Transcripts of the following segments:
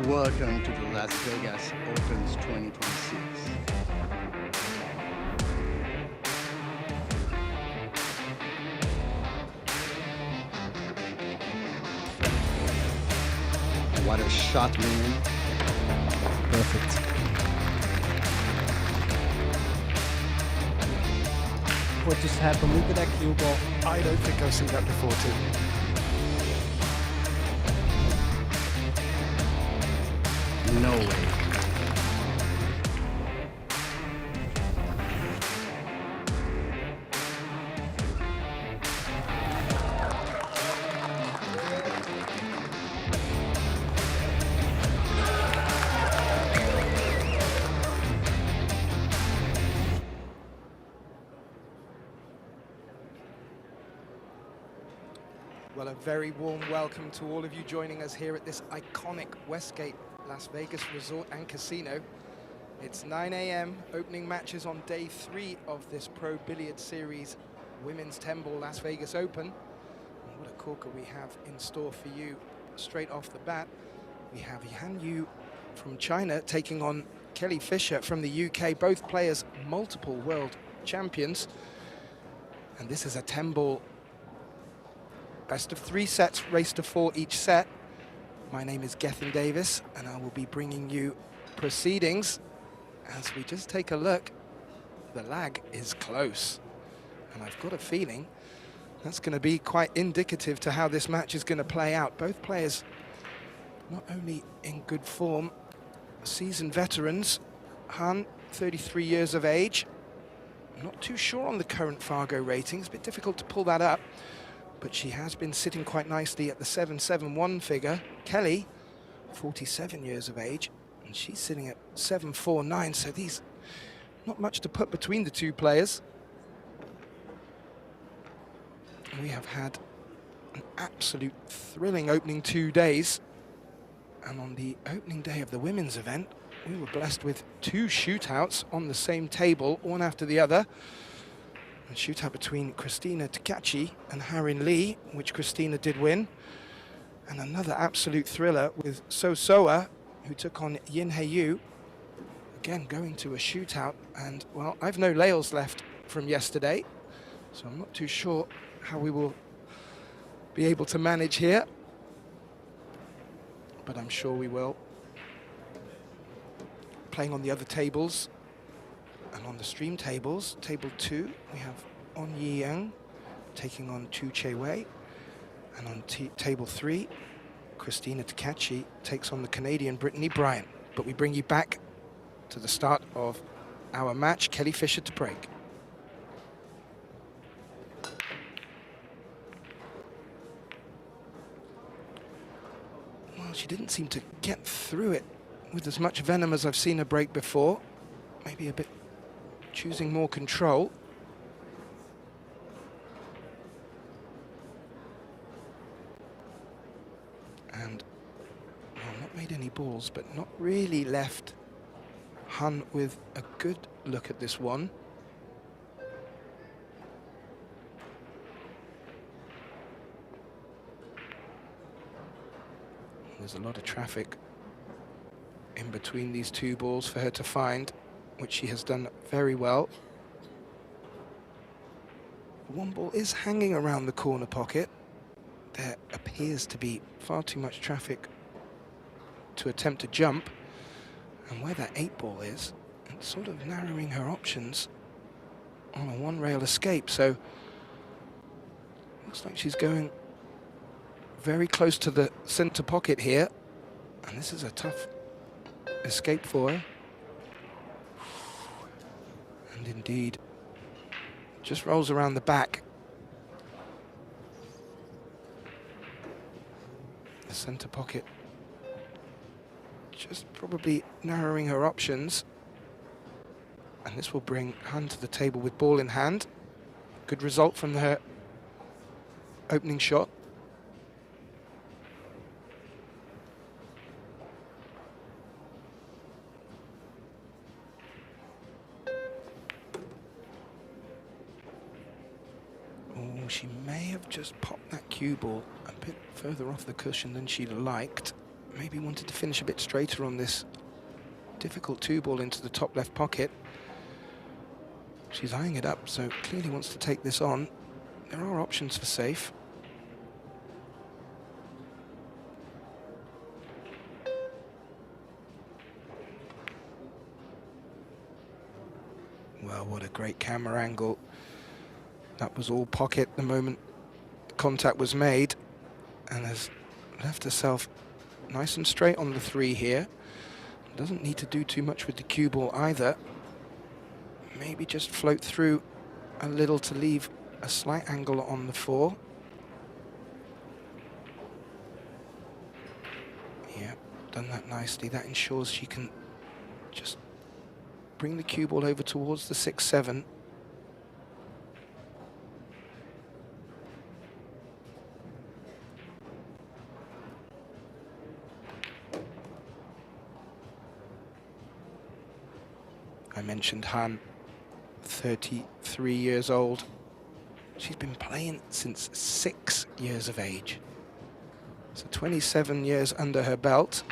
Welcome to the Las Vegas Opens 2026. What a shot, man. Perfect. What just happened? Look at that cue ball. I don't think I've seen that before, too. No way. Well, a very warm welcome to all of you joining us here at this iconic Westgate Las Vegas Resort and Casino. It's 9 a.m. opening matches on day 3 of this Pro Billiard Series Women's 10-Ball Las Vegas Open. And what a corker we have in store for you straight off the bat. We have Yan Yu from China taking on Kelly Fisher from the UK, both players multiple world champions. And this is a 10-ball best of 3 sets, race to 4 each set. My name is Gethin Davis, and I will be bringing you proceedings. As we just take a look, the lag is close. And I've got a feeling that's going to be quite indicative to how this match is going to play out. Both players not only in good form, seasoned veterans. Han, 33 years of age. I'm not too sure on the current Fargo rating. It's a bit difficult to pull that up, but she has been sitting quite nicely at the 771 figure. Kelly, 47 years of age, and she's sitting at 749, so these, not much to put between the two players. We have had an absolute thrilling opening 2 days, and on the opening day of the women's event, we were blessed with 2 shootouts on the same table, one after the other. A shootout between Christina Takachi and Harin Lee, which Christina did win. And another absolute thriller with So Soa, who took on Yin Hei-yu. Again, going to a shootout. And, well, I've no lails left from yesterday, so I'm not too sure how we will be able to manage here. But I'm sure we will. Playing on the other tables, and on the stream tables, table 2, we have On Yi Young taking on Tu Che Wei, and on table 3, Christina Takachi takes on the Canadian Brittany Bryant. But we bring you back to the start of our match. Kelly Fisher to break. Well, she didn't seem to get through it with as much venom as I've seen her break before. Maybe a bit choosing more control. And, well, not made any balls, but not really left Han with a good look at this one. There's a lot of traffic in between these 2 balls for her to find, which she has done very well. One ball is hanging around the corner pocket. There appears to be far too much traffic to attempt to jump. And where that 8 ball is, it's sort of narrowing her options on a 1-rail escape. So looks like she's going very close to the center pocket here. And this is a tough escape for her. And indeed, just rolls around the back. The center pocket just probably narrowing her options. And this will bring Han to the table with ball in hand. Good result from her opening shot. She may have just popped that cue ball a bit further off the cushion than she'd liked. Maybe wanted to finish a bit straighter on this difficult 2 ball into the top left pocket. She's eyeing it up, so clearly wants to take this on. There are options for safe. Well, what a great camera angle. That was all pocket the moment contact was made, and has left herself nice and straight on the 3 here. Doesn't need to do too much with the cue ball either. Maybe just float through a little to leave a slight angle on the 4. Yeah, done that nicely. That ensures she can just bring the cue ball over towards the 6-7. I mentioned Han, 33 years old. She's been playing since 6 years of age. So 27 years under her belt.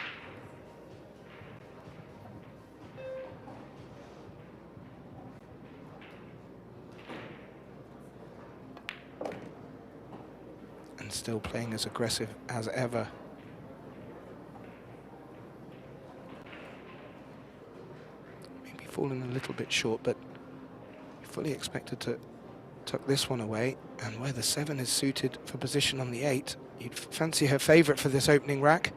And still playing as aggressive as ever. Maybe falling a little bit short, but fully expected to tuck this one away. And where the 7 is suited for position on the 8, you'd fancy her favourite for this opening rack.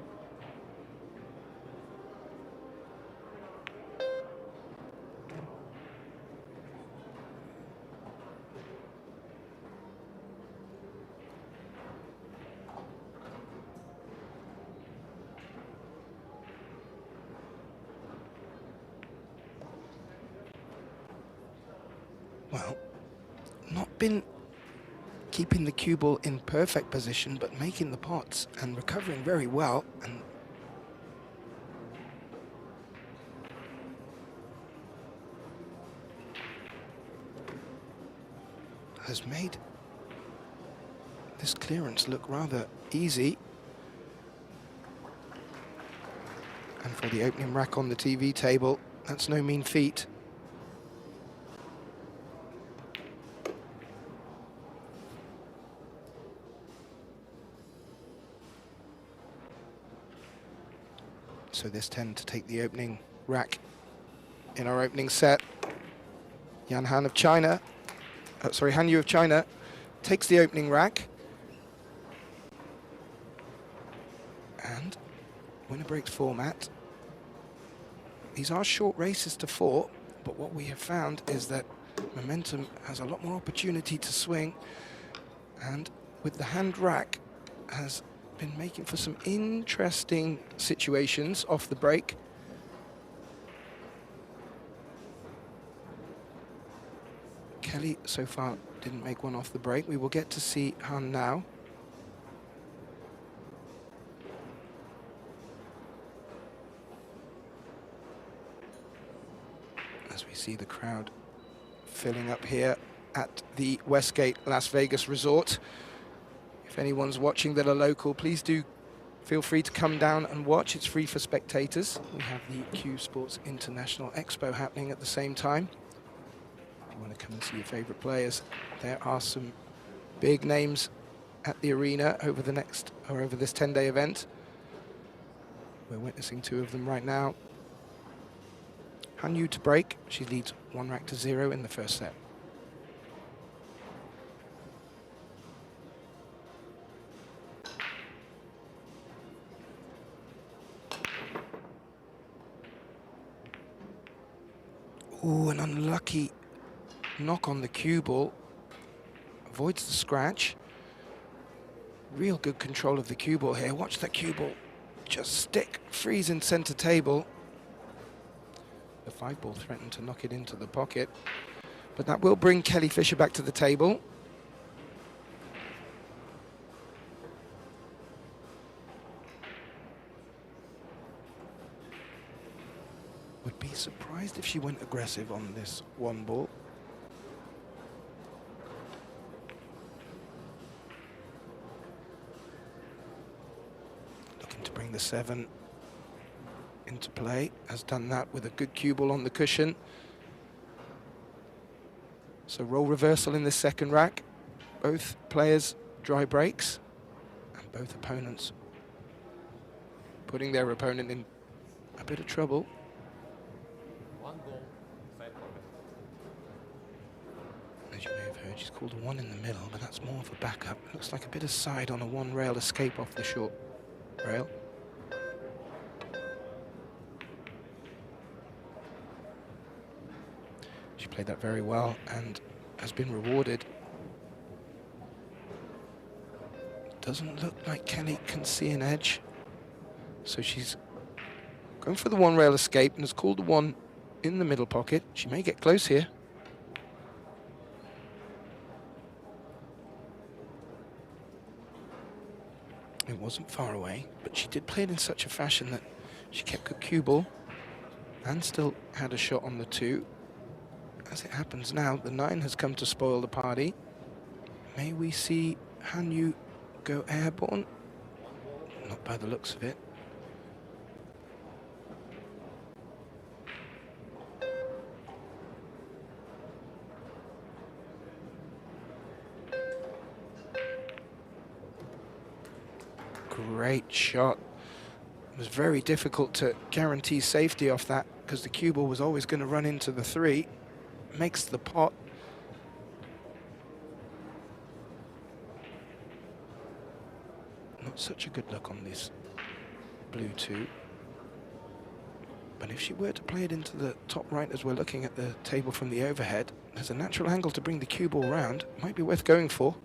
Well, not been keeping the cue ball in perfect position, but making the pots and recovering very well, and has made this clearance look rather easy. And for the opening rack on the TV table, that's no mean feat. So this 10 to take the opening rack in our opening set. Han of China, Han Yu of China takes the opening rack. And winner breaks format. These are short races to 4, but what we have found is that momentum has a lot more opportunity to swing, and with the hand rack has been making for some interesting situations off the break. Kelly so far didn't make one off the break. We will get to see Han now. As we see the crowd filling up here at the Westgate Las Vegas Resort. If anyone's watching that are local, please do feel free to come down and watch. It's free for spectators. We have the Q Sports International Expo happening at the same time. If you want to come and see your favorite players, there are some big names at the arena over the next, or over this 10-day event. We're witnessing 2 of them right now. Han Yu to break. She leads 1 rack to 0 in the first set. Ooh, an unlucky knock on the cue ball. Avoids the scratch. Real good control of the cue ball here. Watch that cue ball just stick, freeze in center table. The 5 ball threatened to knock it into the pocket, but that will bring Kelly Fisher back to the table. Would be surprised if she went aggressive on this 1 ball. Looking to bring the 7 into play, has done that with a good cue ball on the cushion. So role reversal in the second rack. Both players dry breaks, and both opponents putting their opponent in a bit of trouble. As you may have heard, she's called a 1 in the middle, but that's more of a backup. Looks like a bit of side on a 1 rail escape off the short rail. She played that very well and has been rewarded. Doesn't look like Kelly can see an edge, so she's going for the 1 rail escape and has called the 1 in the middle pocket. She may get close here. It wasn't far away, but she did play it in such a fashion that she kept good cue ball and still had a shot on the 2. As it happens now, the 9 has come to spoil the party. May we see Han Yu go airborne? Not by the looks of it. Great shot. It was very difficult to guarantee safety off that because the cue ball was always going to run into the 3. Makes the pot. Not such a good look on this blue 2. But if she were to play it into the top right as we're looking at the table from the overhead, there's a natural angle to bring the cue ball round. Might be worth going for.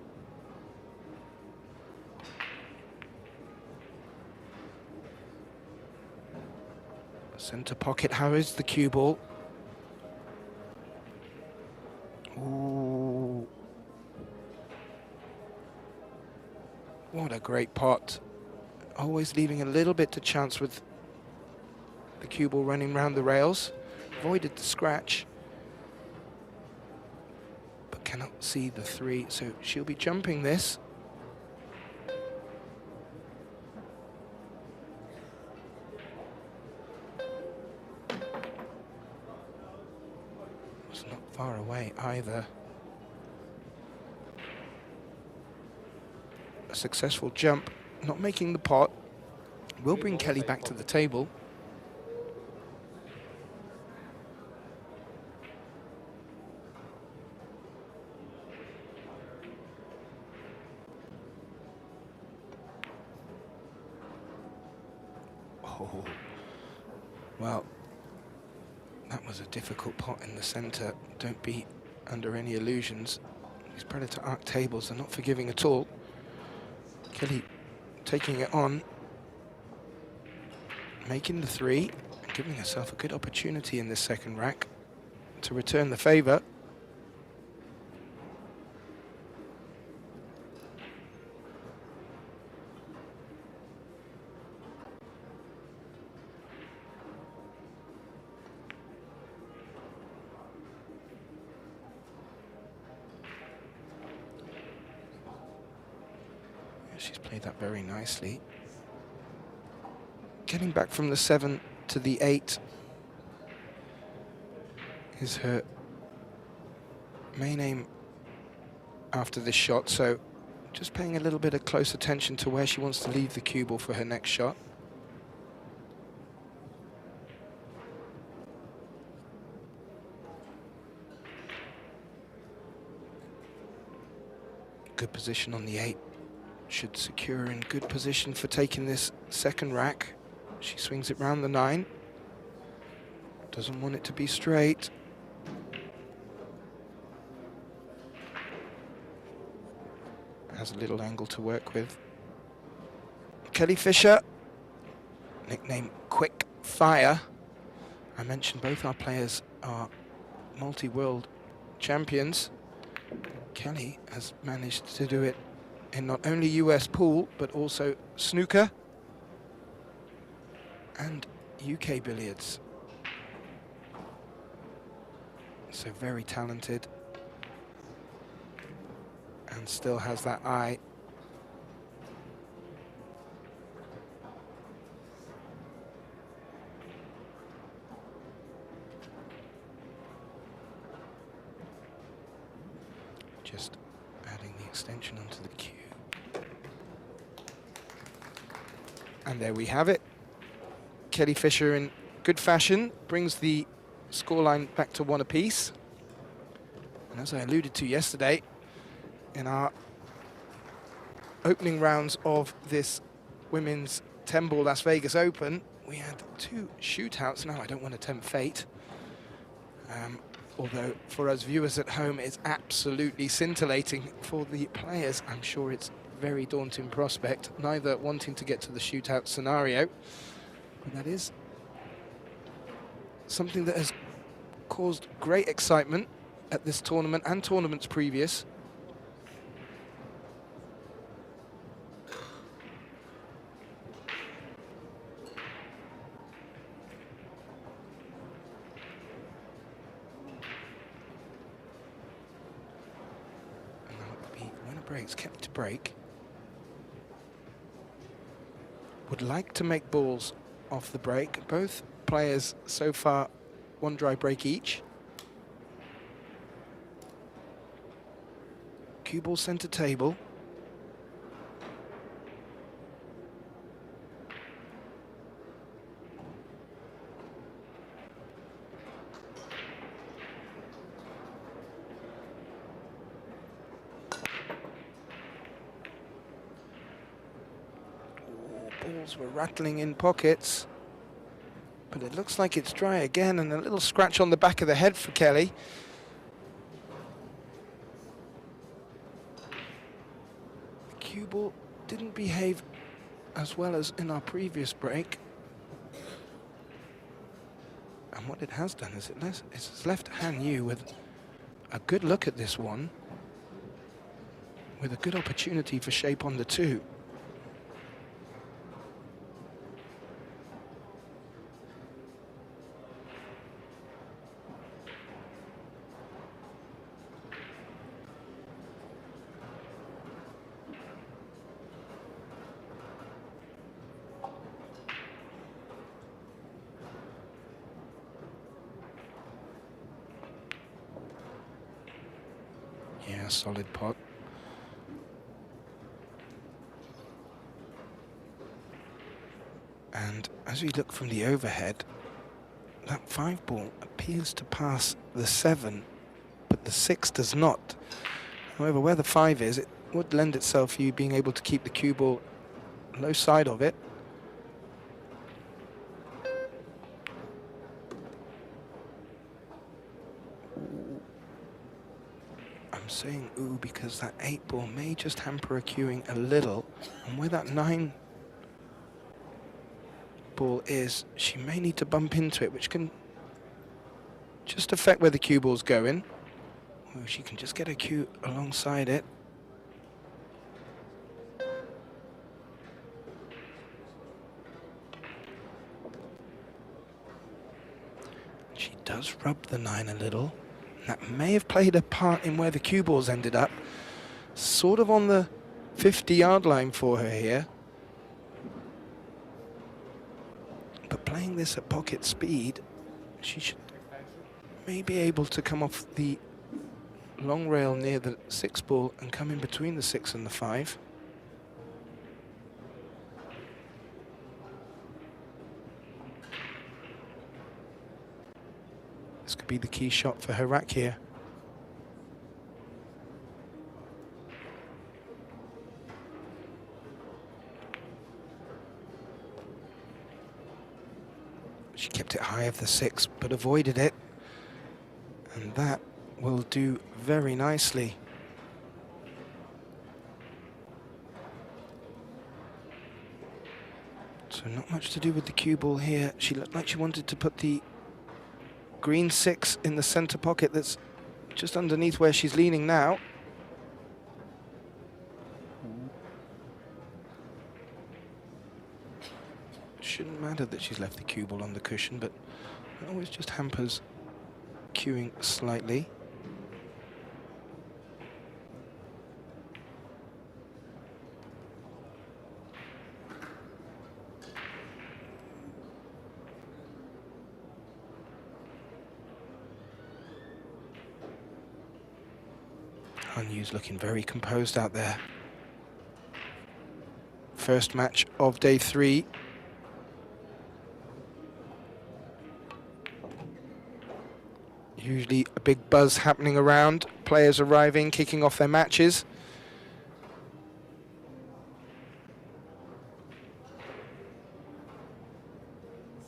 Centre pocket, how is the cue ball? Ooh. What a great pot. Always leaving a little bit to chance with the cue ball running round the rails. Avoided the scratch. But cannot see the 3, so she'll be jumping this. It's not far away either. A successful jump, not making the pot. Will bring Kelly back to the table. Oh, well, that was a difficult pot in the center. Don't be under any illusions. These Predator arc tables are not forgiving at all. Kelly taking it on, making the 3, and giving herself a good opportunity in this second rack to return the favor. She's played that very nicely. Getting back from the 7 to the 8 is her main aim after this shot, so just paying a little bit of close attention to where she wants to leave the cue ball for her next shot. Good position on the 8. Should secure her in good position for taking this second rack. She swings it round the 9. Doesn't want it to be straight. Has a little angle to work with. Kelly Fisher, nickname Quick Fire. I mentioned both our players are multi-world champions. Kelly has managed to do it in not only US pool, but also snooker and UK billiards. So very talented, and still has that eye. Just adding the extension onto the cue. And there we have it. Kelly Fisher in good fashion brings the scoreline back to 1 apiece. And as I alluded to yesterday, in our opening rounds of this women's 10-ball Las Vegas Open, we had 2 shootouts. Now, I don't want to tempt fate, although for us viewers at home, it's absolutely scintillating. For the players, I'm sure it's very daunting prospect, neither wanting to get to the shootout scenario, but that is something that has caused great excitement at this tournament and tournaments previous. And that would be winner breaks, kept to break. Would like to make balls off the break. Both players so far 1 dry break each. Cue ball center table. balls were rattling in pockets. But it looks like it's dry again, and a little scratch on the back of the head for Kelly. The cue ball didn't behave as well as in our previous break. And what it has done is it's left Han Yu with a good look at this one, with a good opportunity for shape on the 2. Yeah, solid pot. And as we look from the overhead, that 5 ball appears to pass the 7, but the 6 does not. However, where the 5 is, it would lend itself for you being able to keep the cue ball low side of it. I'm saying ooh because that 8 ball may just hamper a cueing a little, and where that 9 ball is, she may need to bump into it, which can just affect where the cue ball's going. Or she can just get a cue alongside it. She does rub the 9 a little. That may have played a part in where the cue balls ended up. Sort of on the 50-yard line for her here. But playing this at pocket speed, she should may be able to come off the long rail near the 6 ball and come in between the 6 and the 5. This could be the key shot for her rack here. She kept it high of the 6, but avoided it. And that will do very nicely. So not much to do with the cue ball here. She looked like she wanted to put the green 6 in the center pocket that's just underneath where she's leaning now. Shouldn't matter that she's left the cue ball on the cushion, but it always just hampers cueing slightly. Hanyu's looking very composed out there. First match of day 3. Usually a big buzz happening around, players arriving, kicking off their matches.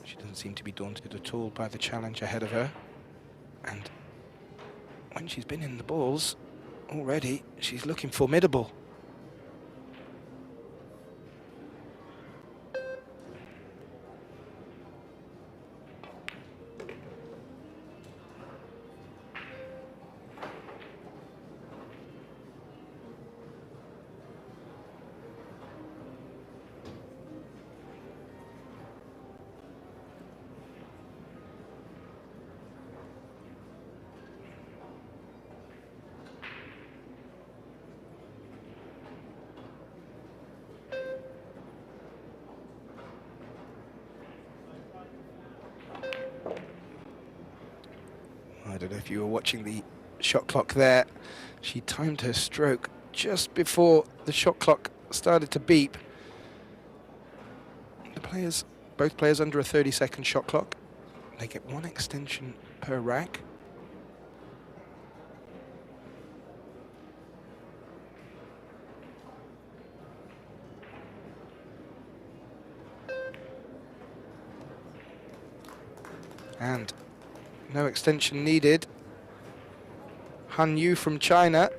She doesn't seem to be daunted at all by the challenge ahead of her. And when she's been in the balls already, she's looking formidable. I don't know if you were watching the shot clock there. She timed her stroke just before the shot clock started to beep. The players, both players under a 30-second shot clock. They get 1 extension per rack. And no extension needed. Han Yu from China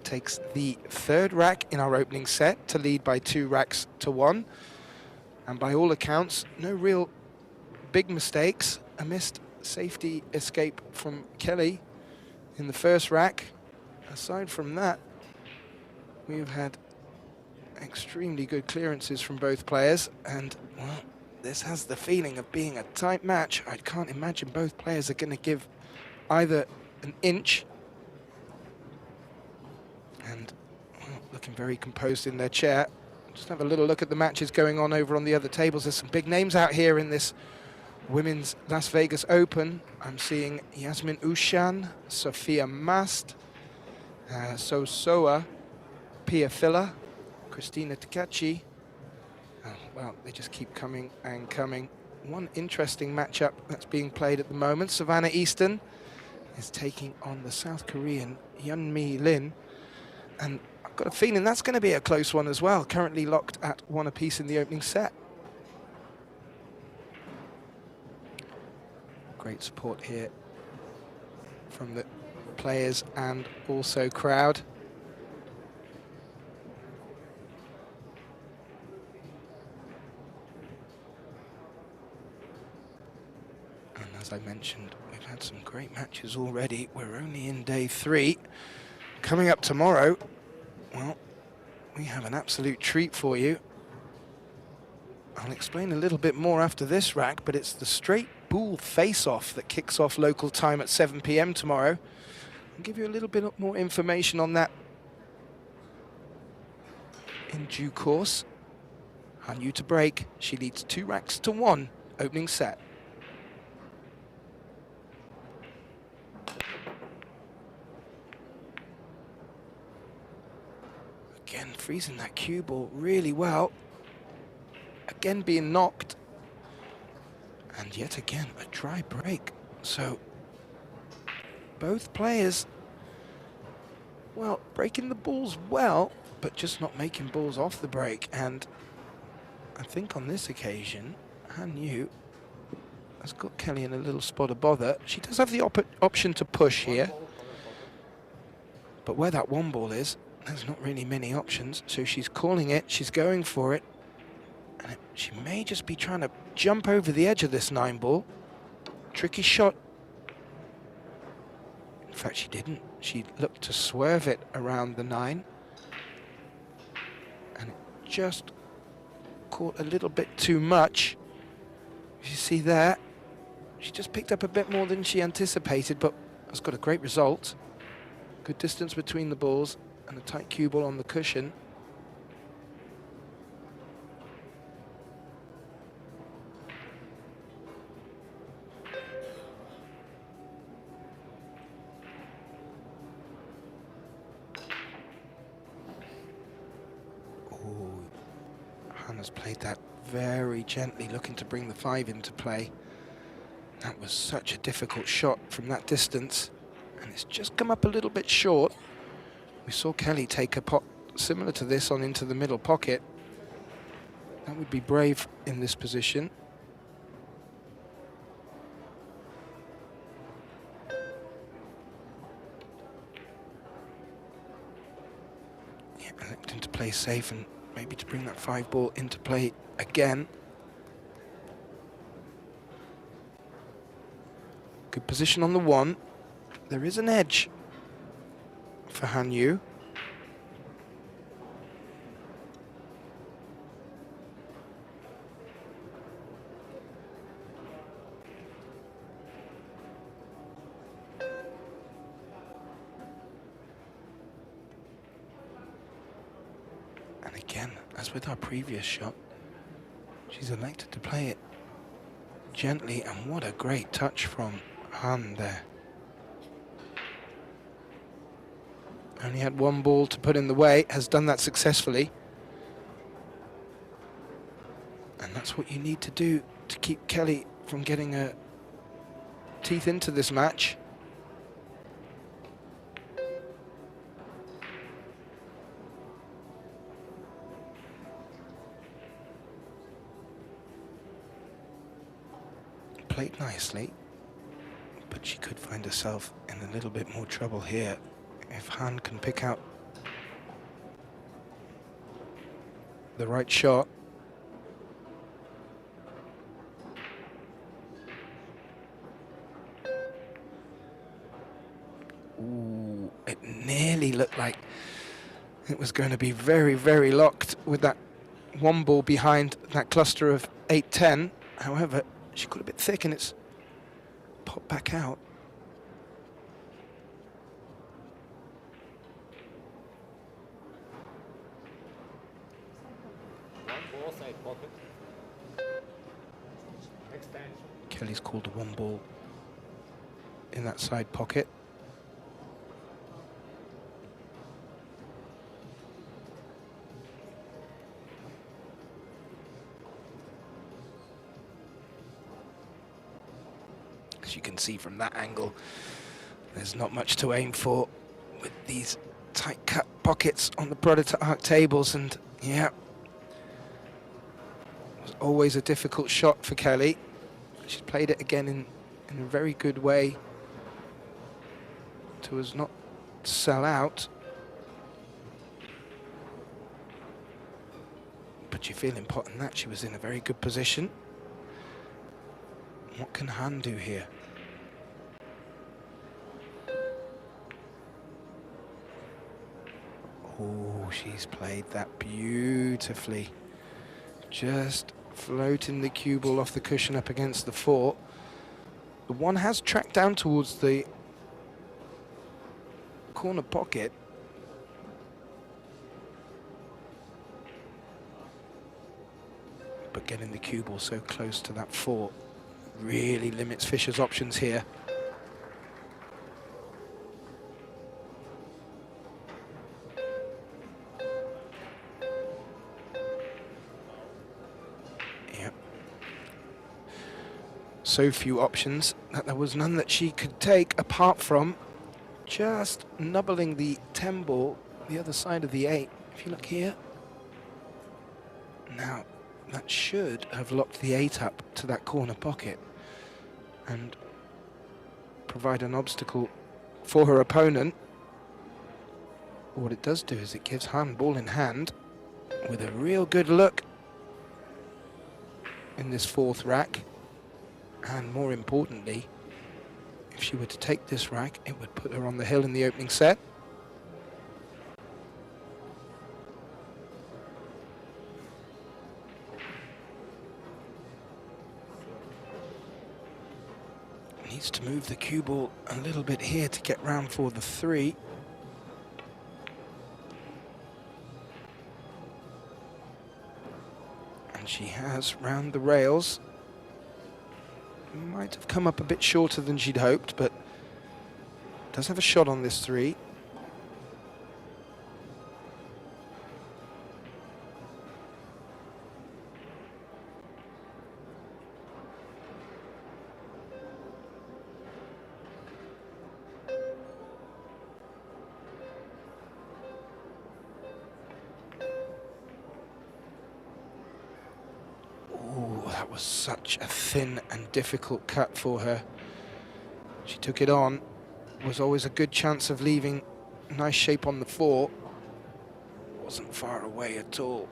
takes the third rack in our opening set to lead by 2 racks to 1. And by all accounts, no real big mistakes. A missed safety escape from Kelly in the first rack. Aside from that, we've had extremely good clearances from both players. And, well, this has the feeling of being a tight match. I can't imagine both players are going to give either an inch. And, well, looking very composed in their chair. Just have a little look at the matches going on over on the other tables. There's some big names out here in this Women's Las Vegas Open. I'm seeing Yasmin Ushan, Sophia Mast, Sosoa, Pia Filler, Christina Takachi. Oh, well, they just keep coming and coming. One interesting matchup that's being played at the moment. Savannah Easton is taking on the South Korean Yeonmi Lin. And I've got a feeling that's going to be a close one as well. Currently locked at 1 apiece in the opening set. Great support here from the players and also crowd. And as I mentioned, we've had some great matches already. We're only in day 3. Coming up tomorrow, well, we have an absolute treat for you. I'll explain a little bit more after this rack, but it's the straight bull face-off that kicks off local time at 7 p.m. tomorrow. I'll give you a little bit more information on that in due course. Han Yu to break. She leads 2 racks to 1, opening set. Again, freezing that cue ball really well. Again being knocked. And yet again, a dry break. So, both players, well, breaking the balls well, but just not making balls off the break. And I think on this occasion, Han Yu has got Kelly in a little spot of bother. She does have the option to push here. But where that 1 ball is, there's not really many options. So she's calling it, she's going for it. And she may just be trying to jump over the edge of this 9 ball. Tricky shot. In fact, she didn't. She looked to swerve it around the 9. And it just caught a little bit too much. You see there, she just picked up a bit more than she anticipated, but has got a great result. Good distance between the balls and a tight cue ball on the cushion. Hannah's played that very gently, looking to bring the 5 into play. That was such a difficult shot from that distance, and it's just come up a little bit short. We saw Kelly take a pot similar to this on into the middle pocket. That would be brave in this position. Yeah, electing to play safe and maybe to bring that 5 ball into play again. Good position on the 1. There is an edge for Han Yu. And again, as with our previous shot, she's elected to play it gently, and what a great touch from Han there. Only had 1 ball to put in the way, has done that successfully. And that's what you need to do to keep Kelly from getting her teeth into this match. Played nicely. she could find herself in a little bit more trouble here if Han can pick out the right shot. Ooh, it nearly looked like it was going to be very, very locked with that one ball behind that cluster of 8-10. However, she got a bit thick and it's popped back out. Kelly's called a one ball in that side pocket. As you can see from that angle, there's not much to aim for with these tight cut pockets on the prototype tables, and yeah, it was always a difficult shot for Kelly. She's played it again in a very good way to us not sell out. But you feel important that she was in a very good position. What can Han do here? Oh, she's played that beautifully. Just floating the cue ball off the cushion up against the 4. The 1 has tracked down towards the corner pocket. But getting the cue ball so close to that 4 really limits Fischer's options here. So few options that there was none that she could take apart from just nubbling the 10 ball the other side of the 8. If you look here, now that should have locked the 8 up to that corner pocket and provide an obstacle for her opponent. What it does do is it gives Han ball in hand with a real good look in this 4th rack. And more importantly, if she were to take this rack, it would put her on the hill in the opening set. Needs to move the cue ball a little bit here to get round for the 3. And she has round the rails. Might have come up a bit shorter than she'd hoped, but does have a shot on this 3. That was such a thin and difficult cut for her. She took it on. Was always a good chance of leaving nice shape on the 4. Wasn't far away at all.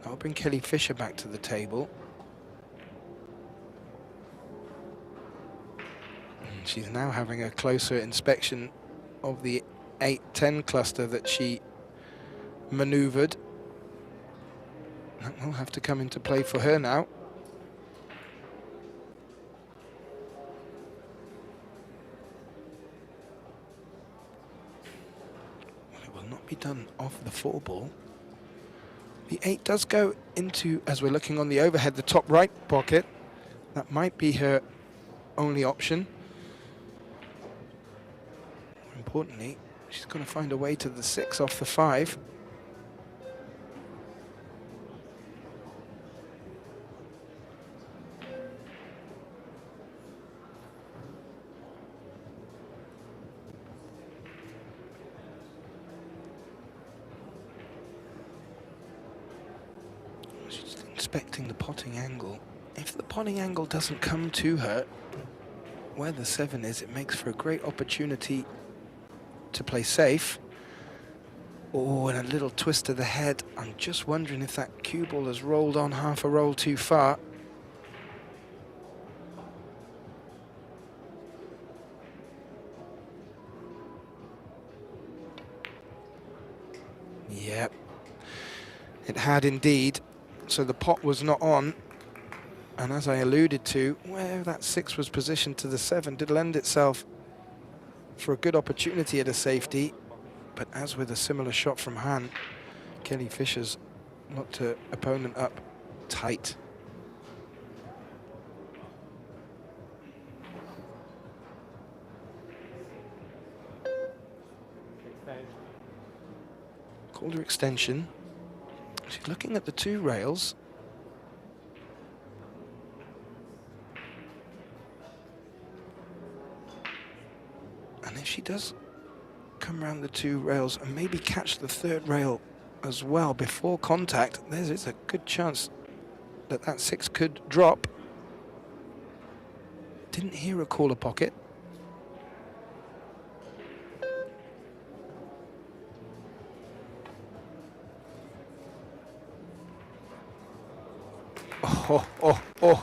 I'll bring Kelly Fischer back to the table. And she's now having a closer inspection of the 8-10 cluster that she maneuvered. That will have to come into play for her now. Well, it will not be done off the 4 ball. The 8 does go into, as we're looking on the overhead, the top right pocket. That might be her only option. More importantly, she's going to find a way to the 6 off the 5. Inspecting the potting angle. If the potting angle doesn't come to her, where the 7 is, it makes for a great opportunity to play safe. Oh, and a little twist of the head. I'm just wondering if that cue ball has rolled on half a roll too far. Yep, it had indeed. So the pot was not on. And as I alluded to, where that 6 was positioned to the 7 did lend itself for a good opportunity at a safety. But as with a similar shot from Han, Kelly Fisher's knocked her opponent up tight. Called her extension. She's looking at the 2 rails. And if she does come around the 2 rails and maybe catch the 3rd rail as well before contact, there's a good chance that that 6 could drop. Didn't hear a caller pocket. Oh.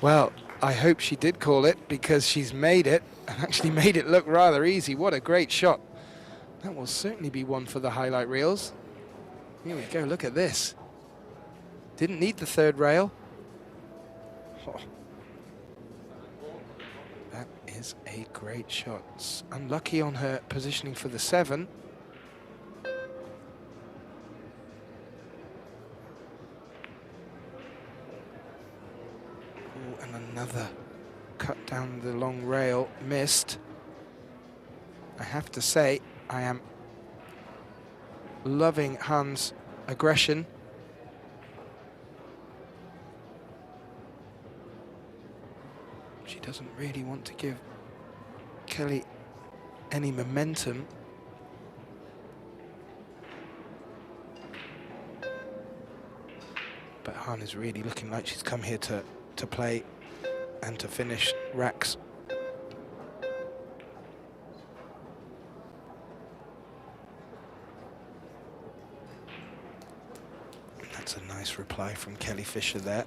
Well, I hope she did call it, because she's made it, and actually made it look rather easy. What a great shot. That will certainly be one for the highlight reels. Here we go, look at this. Didn't need the 3rd rail. Oh. That is a great shot. Unlucky on her positioning for the 7. And another cut down the long rail, missed. I have to say, I am loving Han's aggression. She doesn't really want to give Kelly any momentum. But Han is really looking like she's come here to play and to finish racks. That's a nice reply from Kelly Fisher there.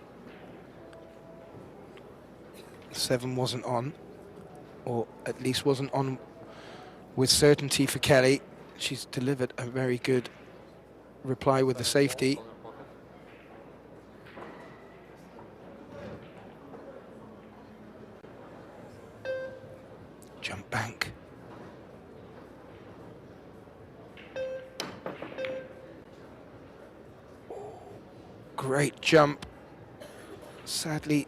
7 wasn't on, or at least wasn't on with certainty for Kelly. She's delivered a very good reply with the safety. Jump bank. Great jump. Sadly,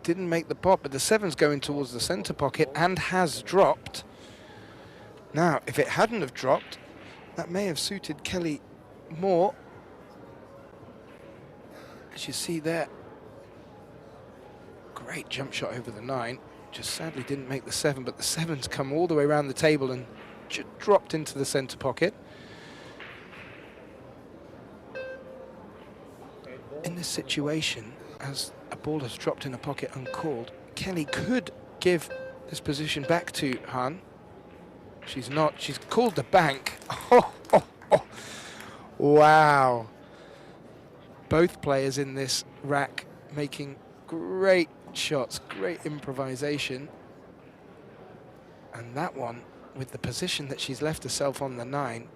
didn't make the pot, but the 7's going towards the center pocket and has dropped. Now, if it hadn't have dropped, that may have suited Kelly more. As you see there, great jump shot over the 9. Just sadly didn't make the 7, but the 7's come all the way around the table and just dropped into the center pocket. In this situation, as a ball has dropped in a pocket uncalled, Kelly could give this position back to Han. She's not. She's called the bank. Wow. Both players in this rack making great shots, great improvisation. And that one, with the position that she's left herself on the 9,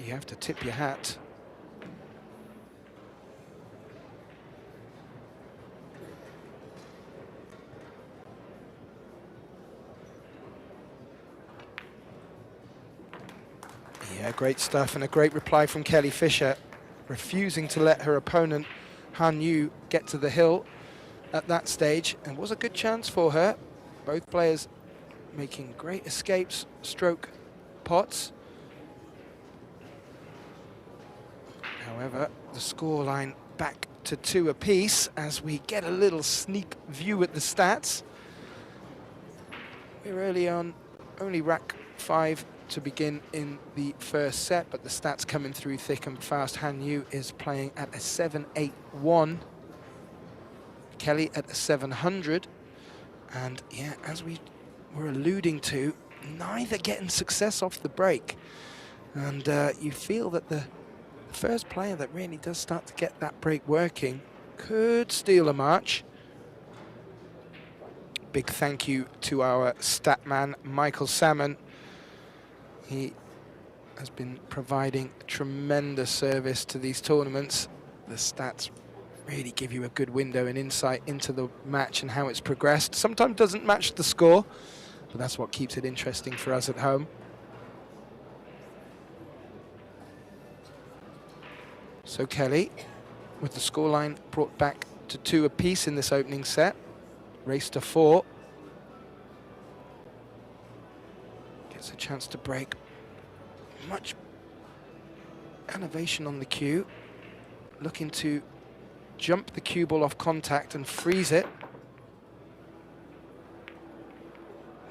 you have to tip your hat. Yeah, great stuff, and a great reply from Kelly Fisher, refusing to let her opponent, Han Yu, get to the hill at that stage, and was a good chance for her. Both players making great escapes, stroke pots. However, the scoreline back to 2 apiece as we get a little sneak view at the stats. We're early on, only rack 5 to begin in the first set, but the stats coming through thick and fast. Han Yu is playing at a 781. Kelly at a 700. And yeah, as we were alluding to, neither getting success off the break. And you feel that the first player that really does start to get that break working could steal a match. Big thank you to our stat man, Michael Salmon. He has been providing tremendous service to these tournaments. The stats really give you a good window and insight into the match and how it's progressed. Sometimes doesn't match the score, but that's what keeps it interesting for us at home. So Kelly, with the scoreline brought back to 2 apiece in this opening set, race to 4. Gets a chance to break. Much elevation on the cue. Looking to jump the cue ball off contact and freeze it.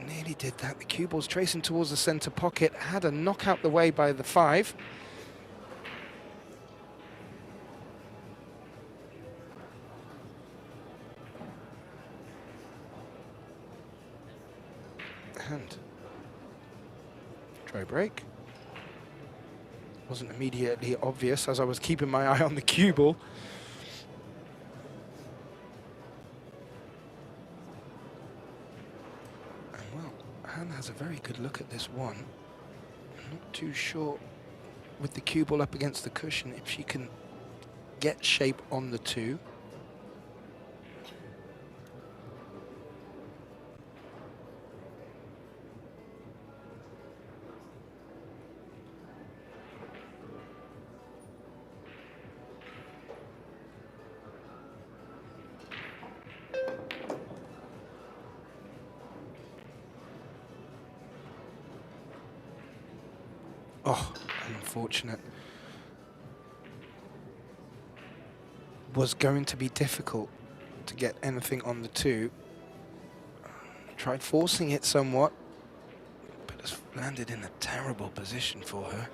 Nearly did that. The cue ball's tracing towards the center pocket. Had a knock out the way by the 5. And try break. Wasn't immediately obvious as I was keeping my eye on the cue ball. And well, Han has a very good look at this one. I'm not too sure with the cue ball up against the cushion if she can get shape on the 2. Oh, unfortunate. Was going to be difficult to get anything on the 2. Tried forcing it somewhat, but it's landed in a terrible position for her.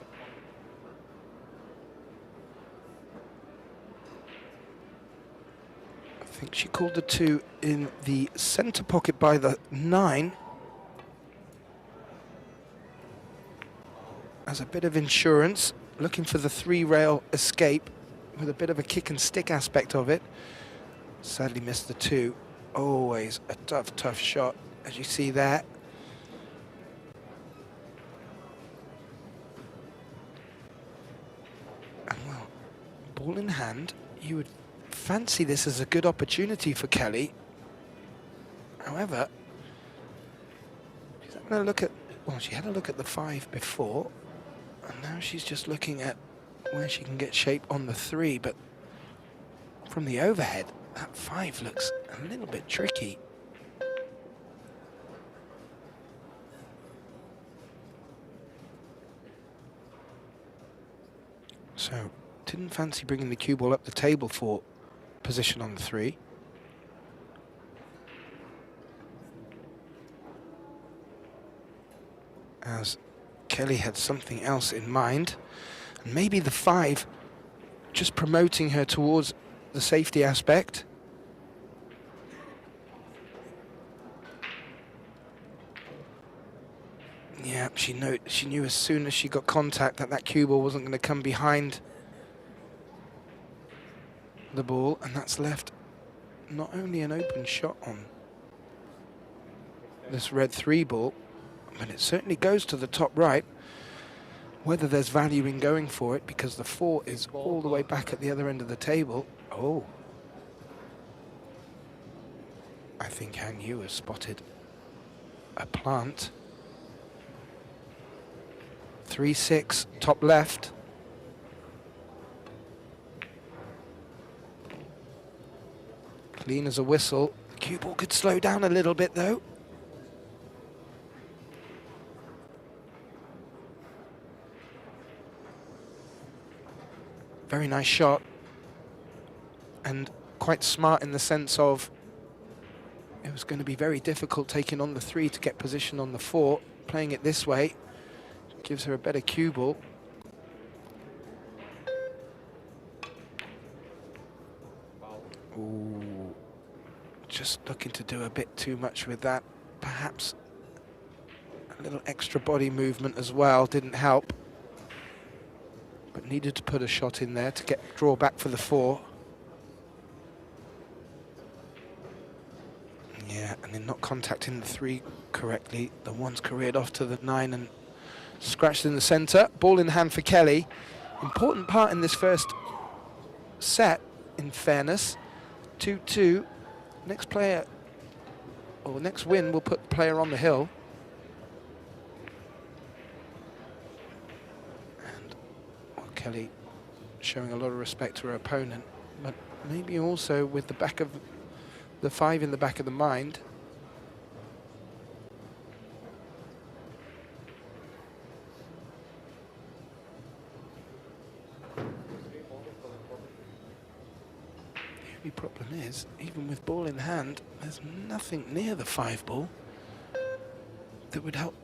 I think she called the 2 in the center pocket by the 9. As a bit of insurance, looking for the 3-rail escape with a bit of a kick and stick aspect of it. Sadly missed the 2. Always a tough shot, as you see there. And well, ball in hand, you would fancy this as a good opportunity for Kelly. However, she's having a look at, well, she had a look at the 5 before. And now she's just looking at where she can get shape on the 3, but from the overhead, that 5 looks a little bit tricky. So, didn't fancy bringing the cue ball up the table for position on the 3. As Kelly had something else in mind, and maybe the 5 just promoting her towards the safety aspect. Yeah, she knew as soon as she got contact that that cue ball wasn't going to come behind the ball, and that's left not only an open shot on this red 3 ball, but it certainly goes to the top right. Whether there's value in going for it, because the 4 is all the way back at the other end of the table. Oh. I think Han Yu has spotted a plant. 3-6, top left. Clean as a whistle. The cue ball could slow down a little bit though. Very nice shot, and quite smart in the sense of it was going to be very difficult taking on the 3 to get position on the 4. Playing it this way gives her a better cue ball. Ooh, just looking to do a bit too much with that. Perhaps a little extra body movement as well didn't help. But needed to put a shot in there to draw back for the 4. Yeah, and then not contacting the 3 correctly. The 1's careered off to the 9 and scratched in the centre. Ball in hand for Kelly. Important part in this first set, in fairness. 2-2. Next player, or next win, will put the player on the hill. And Kelly showing a lot of respect to her opponent, but maybe also with the back of the 5 in the back of the mind. The only problem is, even with ball in hand, there's nothing near the 5 ball that would help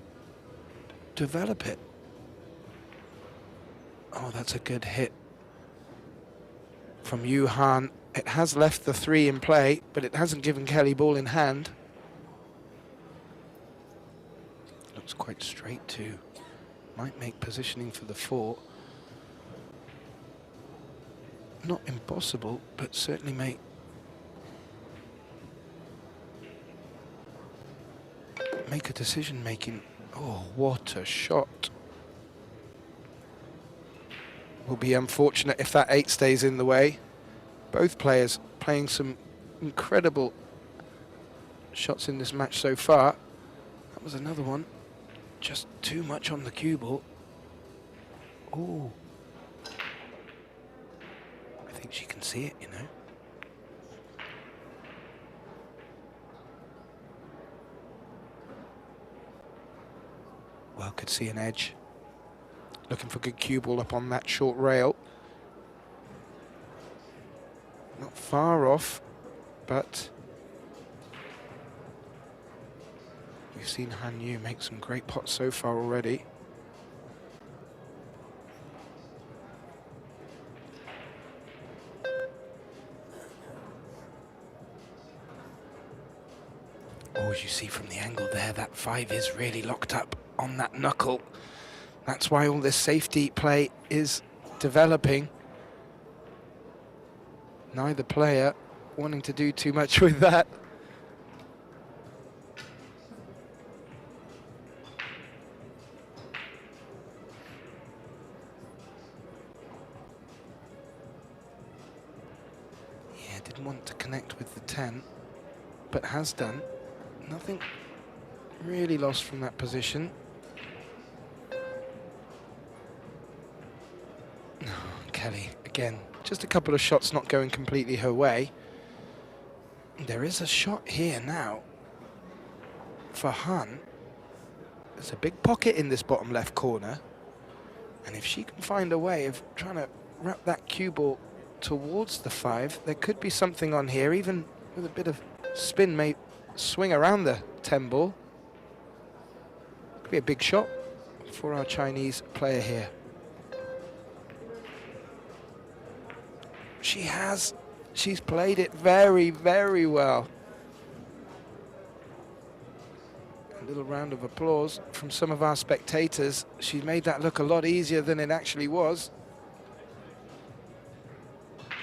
develop it. Oh, that's a good hit from Yuhan. It has left the 3 in play, but it hasn't given Kelly ball in hand. Looks quite straight too. Might make positioning for the 4. Not impossible, but certainly make a decision making. Oh, what a shot. Will be unfortunate if that 8 stays in the way. Both players playing some incredible shots in this match so far. That was another one. Just too much on the cue ball. Oh. I think she can see it, you know. Well, could see an edge. Looking for good cue ball up on that short rail. Not far off, but we've seen Han Yu make some great pots so far already. Oh, as you see from the angle there, that 5 is really locked up on that knuckle. That's why all this safety play is developing. Neither player wanting to do too much with that. Yeah, didn't want to connect with the 10, but has done. Nothing really lost from that position. Kelly, again, just a couple of shots not going completely her way. There is a shot here now for Han. There's a big pocket in this bottom left corner, and if she can find a way of trying to wrap that cue ball towards the 5, there could be something on here. Even with a bit of spin, may swing around the 10 ball. Could be a big shot for our Chinese player here. She's played it very, very well. A little round of applause from some of our spectators. She made that look a lot easier than it actually was.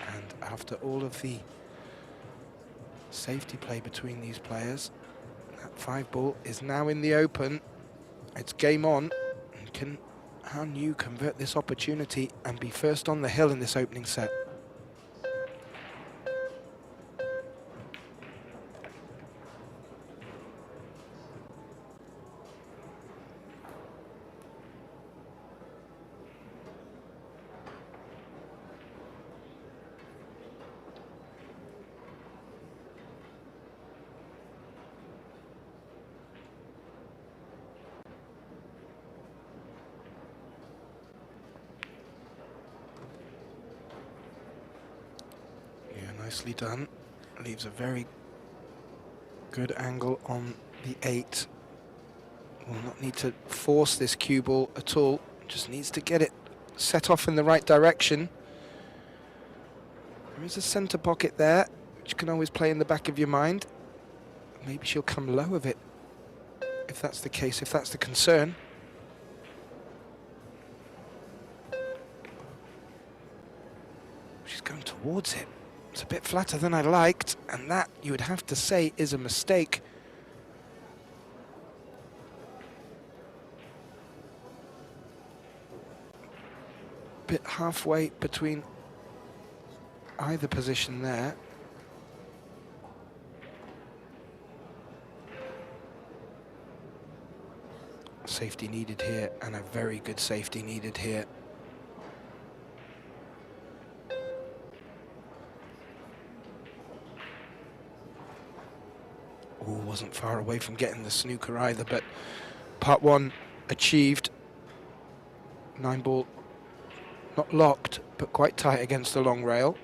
And after all of the safety play between these players, that 5 ball is now in the open. It's game on. And can Han Yu convert this opportunity and be first on the hill in this opening set? Nicely done. Leaves a very good angle on the 8. Will not need to force this cue ball at all. Just needs to get it set off in the right direction. There is a centre pocket there, which you can always play in the back of your mind. maybe she'll come low of it, if that's the case, if that's the concern. She's going towards it. It's a bit flatter than I liked, and that, you would have to say, is a mistake. Bit halfway between either position there. Safety needed here, and a very good safety needed here. Oh, wasn't far away from getting the snooker either, but part one achieved. 9-ball, not locked, but quite tight against the long rail.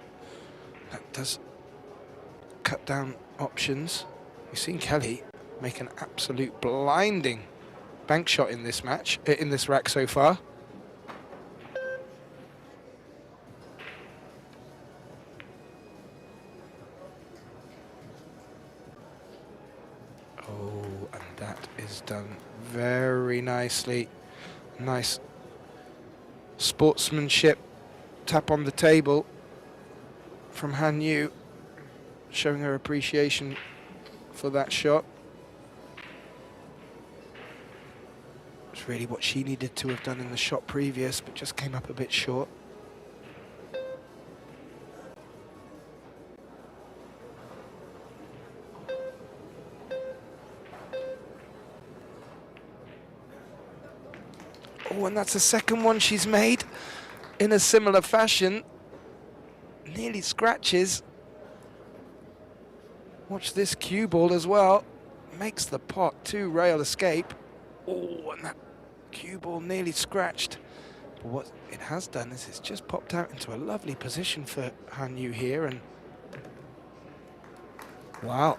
That does cut down options. We've seen Kelly make an absolute blinding bank shot in this match, in this rack so far. Oh, and that is done very nicely. Nice sportsmanship tap on the table from Han Yu, showing her appreciation for that shot. It's really what she needed to have done in the shot previous, but just came up a bit short. Oh, and that's the second one she's made in a similar fashion. Nearly scratches. Watch this cue ball as well. Makes the pot, 2 rail escape. Oh, and that cue ball nearly scratched. But what it has done is it's just popped out into a lovely position for Han Yu here. And wow,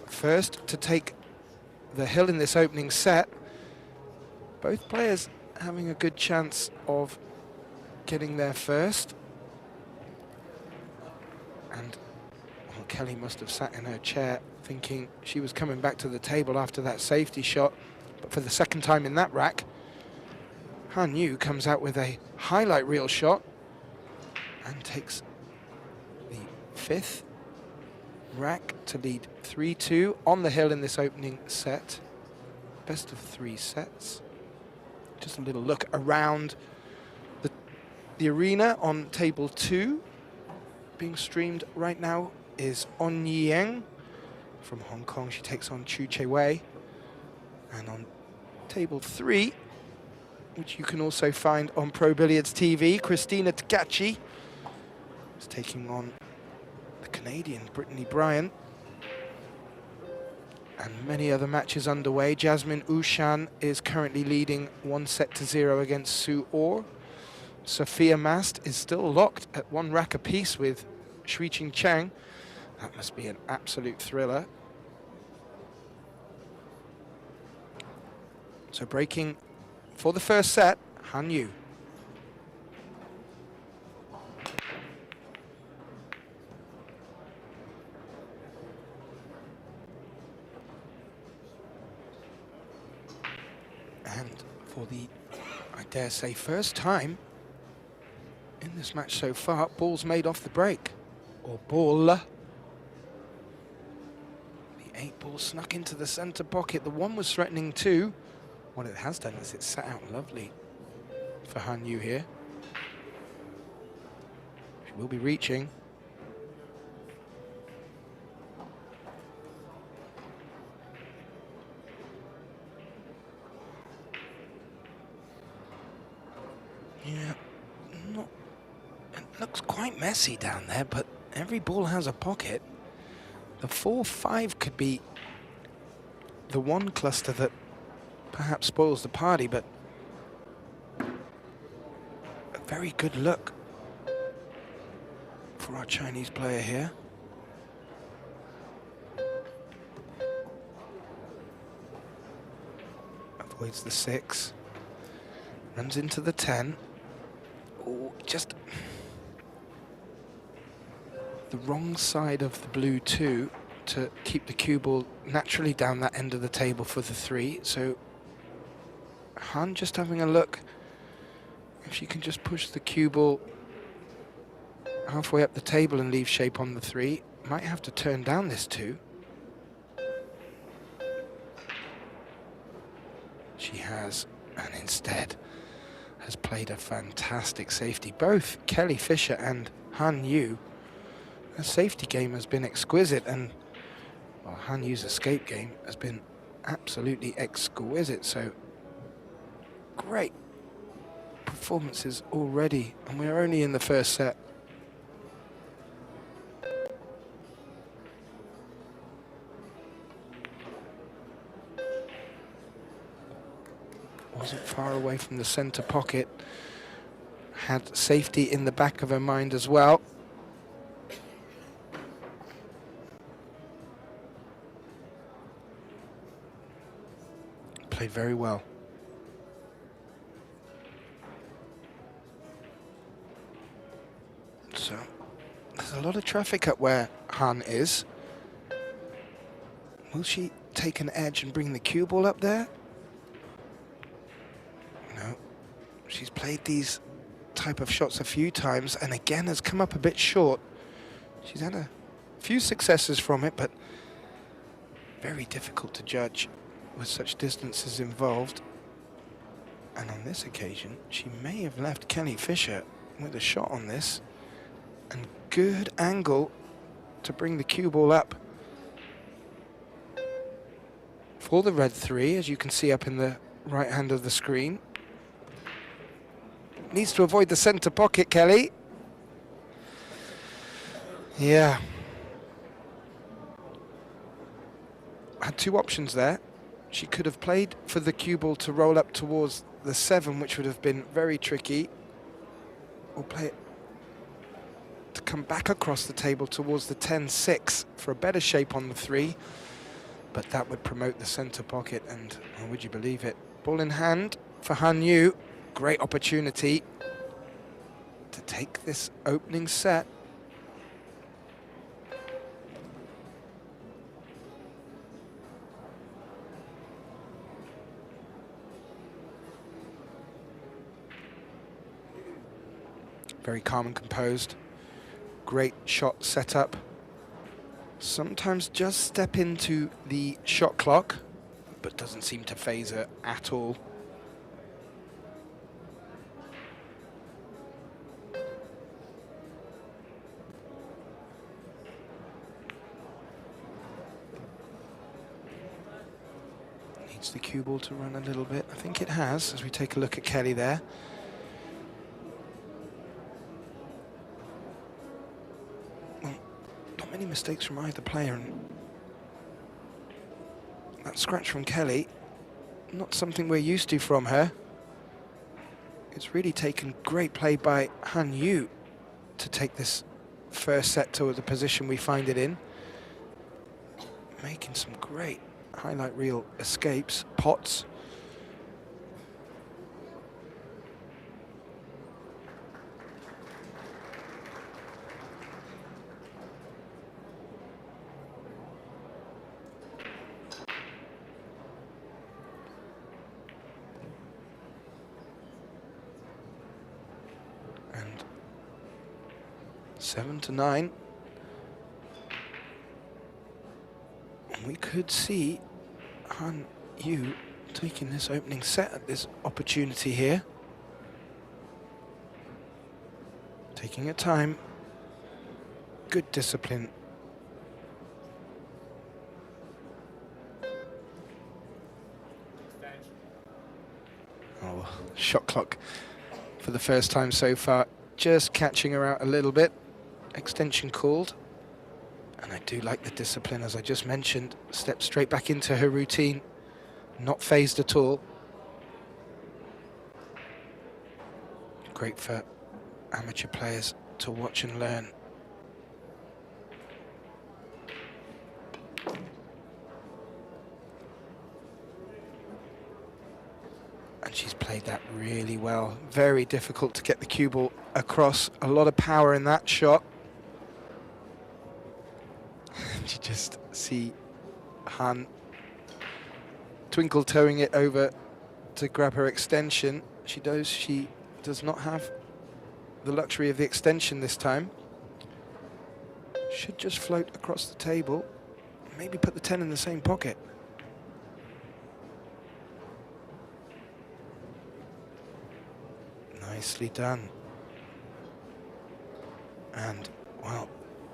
first to take the hill in this opening set. Both players having a good chance of getting there first. And well, Kelly must have sat in her chair thinking she was coming back to the table after that safety shot. But for the second time in that rack, Han Yu comes out with a highlight reel shot and takes the 5th rack to lead 3-2 on the hill in this opening set. Best of 3 sets. Just a little look around the arena on table 2. Being streamed right now is On Yang from Hong Kong. She takes on Chu Che Wei. And on table 3, which you can also find on Pro Billiards TV, Christina Takachi is taking on the Canadian Brittany Bryan. And many other matches underway. Jasmine Ushan is currently leading 1-0 against Sue Orr. Sophia Mast is still locked at 1 rack apiece with Shui Ching Chang. That must be an absolute thriller. So breaking for the first set, Han Yu. And for the, I dare say, first time in this match so far, balls made off the break, or ball. The 8-ball snuck into the center pocket. The 1 was threatening too. What it has done is it sat out lovely for Han Yu here. She will be reaching. Yeah, it looks quite messy down there, but every ball has a pocket. The 4-5 could be the one cluster that perhaps spoils the party, but a very good look for our Chinese player here. Avoids the 6, runs into the 10. Oh, just the wrong side of the blue 2 to keep the cue ball naturally down that end of the table for the 3. So Han just having a look if she can just push the cue ball halfway up the table and leave shape on the 3. Might have to turn down this 2. She has, and instead has played a fantastic safety. Both Kelly Fisher and Han Yu, her safety game has been exquisite, and well, Han Yu's escape game has been absolutely exquisite. So great performances already, and we're only in the first set. Wasn't far away from the center pocket. Had safety in the back of her mind as well. Played very well. So there's a lot of traffic up where Han is. Will she take an edge and bring the cue ball up there? No. She's played these type of shots a few times and again has come up a bit short. She's had a few successes from it, but very difficult to judge with such distances involved. And on this occasion, she may have left Kelly Fisher with a shot on this. And good angle to bring the cue ball up for the red 3, as you can see up in the right hand of the screen. Needs to avoid the center pocket, Kelly. Yeah. Had 2 options there. She could have played for the cue ball to roll up towards the 7, which would have been very tricky, or play it to come back across the table towards the 10-6 for a better shape on the 3, but that would promote the center pocket, and oh, would you believe it, ball in hand for Han Yu. Great opportunity to take this opening set. Very calm and composed. Great shot setup. Sometimes just step into the shot clock, but doesn't seem to phase her at all. Needs the cue ball to run a little bit. I think it has, as we take a look at Kelly there. Many mistakes from either player, and that scratch from Kelly, not something we're used to from her. It's really taken great play by Han Yu to take this first set to the position we find it in. Making some great highlight reel escapes, pots. And 7-9. And we could see Han Yu taking this opening set at this opportunity here. Taking her time. Good discipline. Oh, shot clock for the first time so far. Just catching her out a little bit. Extension called. And I do like the discipline, as I just mentioned. Steps straight back into her routine. Not phased at all. Great for amateur players to watch and learn. And she's played that really well. Very difficult to get the cue ball across. A lot of power in that shot. you just see Han twinkle toeing it over to grab her extension. She does not have the luxury of the extension this time. Should just float across the table. Maybe put the 10 in the same pocket. Nicely done. And, well,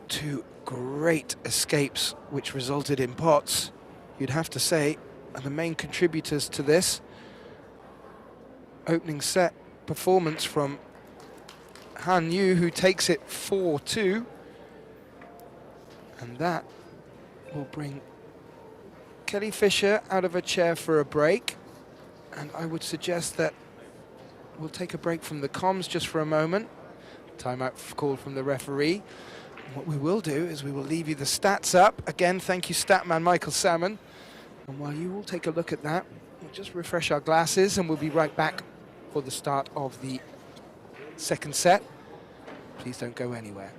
two great escapes which resulted in pots, you'd have to say, are the main contributors to this opening set performance from Han Yu, who takes it 4-2. And that will bring Kelly Fisher out of her chair for a break. And I would suggest that we'll take a break from the comms just for a moment. Timeout call from the referee. And what we will do is we will leave you the stats up. Again, thank you, Statman Michael Salmon. And while you all take a look at that, we'll just refresh our glasses and we'll be right back for the start of the second set. Please don't go anywhere.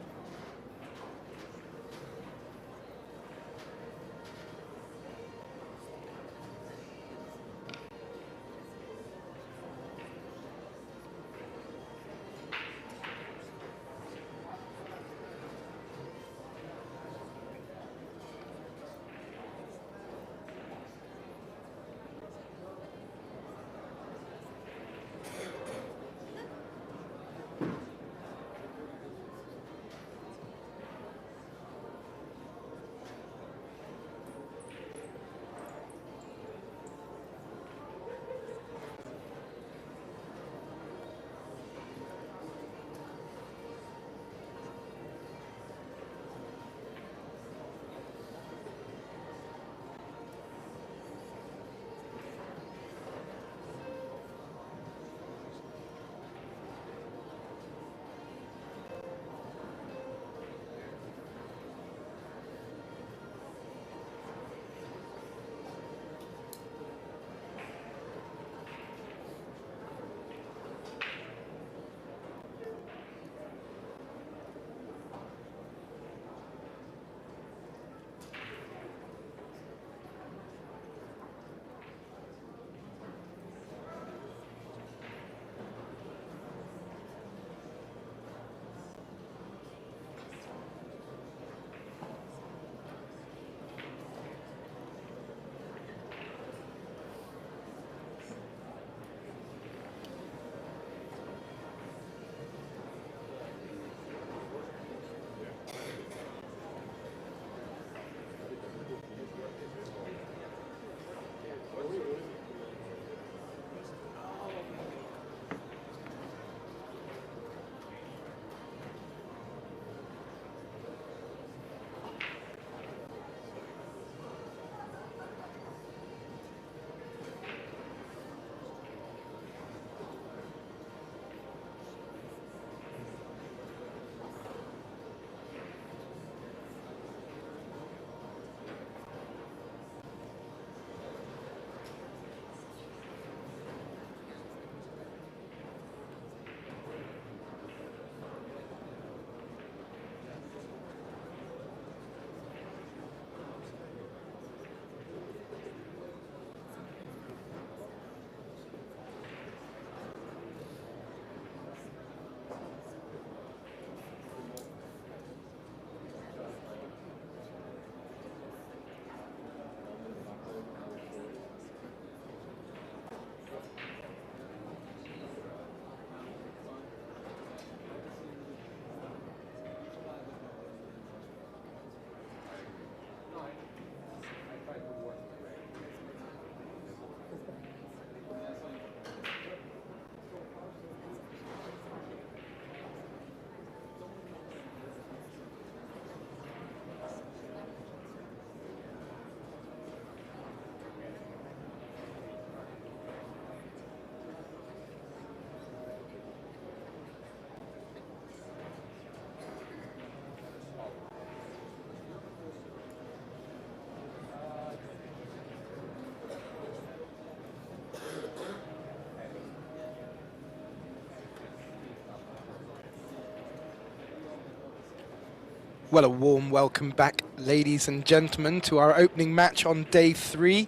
Well, a warm welcome back ladies and gentlemen, to our opening match on day 3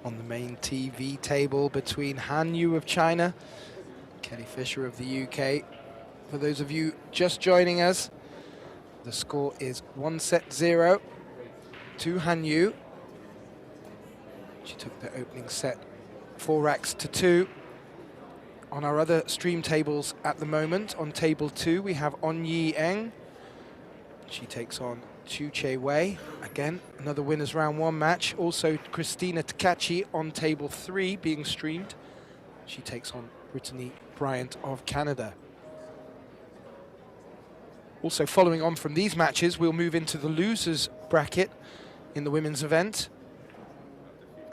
on the main TV table between Han Yu of China, Kelly Fisher of the UK. For those of you just joining us, the score is 1-0 to Han Yu. She took the opening set 4 racks to 2. On our other stream tables at the moment, on table 2, we have On Yi Eng. She takes on Chu Che Wei. Again, another winners round 1 match. Also, Christina Takachi on table 3 being streamed. She takes on Brittany Bryant of Canada. Also, following on from these matches, we'll move into the losers bracket in the women's event.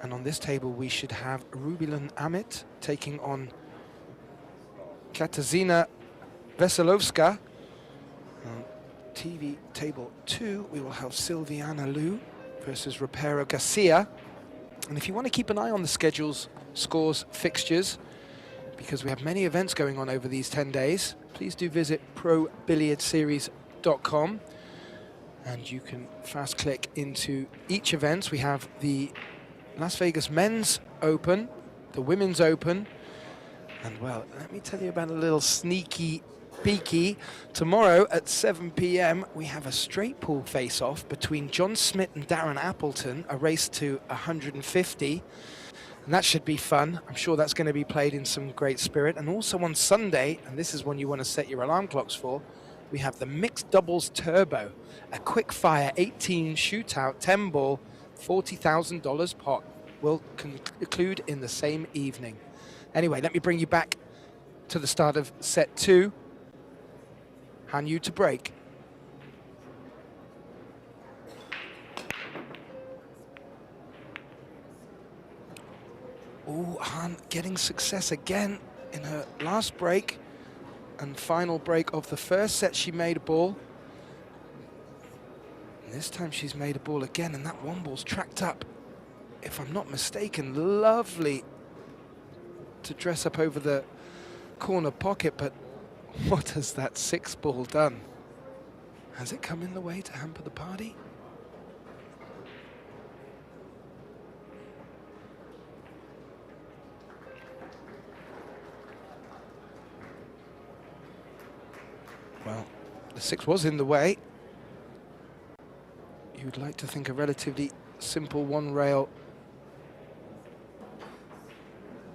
And on this table, we should have Rubilan Amit taking on Katarzyna Veselovska. On TV table 2, we will have Silviana Liu versus Rapero Garcia. And if you want to keep an eye on the schedules, scores, fixtures, because we have many events going on over these 10 days, please do visit probilliardseries.com and you can fast click into each event. We have the Las Vegas Men's Open, the Women's Open, and well, let me tell you about a little sneaky peeky. Tomorrow at 7 p.m. we have a straight pool face-off between John Schmidt and Darren Appleton, a race to 150. And that should be fun. I'm sure that's going to be played in some great spirit. And also on Sunday, and this is one you want to set your alarm clocks for, we have the Mixed Doubles Turbo, a quick-fire 18 shootout, 10-ball, $40,000 pot. Will conclude in the same evening. Anyway, let me bring you back to the start of set 2. Han Yu to break. Oh, Han getting success again in her last break and final break of the first set. She made a ball. And this time she's made a ball again, and that 1 ball's tracked up, if I'm not mistaken. Lovely to dress up over the corner pocket, but what has that 6 ball done? Has it come in the way to hamper the party? Well, the 6 was in the way. You would like to think a relatively simple 1-rail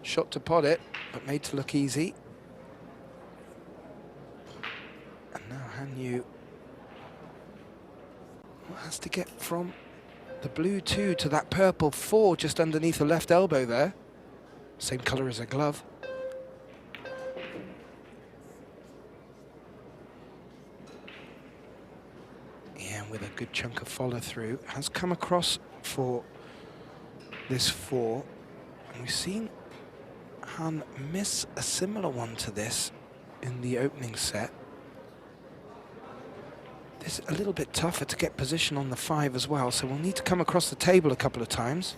shot to pot it, but made to look easy. And now Han Yu has to get from the blue 2 to that purple 4 just underneath the left elbow there. Same color as her glove. Yeah, with a good chunk of follow through. Has come across for this 4. And we've seen Han miss a similar one to this in the opening set. This is a little bit tougher to get position on the 5 as well, so we'll need to come across the table a couple of times.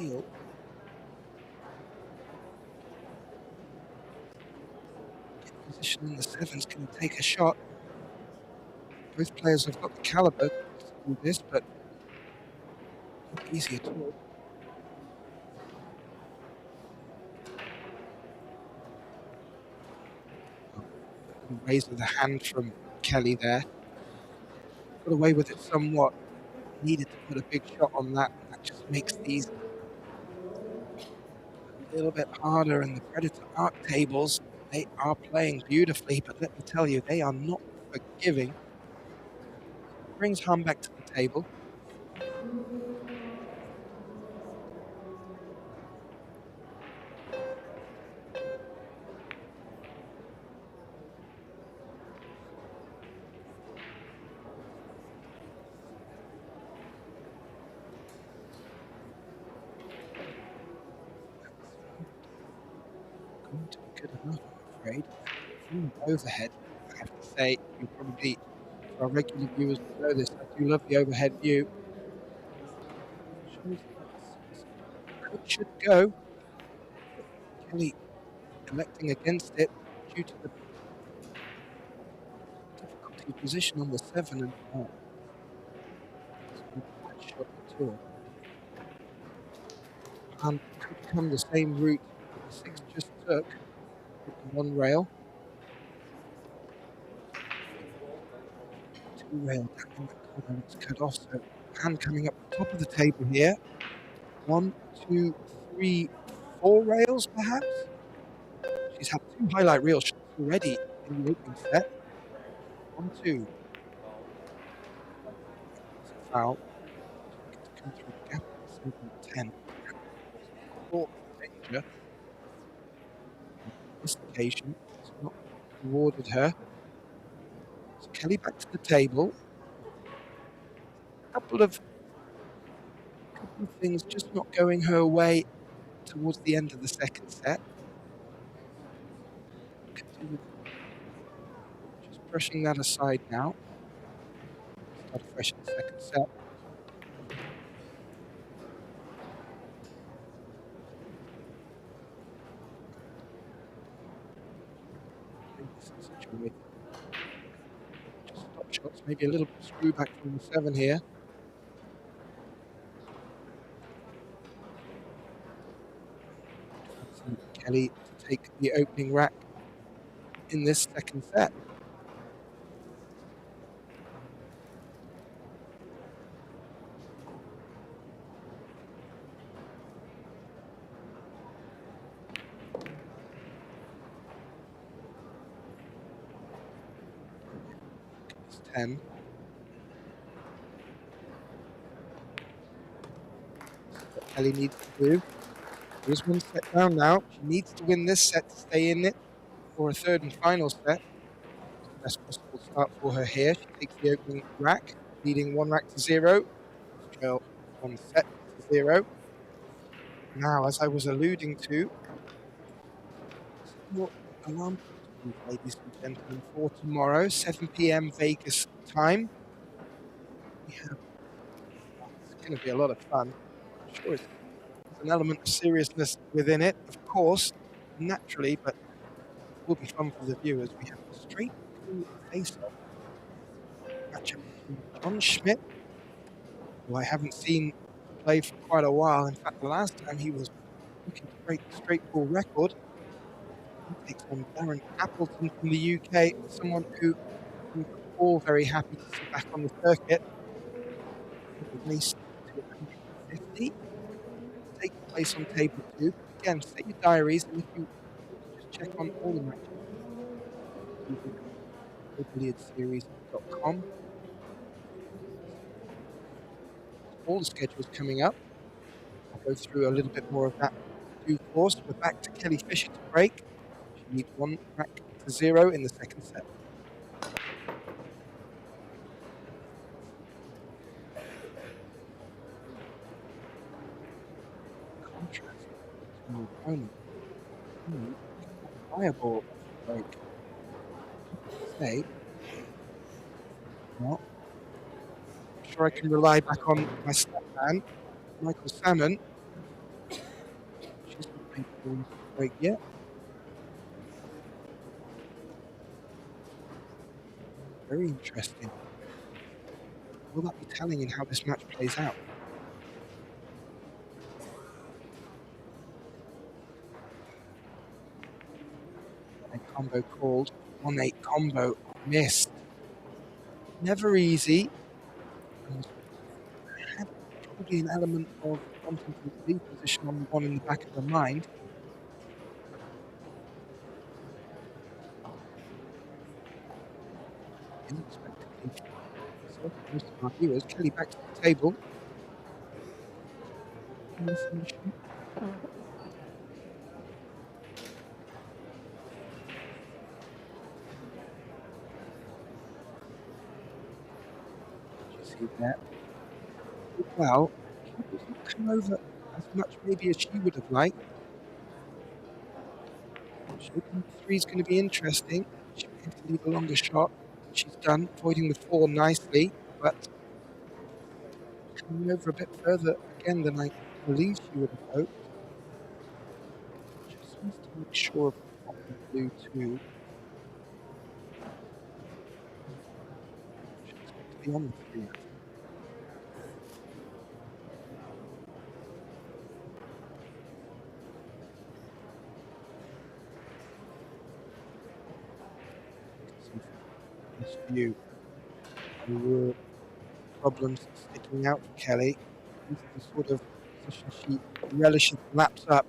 feel position in the sevens can take a shot. Both players have got the caliber to do this, but not easy at all. Raise of the hand from Kelly there. Got away with it somewhat. Needed to put a big shot on that. That just makes these a little bit harder. And the Predator Arc tables, they are playing beautifully, but let me tell you, they are not forgiving. Brings Hum back to the table. Going to be good enough, I'm afraid. From the overhead, I have to say, you probably, for our regular viewers will know this, I do love the overhead view. Shows that it should go. Kelly electing against it due to the difficulty of position on the 7 and shot to it. And could come the same route that the 6 just took with the 1 rail. 2 rail down that corner, it's cut off. So hand coming up the top of the table here. 1, 2, 3, 4 rails perhaps. She's had 2 highlight reel shots already in the opening set. 1, 2. It's a foul. To come through the gap at 7 and 10. Caught danger. This occasion has not rewarded her. So Kelly back to the table. A couple of things just not going her way towards the end of the second set. Just brushing that aside now. Start fresh in the second set. Just stop shots, maybe a little screw back from the 7 here. Kelly to take the opening rack in this second set. It's 10. What Kelly needs to do. There's 1 set down now. She needs to win this set to stay in it for a third and final set. It's the best possible start for her here. She takes the opening rack, leading 1 rack to 0. Trail 1 set to 0. Now, as I was alluding to, what alarm clock, ladies and gentlemen, for tomorrow, 7 p.m. Vegas time. We have, it's going to be a lot of fun. I'm sure it's an element of seriousness within it, of course, naturally, but it will be fun for the viewers. We have a straight through face-off matchup between John Schmidt, who I haven't seen play for quite a while. In fact, the last time he was looking to break the straight ball record. He takes on Darren Appleton from the UK, someone who we're all very happy to see back on the circuit. The race to 150. Taking place on table 2. Again, set your diaries, and if you just check on all the matches, billiardseries.com. All the schedules coming up. I'll go through a little bit more of that in due course. We're back to Kelly Fisher to break. She needs 1 rack to 0 in the second set. Opponent. Fireball break. Say, well, I'm sure I can rely back on my step man, Michael Salmon. Maybe all break yet. Very interesting. Will that be telling in how this match plays out? A combo called 1-8 combo missed. Never easy. And had probably an element of wanting to leave position on the one in the back of her mind. Unexpectedly, so most of our viewers. Kelly back to the table. Any submission? You see that? Well, Kelly's not come over as much maybe as she would have liked. Shaping the three is going to be interesting. She may have to leave a longer shot. She's done, avoiding the four nicely, but coming over a bit further again than I believe she would have hoped. Just wants to make sure of what we do too. She expects to be on the three. This view, real problems sticking out for Kelly. This is the sort of position she relishes laps up.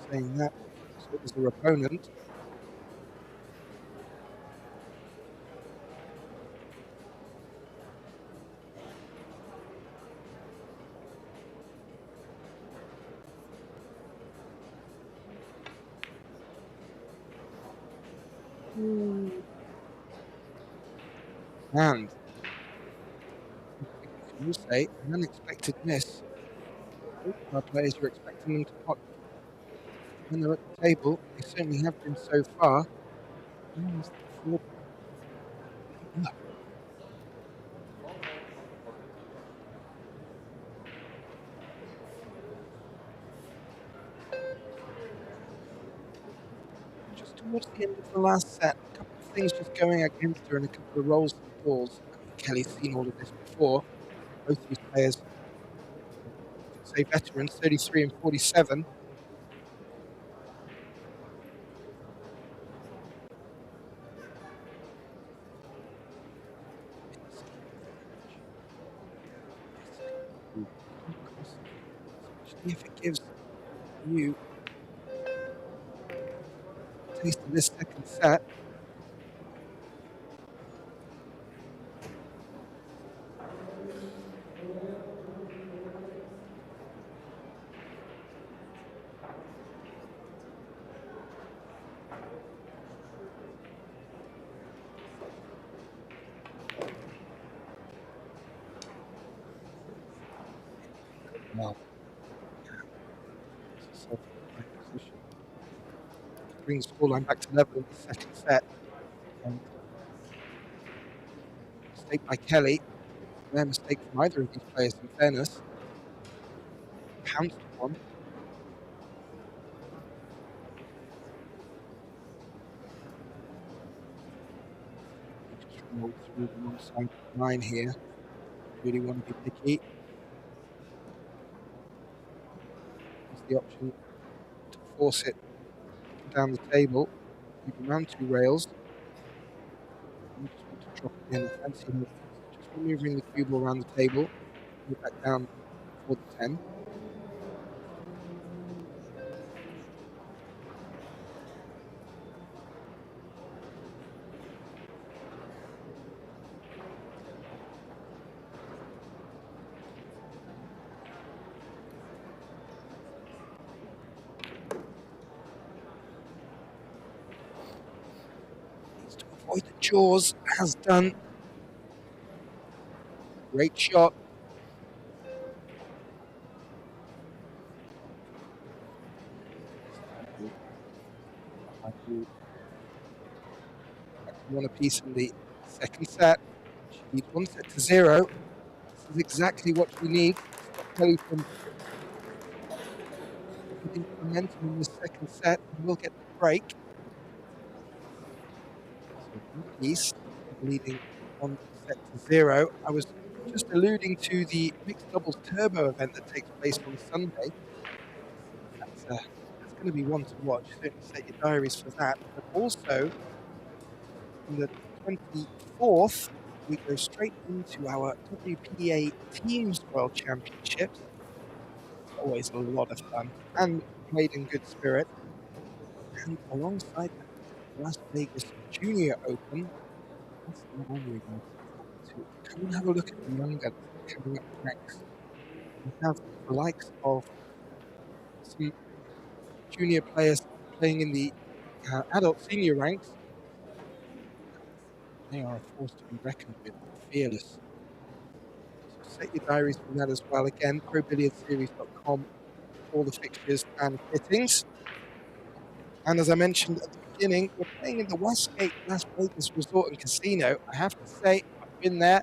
Saying that, so does her opponent. And you will say an unexpected miss. Both of our players, you're expecting them to pot when they're at the table. They certainly have been so far. Where's the four? No. Just towards the end of the last set, a couple of things just going against her and a couple of rolls and balls. Kelly's seen all of this before. Both these players, say veterans, 33 and 47. Especially if it gives you a taste of this second set. Wow. So, position. Bring the scoreline back to level in the second set. And mistake by Kelly. Rare mistake from either of these players, in fairness. Pounced on. Just roll through the wrong side of the line here. Really want to be picky. There's the option to force it down the table, even around two rails. You just want to drop it in. Fancy move. Just removing the cue ball around the table. Move back down for the 10. Avoid the jaws, has done. Great shot. One apiece in the second set. She needs 1-0. This is exactly what we need. Stop Kelly from getting momentum in the second set and will get the break. So one piece leading 1-0. I was just alluding to the mixed doubles turbo event that takes place on Sunday. That's going to be one to watch. Certainly set your diaries for that. But also on the 24th, we go straight into our WPA Teams World Championships. Always a lot of fun and played in good spirit. And alongside that, Las Vegas Junior Open. That's the one I'm really looking forward to. Come and have a look at the young guns coming up next. We have the likes of some junior players playing in the adult senior ranks. They are a force to be reckoned with, fearless. So set your diaries for that as well. Again, ProBilliardSeries.com, all the fixtures and fittings. And as I mentioned at the beginning, we're playing in the Westgate Las Vegas Resort and Casino. I have to say, I've been there.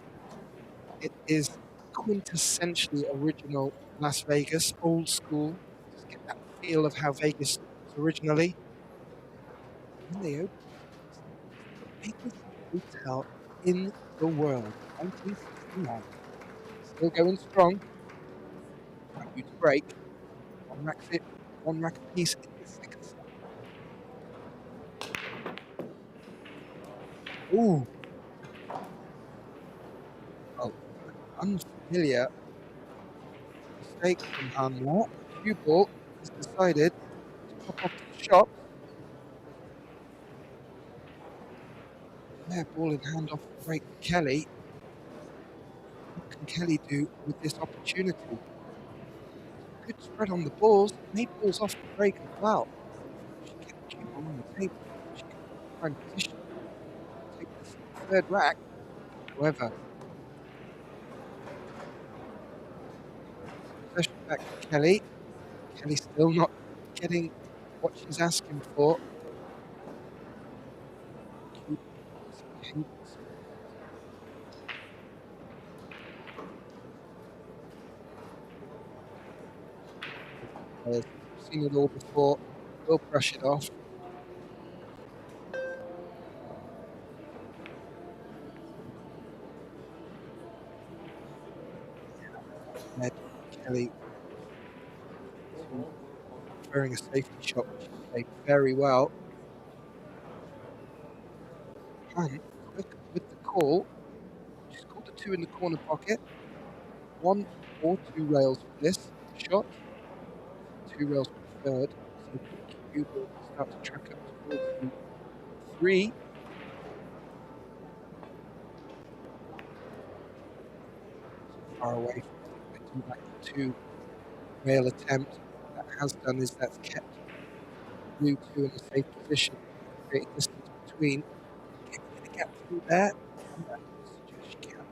It is quintessentially original Las Vegas, old school. Just get that feel of how Vegas was originally. When they opened, it's the biggest hotel in the world, 1969. Still going strong. Quite huge break. One rack apiece in the second set. Ooh. Well, unfamiliar mistake from Han there. Cue ball has decided to pop off to the shop. Their ball in hand off the break for Kelly. What can Kelly do with this opportunity? Good spread on the balls. Made balls off the break as well. She get the cue ball on the table. She can find position. Take this third rack. However, possession back to Kelly. Kelly still not getting what she's asking for. I've seen it all before. We'll brush it off. Led Kelly to preferring a safety shot, which she played very well. And quick with the call. She's called the 2 in the corner pocket. 1 or 2 rails for this shot. 2 rails preferred. So Q will start to track up towards the 3. Far away from it. I do like the 2 rail attempt. What that has done is that's kept blue 2 in a safe position, create distance between. Can we get a gap through there? And that suggests she can.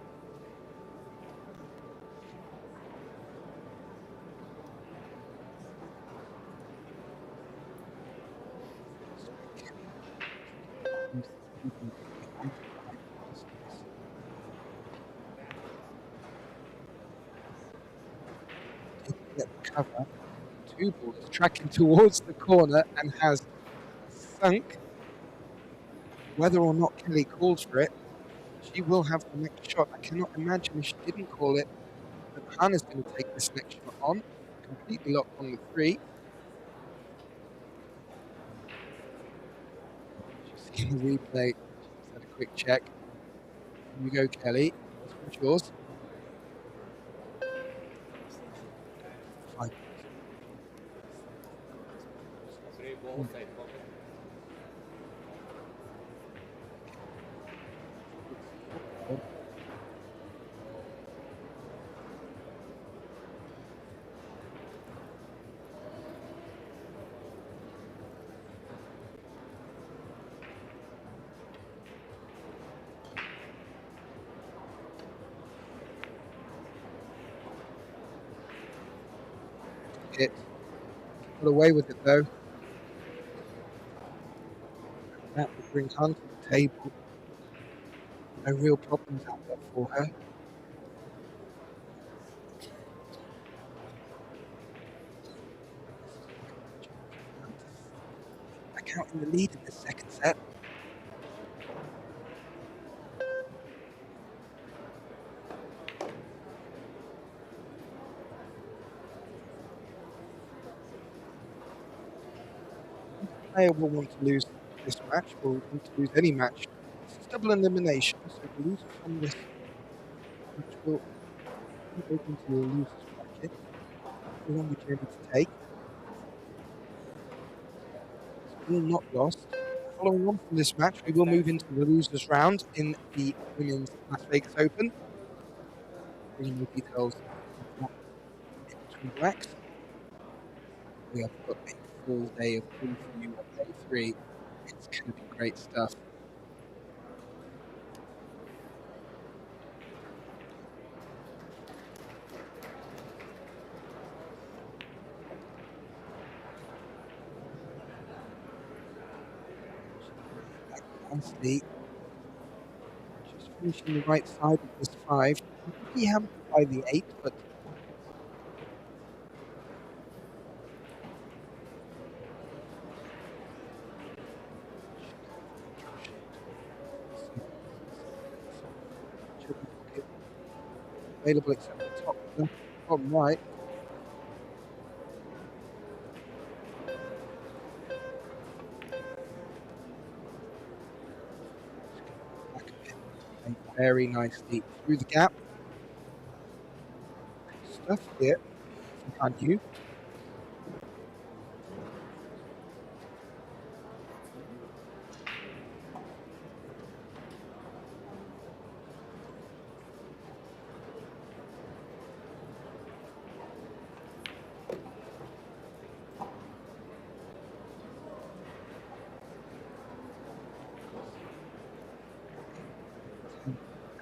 Didn't get the cover. 2 ball is tracking towards the corner and has sunk. Whether or not Kelly calls for it, she will have the next shot. I cannot imagine if she didn't call it that Hannah's going to take this next shot on. Completely locked on the 3. She's seen the replay. She's had a quick check. Here you go, Kelly. This one's yours. 5. It got away with it though. That will bring Hunt to the table. No real problems out there for her. back out in the lead in this second set. The player will want to lose this match, or want to lose any match. This is double elimination, so the loser from this match will go into the loser's bracket. A longer journey to take. It's all not lost. Following on from this match, we will move into the losers round in the Women's Las Vegas Open. Bringing the details of that in between racks. We have got a full day of pool for you on day 3. It's going to be great stuff. Nicely. Just finishing the right side of this 5. He hampered by the 8, but available except the top left, bottom right. Back a bit. And very nicely through the gap. Stuff here from Kamui.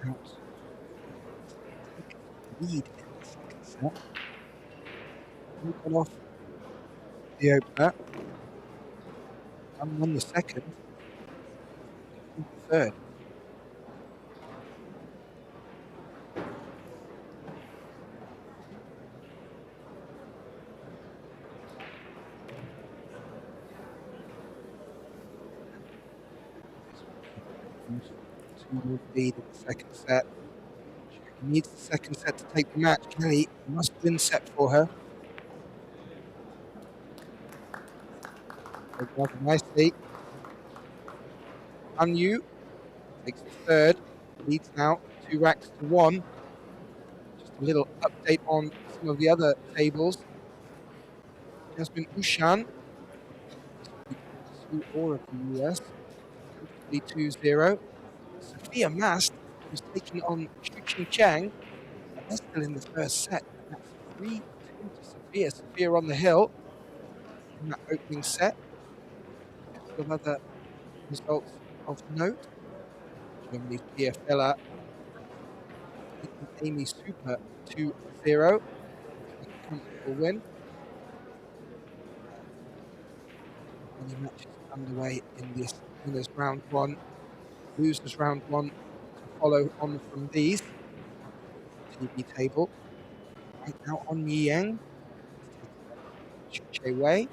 Out. Take lead in the second set. We got off the opener. And won the second. And the third. Two lead in the second set. She needs the second set to take the match. Kelly must win set for her. Rather nicely. Kamui takes the third. Leads now 2 racks to 1. Just a little update on some of the other tables. Jasmine Ushan, or of the US, 2-0. Sophia Mast, who's taking on Chuching Chang. They're still in the first set. That's 3-2 to Sophia. Sophia on the hill in that opening set. A couple of other results of note. Germany's Pia Feller beating Amy Super 2-0. A comfortable win. Many matches underway in this winners round 1. Losers round 1 to follow on from these. TV table. Right now on Yang. Chuche Wei.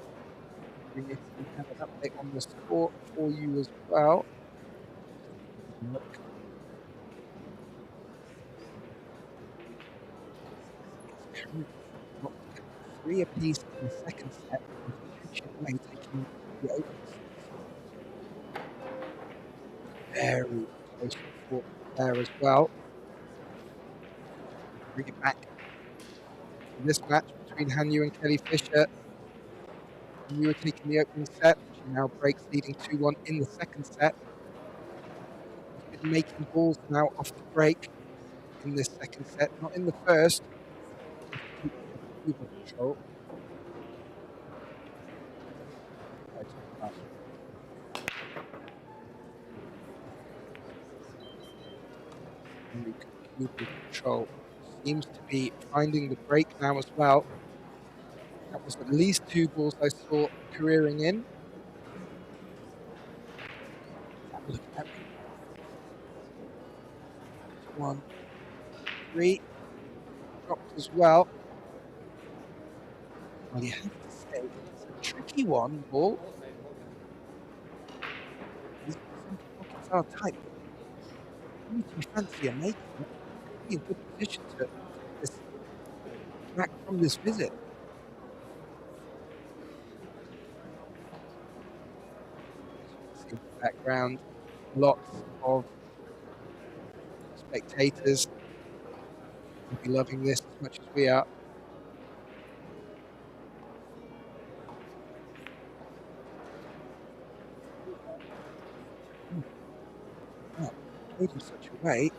We have an update on the score for you as well. Look. It's currently 3 apiece in the second set, with Chuche Wei taking the open set. Very close fought there as well. Bring it back in this match between Hanyu and Kelly Fisher. Hanyu are taking the opening set. She now breaks, leading 2-1 in the second set. She's been making balls now off the break in this second set, not in the first. Keep control. Control seems to be finding the break now as well. That was at least 2 balls I saw careering in. Have a look at that. 1, 3. Dropped as well. Well, you have to say it's a tricky one, ball. are tight. How much you fancy a making it? Be in good position to take this back from this visit. See in the background, lots of spectators will be loving this as much as we are. Well, played in such a way,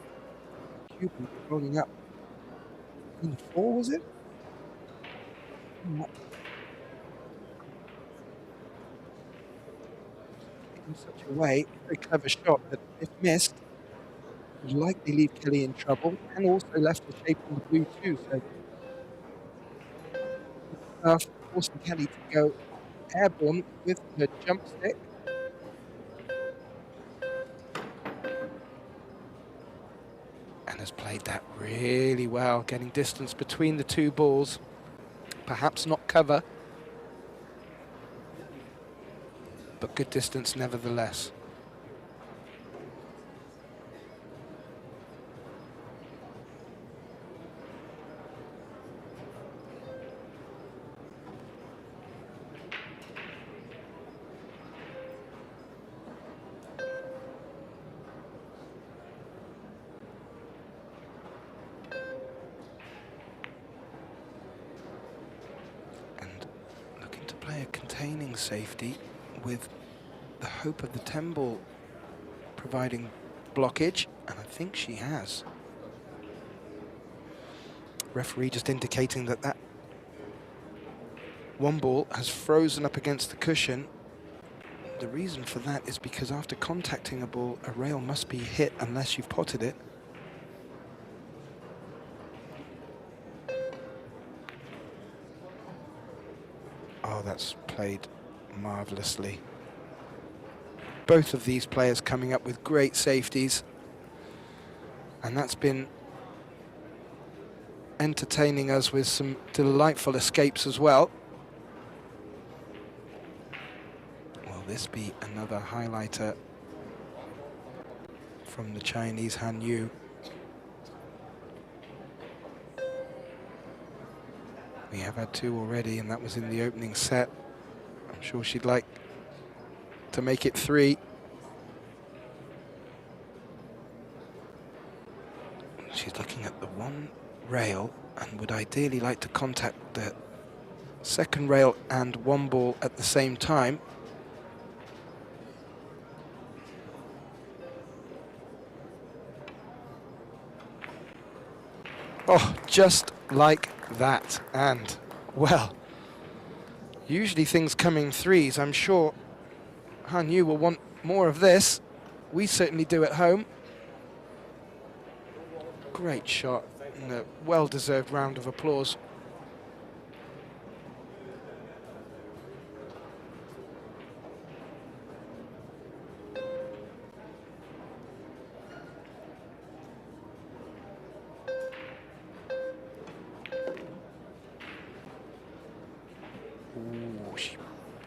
Cuban rolling up in the 4, was it? In such a way, very clever shot that if missed, would likely leave Kelly in trouble and also left the shape on the blue too. So forcing Kelly to go airborne with the jump stick. And has played that really well, getting distance between the two balls. Perhaps not cover, but good distance nevertheless. Containing safety with the hope of the 10 ball providing blockage, and I think she has. Referee just indicating that that 1 ball has frozen up against the cushion. The reason for that is because after contacting a ball, a rail must be hit unless you've potted it. Oh, that's played marvellously. Both of these players coming up with great safeties, and that's been entertaining us with some delightful escapes as well. Will this be another highlighter from the Chinese Han Yu? We have had 2 already, and that was in the opening set. I'm sure she'd like to make it 3. She's looking at the 1 rail and would ideally like to contact the 2nd rail and 1 ball at the same time. Oh, just like that. And, well, usually things come in 3s. I'm sure Han Yu will want more of this. We certainly do at home. Great shot and a well-deserved round of applause.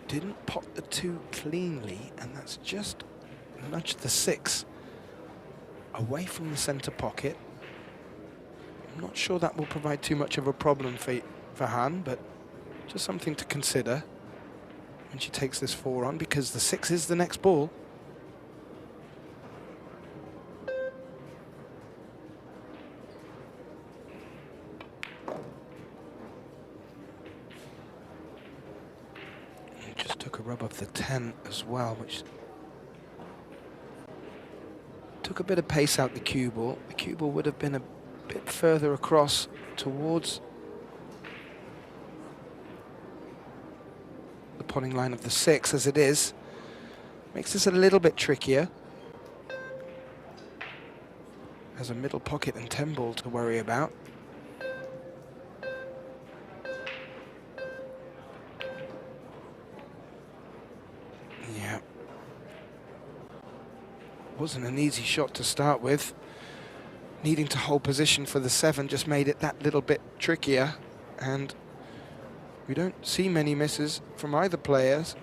Didn't pot the 2 cleanly, and that's just nudged the 6 away from the centre pocket. I'm not sure that will provide too much of a problem for Han, but just something to consider when she takes this 4 on, because the 6 is the next ball. Rub of the 10 as well, which took a bit of pace out the cue ball. The cue ball would have been a bit further across towards the potting line of the 6 as it is. Makes this a little bit trickier. Has a middle pocket and 10 ball to worry about. Wasn't an easy shot to start with. Needing to hold position for the 7 just made it that little bit trickier, and we don't see many misses from either players.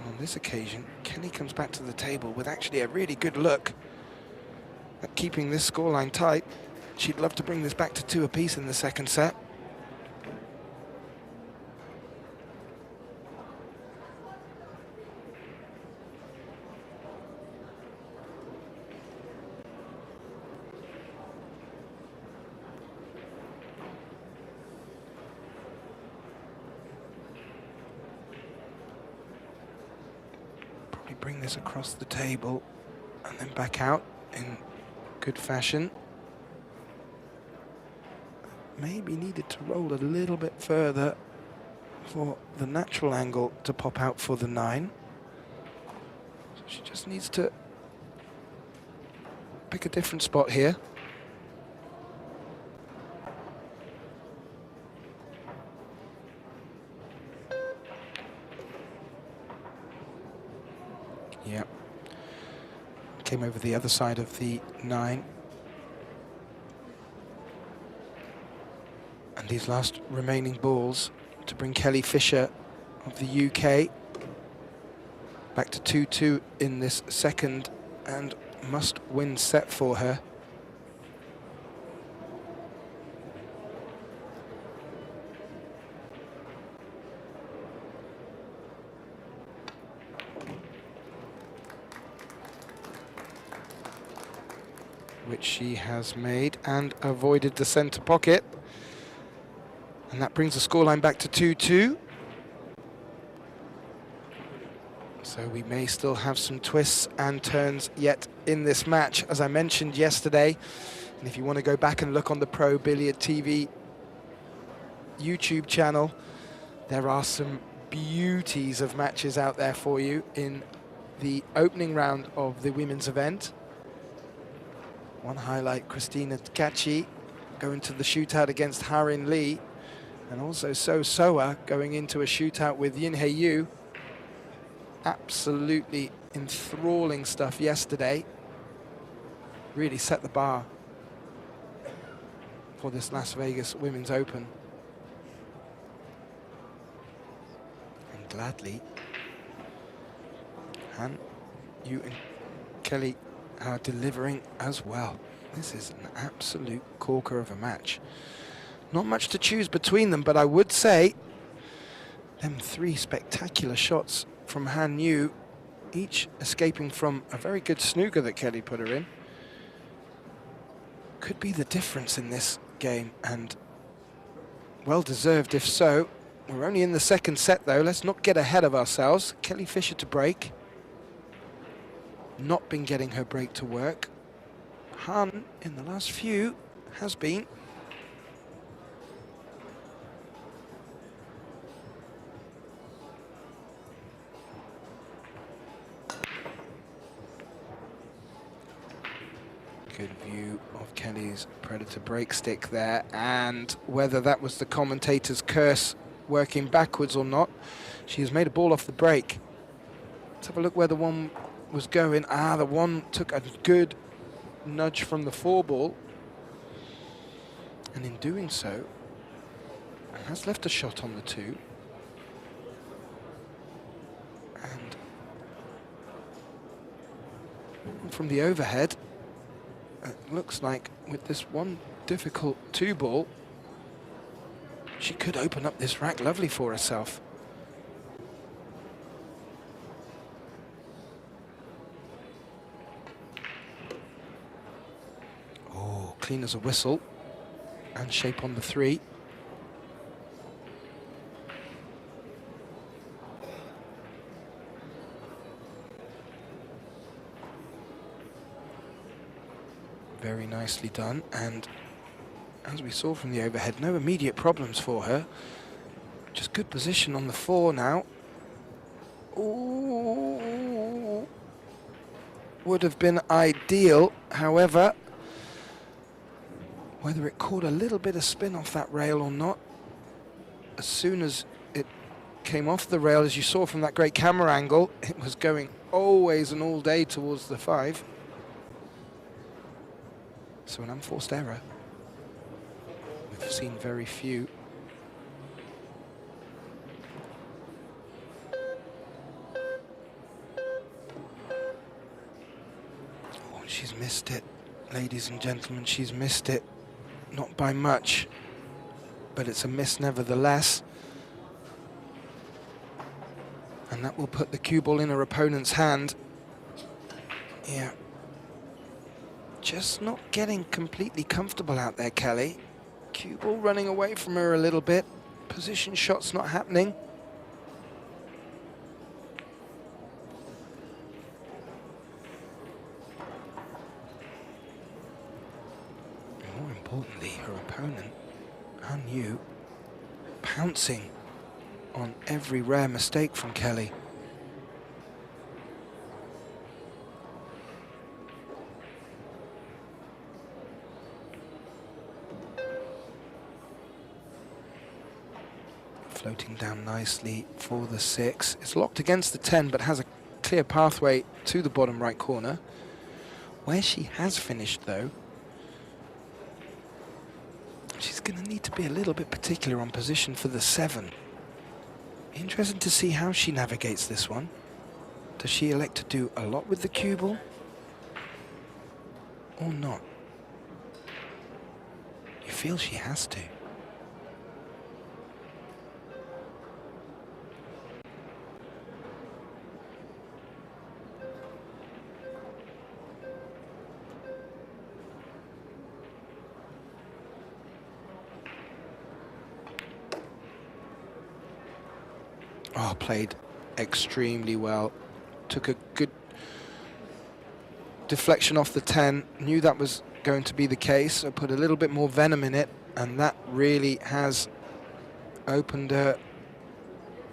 And on this occasion, Kelly comes back to the table with actually a really good look at keeping this scoreline tight. She'd love to bring this back to 2 apiece in the second set. Probably bring this across the table and then back out in good fashion. Maybe needed to roll a little bit further for the natural angle to pop out for the 9. So she just needs to pick a different spot here. Yep. Came over the other side of the 9. And these last remaining balls to bring Kelly Fisher of the UK back to 2-2 in this second and must-win set for her. Which she has made and avoided the centre pocket. And that brings the scoreline back to 2-2. So we may still have some twists and turns yet in this match, as I mentioned yesterday. And if you want to go back and look on the Pro Billiard TV YouTube channel, there are some beauties of matches out there for you in the opening round of the women's event. One highlight, Christina Tkachi going to the shootout against Harin Lee. And also Soa going into a shootout with Yin Hei Yu. Absolutely enthralling stuff yesterday. Really set the bar for this Las Vegas Women's Open. And gladly, Han, you and Kelly are delivering as well. This is an absolute corker of a match. Not much to choose between them, but I would say them 3 spectacular shots from Han Yu, each escaping from a very good snooker that Kelly put her in, could be the difference in this game, and well deserved if so. We're only in the second set though, let's not get ahead of ourselves. Kelly Fisher to break. Not been getting her break to work. Han in the last few has been. Good view of Kelly's Predator break stick there, and whether that was the commentator's curse working backwards or not, she has made a ball off the break. Let's have a look where the one was going. The one took a good nudge from the 4 ball, and in doing so has left a shot on the 2. And from the overhead, it looks like with this one difficult 2 ball, she could open up this rack lovely for herself. Oh, clean as a whistle, and shape on the 3. Very nicely done, and as we saw from the overhead, no immediate problems for her. Just good position on the 4 now. Ooh, would have been ideal, however, whether it caught a little bit of spin off that rail or not, as soon as it came off the rail, as you saw from that great camera angle, it was going always and all day towards the 5. So an unforced error. We've seen very few. She's missed it, ladies and gentlemen, she's missed it. Not by much, but it's a miss nevertheless. And that will put the cue ball in her opponent's hand. Yeah. Just not getting completely comfortable out there, Kelly. Cue ball running away from her a little bit. Position shots not happening. More importantly, her opponent, Hanyu, pouncing on every rare mistake from Kelly. Floating down nicely for the 6. It's locked against the 10, but has a clear pathway to the bottom right corner. Where she has finished, though, she's going to need to be a little bit particular on position for the 7. Interesting to see how she navigates this one. Does she elect to do a lot with the cue ball or not? You feel she has to. Oh, played extremely well. Took a good deflection off the 10. Knew that was going to be the case, so put a little bit more venom in it, and that really has opened her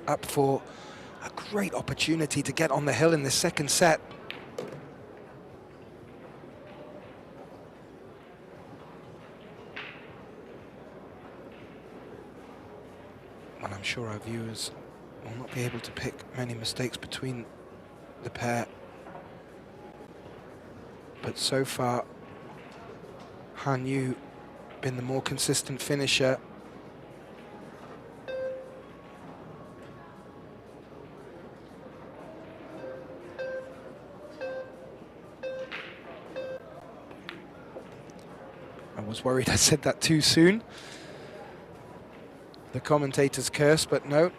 up for a great opportunity to get on the hill in the second set. Well, I'm sure our viewers will not be able to pick many mistakes between the pair. But so far, Hanyu been the more consistent finisher. I was worried I said that too soon. The commentator's curse, but no.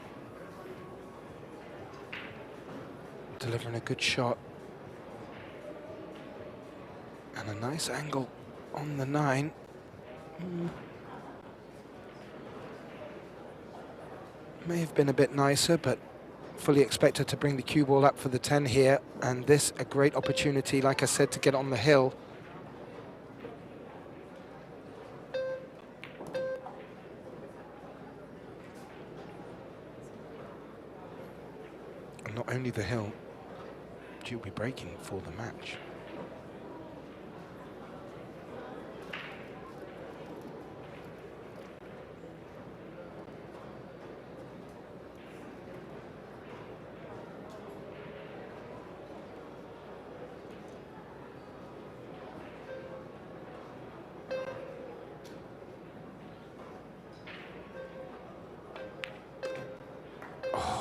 Delivering a good shot. And a nice angle on the 9. May have been a bit nicer, but fully expected to bring the cue ball up for the 10 here. And this a great opportunity, like I said, to get on the hill. And not only the hill, she'll be breaking for the match.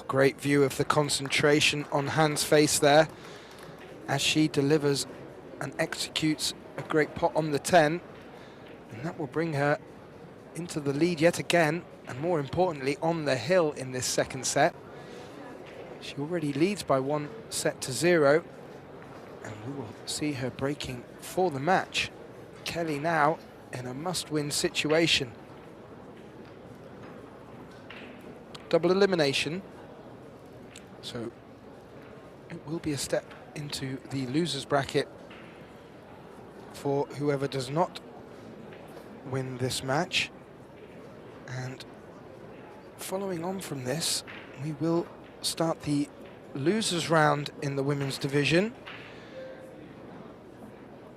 Great view of the concentration on Han's face there as she delivers and executes a great pot on the 10, and that will bring her into the lead yet again, and more importantly on the hill in this second set. She already leads by 1-0, and we will see her breaking for the match. Kelly now in a must-win situation. Double elimination. So it will be a step into the losers bracket for whoever does not win this match. And following on from this, we will start the losers round in the women's division.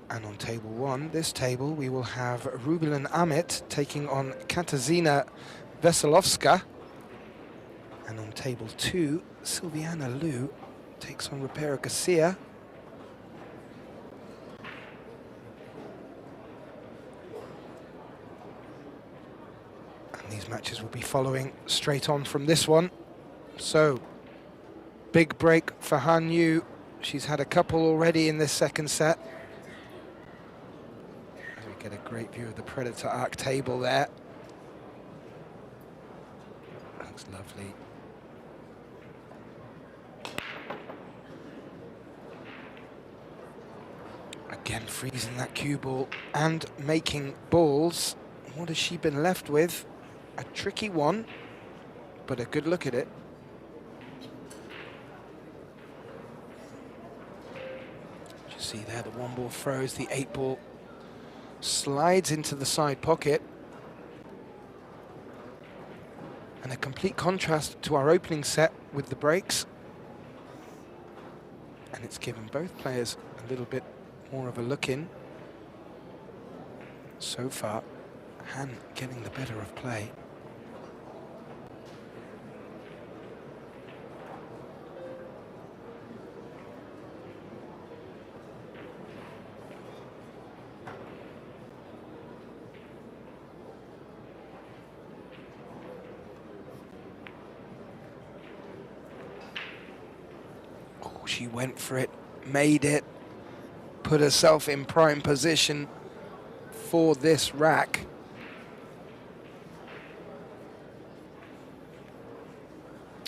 And on table 1, this table, we will have Rubilan Amit taking on Katarzyna Veselovska. And on table 2, Silviana Liu takes on Rapera Garcia. And these matches will be following straight on from this one. So, big break for Han Yu. She's had a couple already in this second set. Get a great view of the Predator arc table there. Looks lovely. Again, freezing that cue ball and making balls. What has she been left with? A tricky one, but a good look at it. You see there, the 1 ball throws, the 8 ball slides into the side pocket. And a complete contrast to our opening set with the breaks. And it's given both players a little bit more of a look in. So far, Han getting the better of play. Oh, she went for it, made it, put herself in prime position for this rack.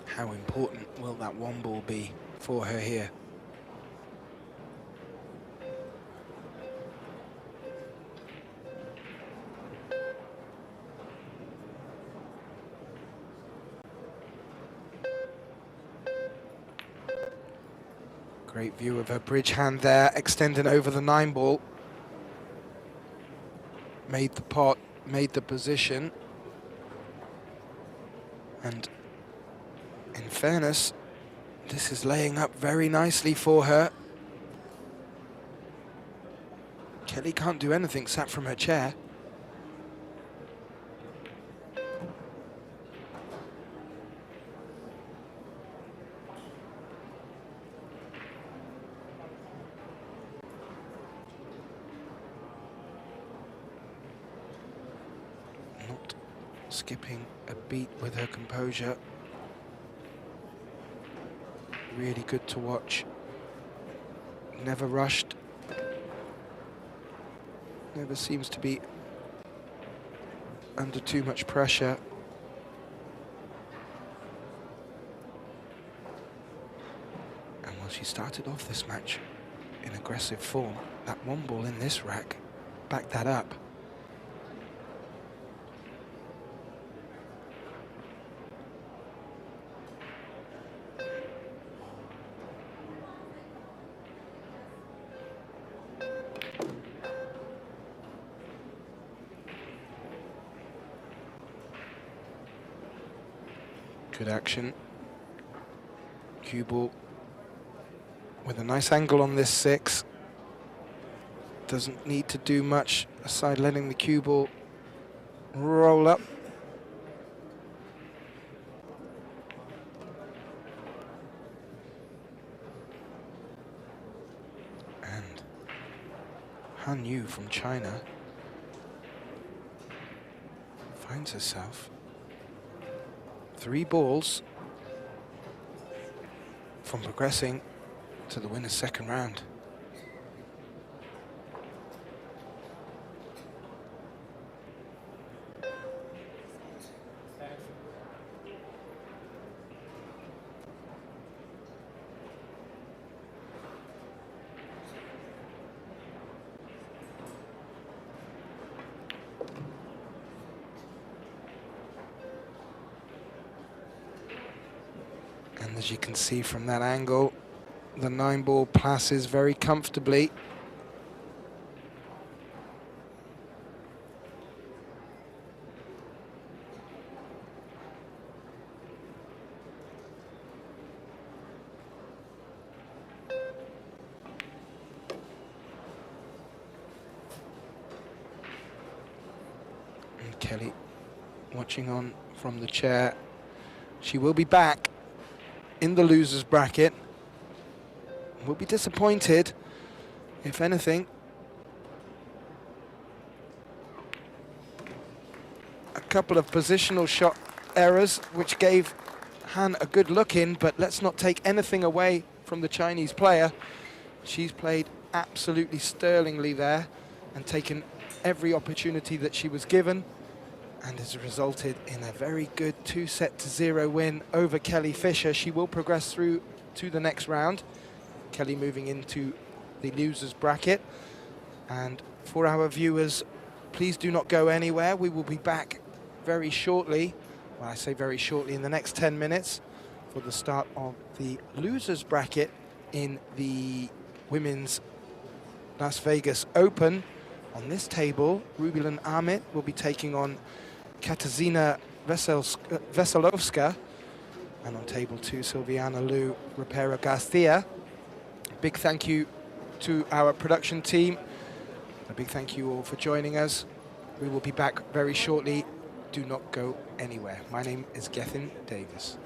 How important will that 1 ball be for her here? Great view of her bridge hand there, extending over the 9 ball. Made the pot, made the position. And in fairness, this is laying up very nicely for her. Kelly can't do anything, sat from her chair. Not skipping a beat with her composure. Really good to watch. Never rushed. Never seems to be under too much pressure. And while she started off this match in aggressive form, that 1 ball in this rack backed that up. Good action. Cue ball with a nice angle on this 6. Doesn't need to do much aside letting the cue ball roll up. And Han Yu from China finds herself 3 balls from progressing to the winner's 2nd round. And as you can see from that angle, the 9 ball passes very comfortably. And Kelly watching on from the chair. She will be back in the losers bracket. Will be disappointed, if anything. A couple of positional shot errors, which gave Han a good look in, but let's not take anything away from the Chinese player. She's played absolutely sterlingly there and taken every opportunity that she was given, and has resulted in a very good 2-0 win over Kelly Fisher. She will progress through to the next round. Kelly moving into the losers bracket. And for our viewers, please do not go anywhere. We will be back very shortly. Well, I say very shortly, in the next 10 minutes for the start of the losers bracket in the Women's Las Vegas Open. On this table, Rubilan Aramith will be taking on Katarzyna Veselovska. And on table 2, Silviana Liu, Rapera Garcia. Big thank you to our production team. A big thank you all for joining us. We will be back very shortly. Do not go anywhere. My name is Gethin Davis.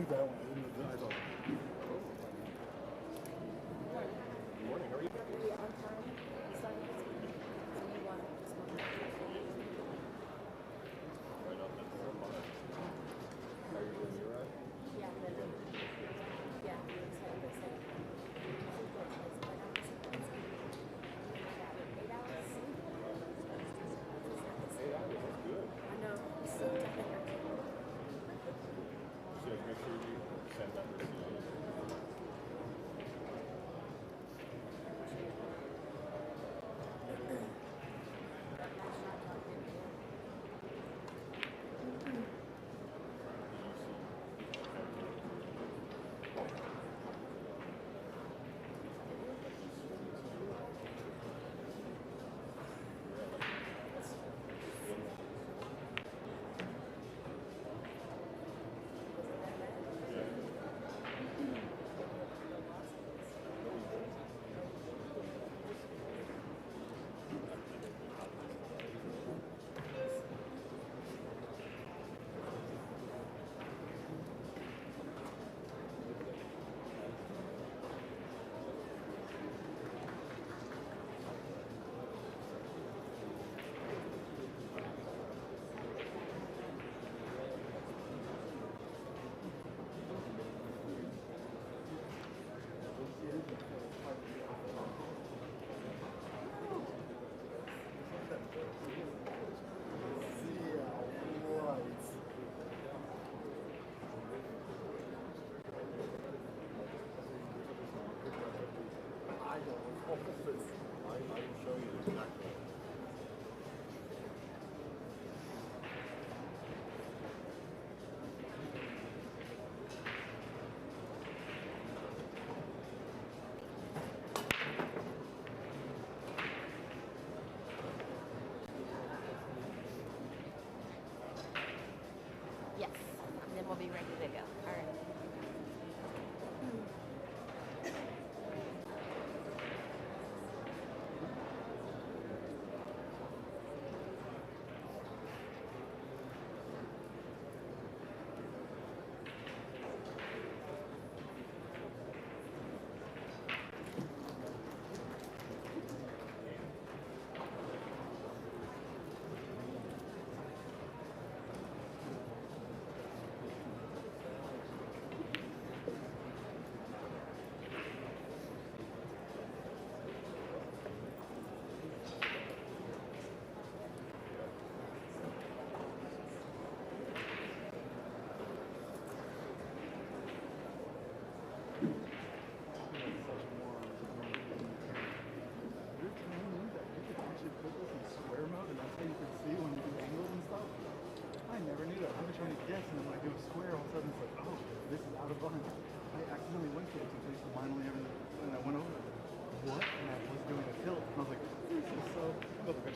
knew that one. I didn't know that. I thought. Good morning. How are you? Right up at the front. Are you doing your ride? So make sure you send that receipt. Yes, and then we'll be ready to go. All right.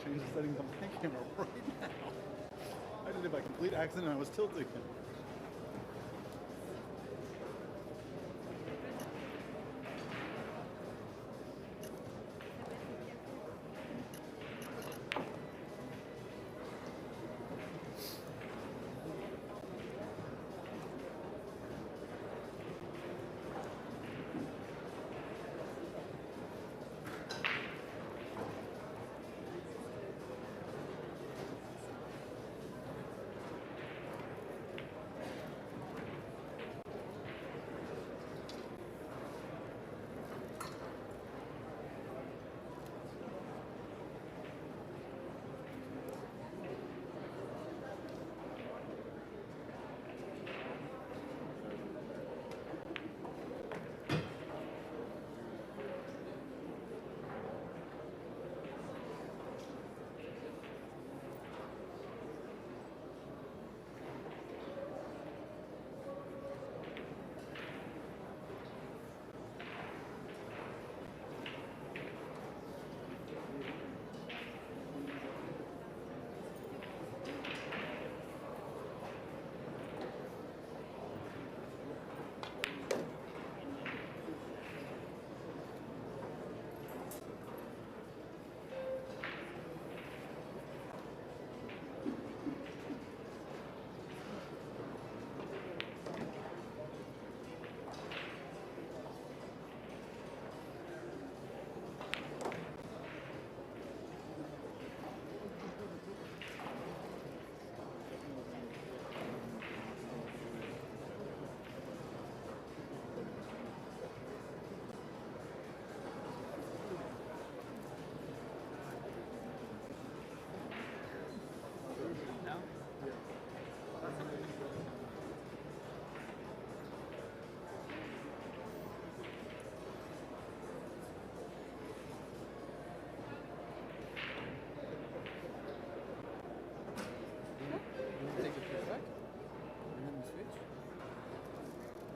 Change the settings on my camera right now. I did it by complete accident. I was tilting.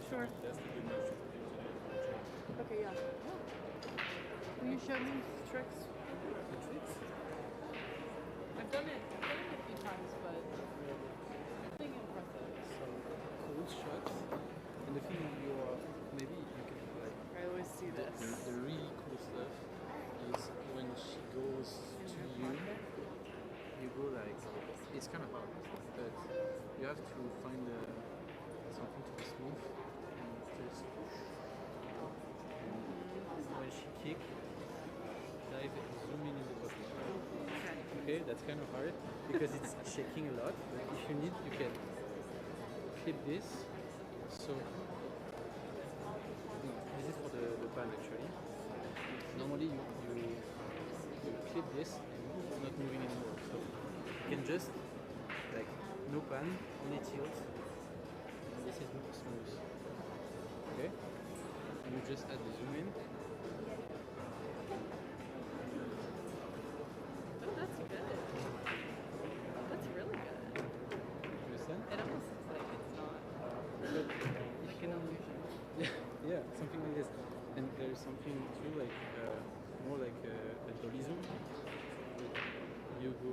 Sure. Okay, yeah. Will you show me tricks? I've done it a few times, but nothing impressive. Some cool shots, and the thing maybe you can like I always see this. the really cool stuff is when she goes to you, you go like it's kind of hard, but you have to find something to be smooth and just when she kick, dive zoom in the bottom. Okay, that's kind of hard because it's shaking a lot, but if you need, you can clip this. So, no, this is for the pan actually. Normally you clip this and it's not moving anymore. So you can just, like, no pan, only tilt, and this is smooth. Okay? And you just add the zoom in. That's good. That's really good. Understand? It almost looks like it's not like an illusion. Yeah, something like this. And there's something too like more like a dolly zoom. You go.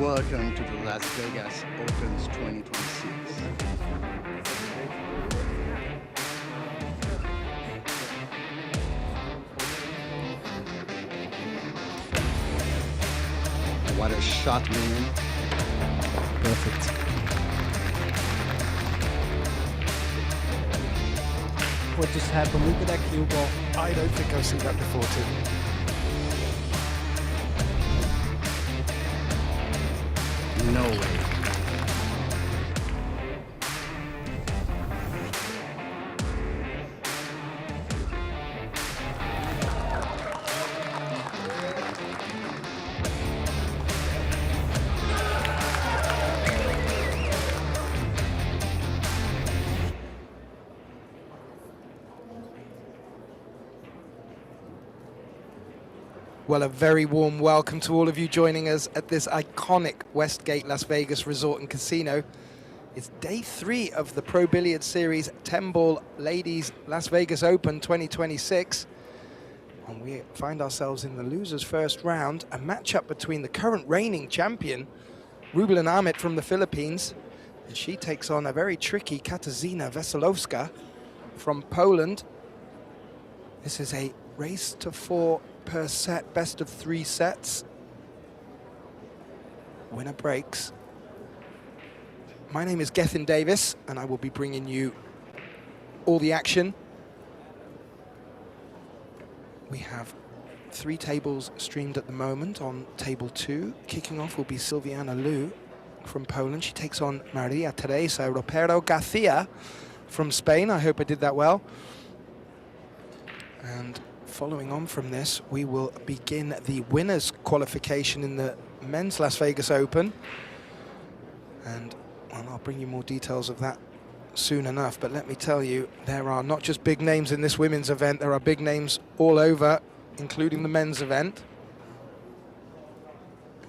Welcome to the Las Vegas Opens 2026. What a shot, man. Perfect. What just happened? Look at that cue ball. I don't think I've seen that before, too. No way. Well, a very warm welcome to all of you joining us at this iconic Westgate Las Vegas Resort and Casino. It's day 3 of the Pro Billiards Series 10-ball Ladies Las Vegas Open 2026. And we find ourselves in the loser's first round, a matchup between the current reigning champion, Ruben Aramith from the Philippines, and she takes on a very tricky Katarzyna Wesolowska from Poland. This is a race to 4 per set, best of 3 sets. Winner breaks. My name is Gethin Davis, and I will be bringing you all the action. We have 3 tables streamed at the moment. On table 2, kicking off will be Silviana Liu from Poland. She takes on Maria Teresa Ropero Garcia from Spain. I hope I did that well. And following on from this, we will begin the winners qualification in the men's Las Vegas Open. And well, I'll bring you more details of that soon enough. But let me tell you, there are not just big names in this women's event, there are big names all over, including the men's event.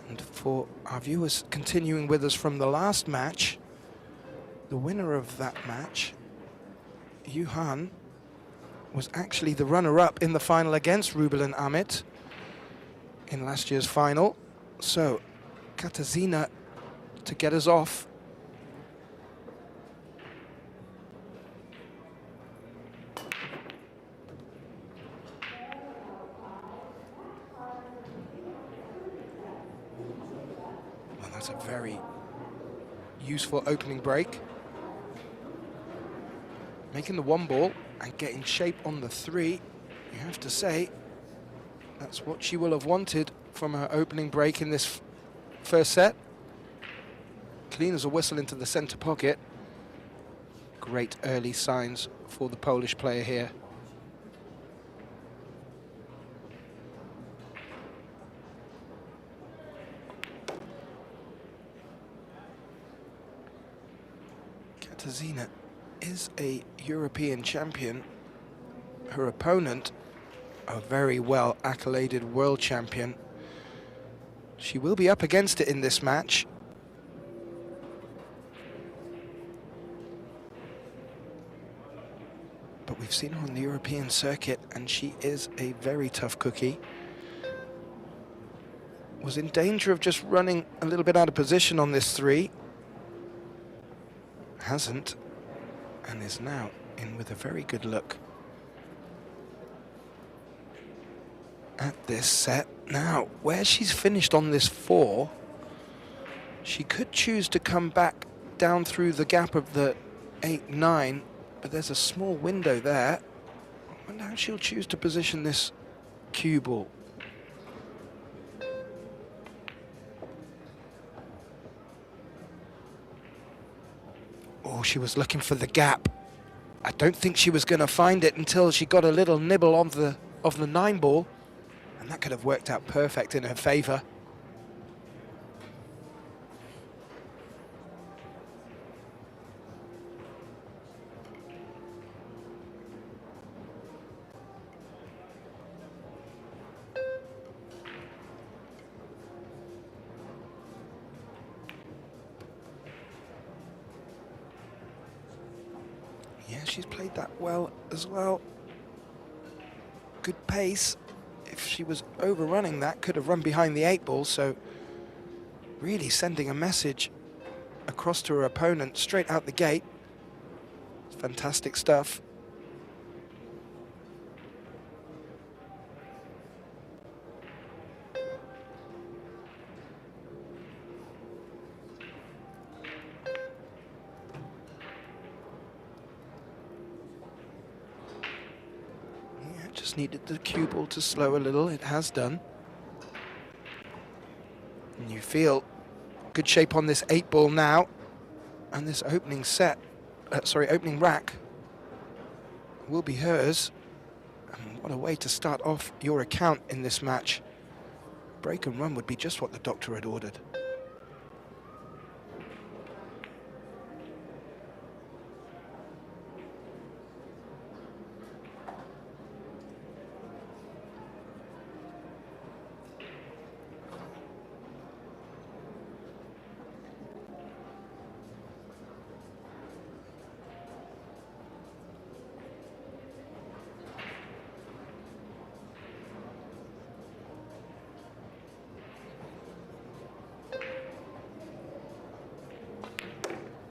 And for our viewers continuing with us from the last match, the winner of that match, Iwan, was actually the runner-up in the final against Ruben Aramith in last year's final. So, Katarzyna to get us off. Well, that's a very useful opening break. Making the 1 ball and getting shape on the 3, you have to say that's what she will have wanted from her opening break in this first set. Clean as a whistle into the center pocket. Great early signs for the Polish player here. Katarzyna is a European champion. Her opponent, a very well accoladed world champion. She will be up against it in this match. but we've seen her on the European circuit, and she is a very tough cookie. Was in danger of just running a little bit out of position on this 3. Hasn't, and is now in with a very good look at this set. Now, where she's finished on this 4, she could choose to come back down through the gap of the 8-9, but there's a small window there. I wonder how she'll choose to position this cue ball. Oh, she was looking for the gap. I don't think she was going to find it until she got a little nibble of the 9 ball, and that could have worked out perfect in her favour. Yeah, she's played that well as well. Good pace. If she was overrunning that, could have run behind the 8 ball, so really sending a message across to her opponent straight out the gate. It's fantastic stuff. Just needed the cue ball to slow a little. It has done. And you feel good shape on this 8 ball now, and this opening set, opening rack will be hers. And what a way to start off your account in this match. Break and run would be just what the doctor had ordered.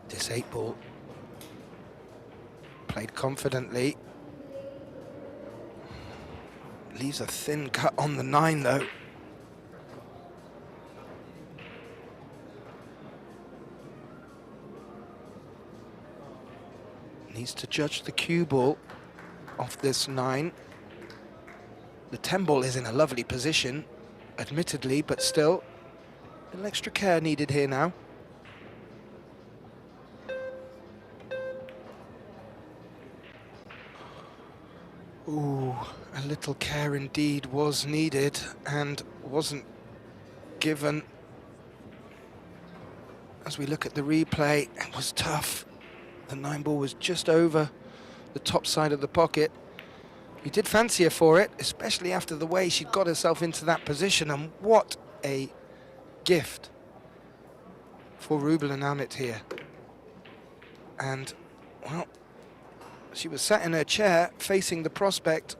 This 8 ball played confidently. Leaves a thin cut on the 9 though. Needs to judge the cue ball off this 9. The 10 ball is in a lovely position, admittedly, but still a little extra care needed here now. Ooh, a little care indeed was needed and wasn't given. As we look at the replay, it was tough. The 9 ball was just over the top side of the pocket. You did fancy her for it, especially after the way she got herself into that position, and what a gift for Rubel and Aramith here. And, well, she was sat in her chair facing the prospect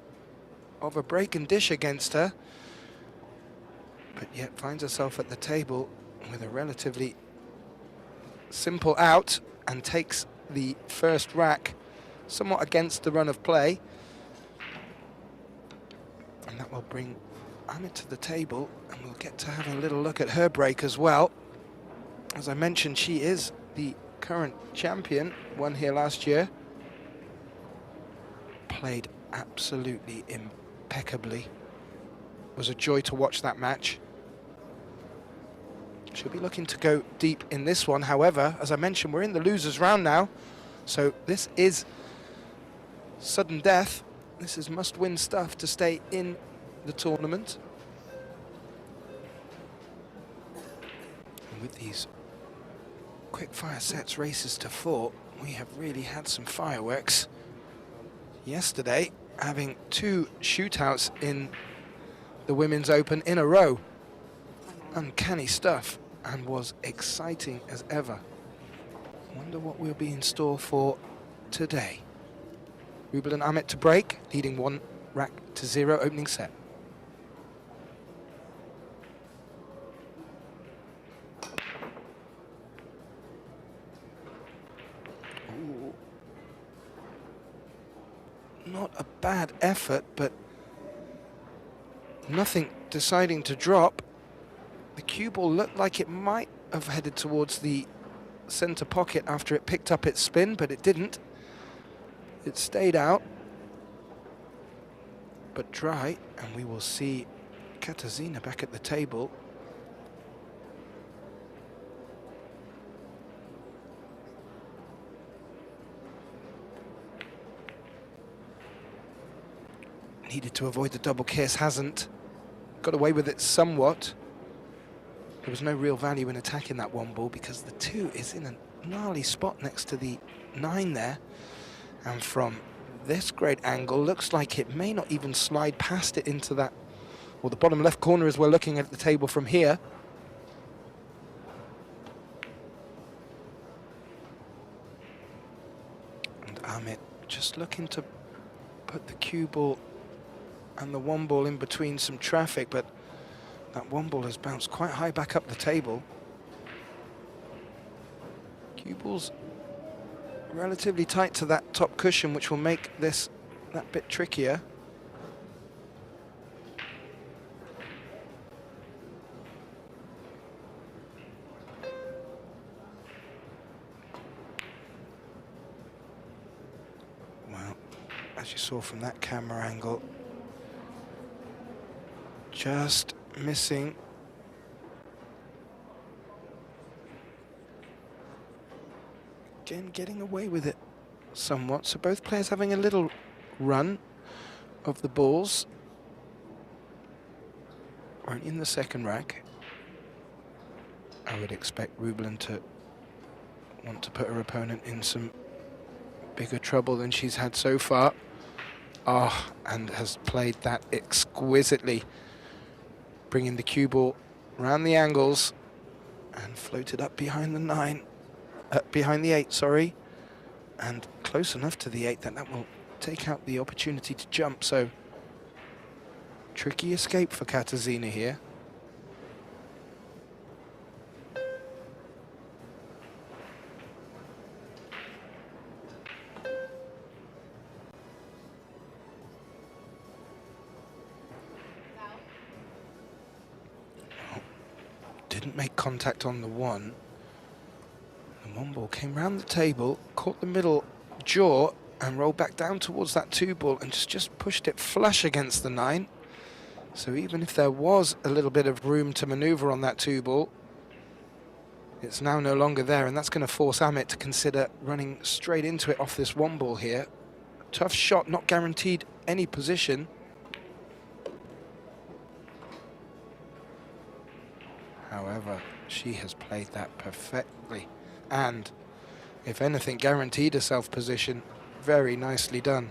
of a break and dish against her, but yet finds herself at the table with a relatively simple out and takes the first rack somewhat against the run of play. And that will bring Aramith to the table, and we'll get to have a little look at her break as well. As I mentioned, she is the current champion, won here last year. Played absolutely impeccably. It was a joy to watch that match. She'll be looking to go deep in this one. However, as I mentioned, we're in the losers round now, so this is sudden death. This is must-win stuff to stay in the tournament. And with these quick-fire sets, races to 4, we have really had some fireworks. Yesterday, having 2 shootouts in the Women's Open in a row. Uncanny stuff, and was exciting as ever. Wonder what we'll be in store for today. Rubel and Amit to break, leading 1 rack to 0 opening set. Ooh. Not a bad effort, but nothing deciding to drop. The cue ball looked like it might have headed towards the center pocket after it picked up its spin, but it didn't. It stayed out, but dry, and we will see Katarzyna back at the table. Needed to avoid the double kiss, hasn't. Got away with it somewhat. There was no real value in attacking that 1 ball because the 2 is in a gnarly spot next to the 9 there. And from this great angle, looks like it may not even slide past it into that, or the bottom left corner as we're looking at the table from here. And Amit just looking to put the cue ball and the 1 ball in between some traffic, but that 1 ball has bounced quite high back up the table. Cue ball's relatively tight to that top cushion, which will make this that bit trickier. Well, as you saw from that camera angle, just missing. Again, getting away with it somewhat. So both players having a little run of the balls. Right in the second rack. I would expect Rubelin to want to put her opponent in some bigger trouble than she's had so far. Ah, and has played that exquisitely. Bringing the cue ball round the angles and floated up behind the 9. Behind the 8, sorry, and close enough to the 8 that that will take out the opportunity to jump. So tricky escape for Katarzyna here. Oh, didn't make contact on the 1. And 1 ball came round the table, caught the middle jaw, and rolled back down towards that 2 ball and just pushed it flush against the 9. So even if there was a little bit of room to maneuver on that 2 ball, it's now no longer there, and that's going to force Amit to consider running straight into it off this 1 ball here. Tough shot, not guaranteed any position. However, she has played that perfectly. And, if anything, guaranteed herself position. Very nicely done.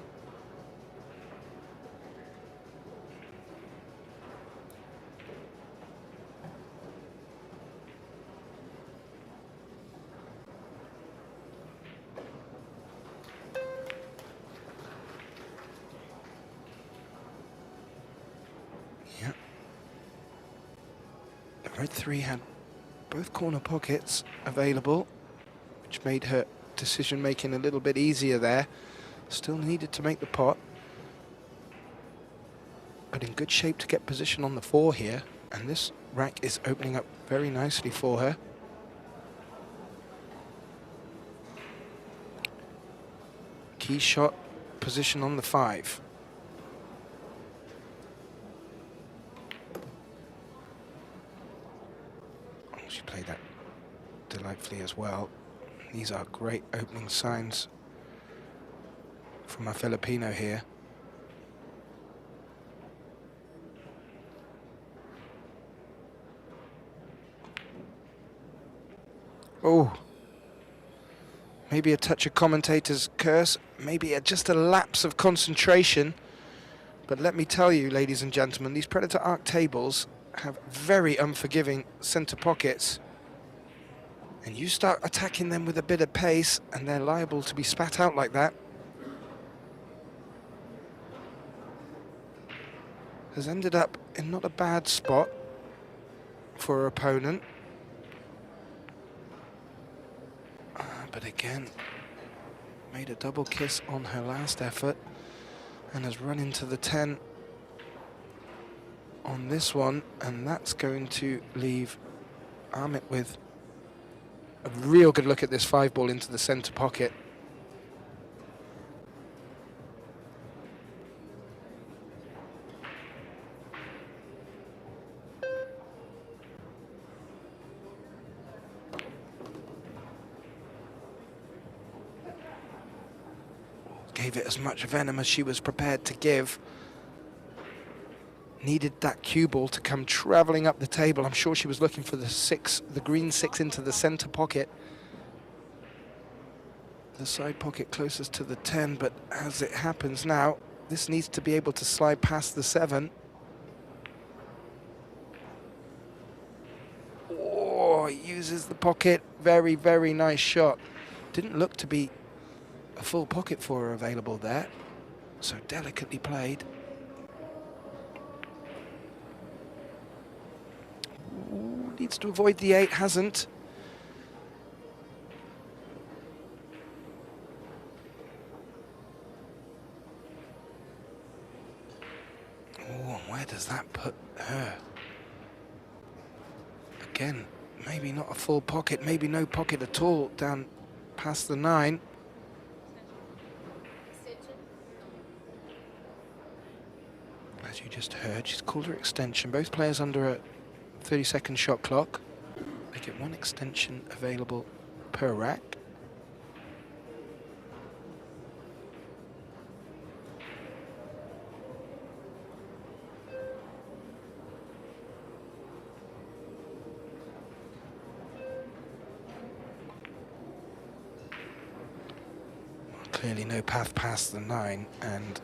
Yeah. The red 3 had both corner pockets available, which made her decision-making a little bit easier there. Still needed to make the pot, but in good shape to get position on the 4 here, and this rack is opening up very nicely for her. Key shot position on the 5. Oh, she played that delightfully as well. These are great opening signs from a Filipino here. Oh, maybe a touch of commentator's curse, maybe just a lapse of concentration. But let me tell you, ladies and gentlemen, these Predator Arc tables have very unforgiving center pockets. And you start attacking them with a bit of pace, and they're liable to be spat out like that. has ended up in not a bad spot for her opponent. But again, made a double kiss on her last effort and has run into the 10 on this one, and that's going to leave Aramith with a real good look at this 5-ball into the centre pocket. Gave it as much venom as she was prepared to give. Needed that cue ball to come travelling up the table. I'm sure she was looking for the 6, the green 6 into the centre pocket. The side pocket closest to the 10, but as it happens now, this needs to be able to slide past the 7. Oh, it uses the pocket. Very, very nice shot. Didn't look to be a full pocket for her available there, so delicately played. Ooh, needs to avoid the 8, hasn't. Oh, where does that put her? Again, maybe not a full pocket, maybe no pocket at all down past the 9. As you just heard, she's called her extension. Both players under a 30-second shot clock. They get 1 extension available per rack. Clearly no path past the 9, and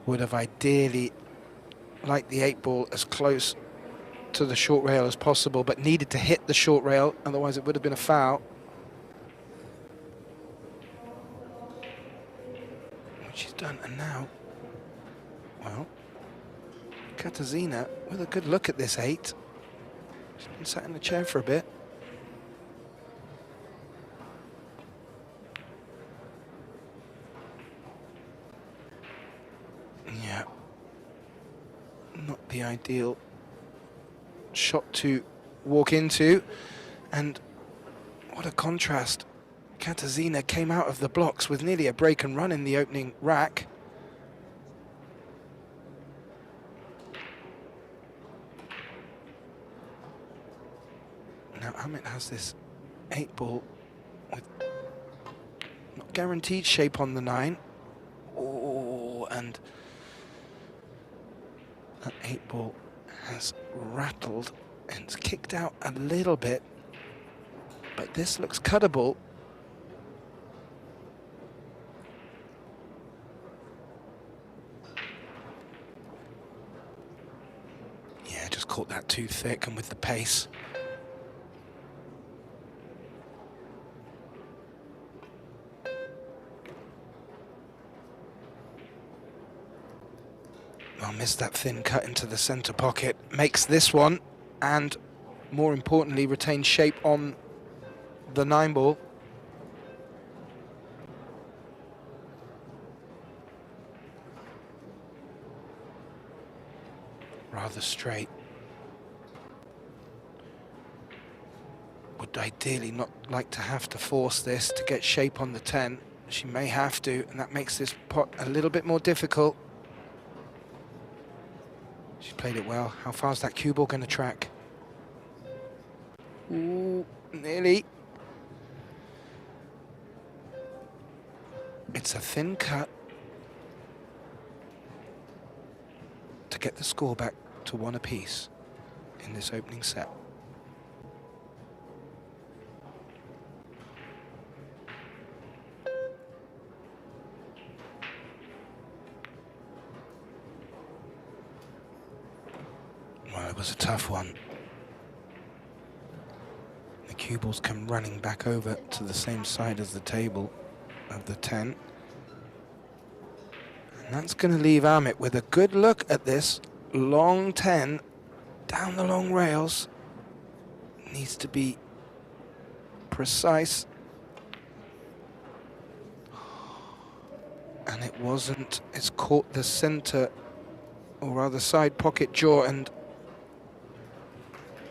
would have ideally liked the 8-ball as close to the short rail as possible, but needed to hit the short rail, otherwise it would have been a foul. Which she's done, and now, well, Katarzyna with a good look at this 8. She's been sat in the chair for a bit. Yeah, not the ideal shot to walk into, and what a contrast. Katarzyna came out of the blocks with nearly a break and run in the opening rack. Now Aramith has this 8-ball with not guaranteed shape on the 9. Oh, and that 8-ball has rattled and it's kicked out a little bit, but this looks cuttable. Yeah, just caught that too thick and with the pace. Well, missed that thin cut into the centre pocket. Makes this one, and more importantly, retains shape on the 9-ball. Rather straight. Would ideally not like to have to force this to get shape on the 10. She may have to, and that makes this pot a little bit more difficult. She's played it well. How far is that cue ball going to track? Ooh, nearly. It's a thin cut to get the score back to 1 apiece in this opening set. Well, it was a tough one. The cue balls come running back over to the same side as the table of the 10. And that's going to leave Arcos with a good look at this long 10 down the long rails. Needs to be precise. And it wasn't. It's caught the center, or rather side pocket jaw, and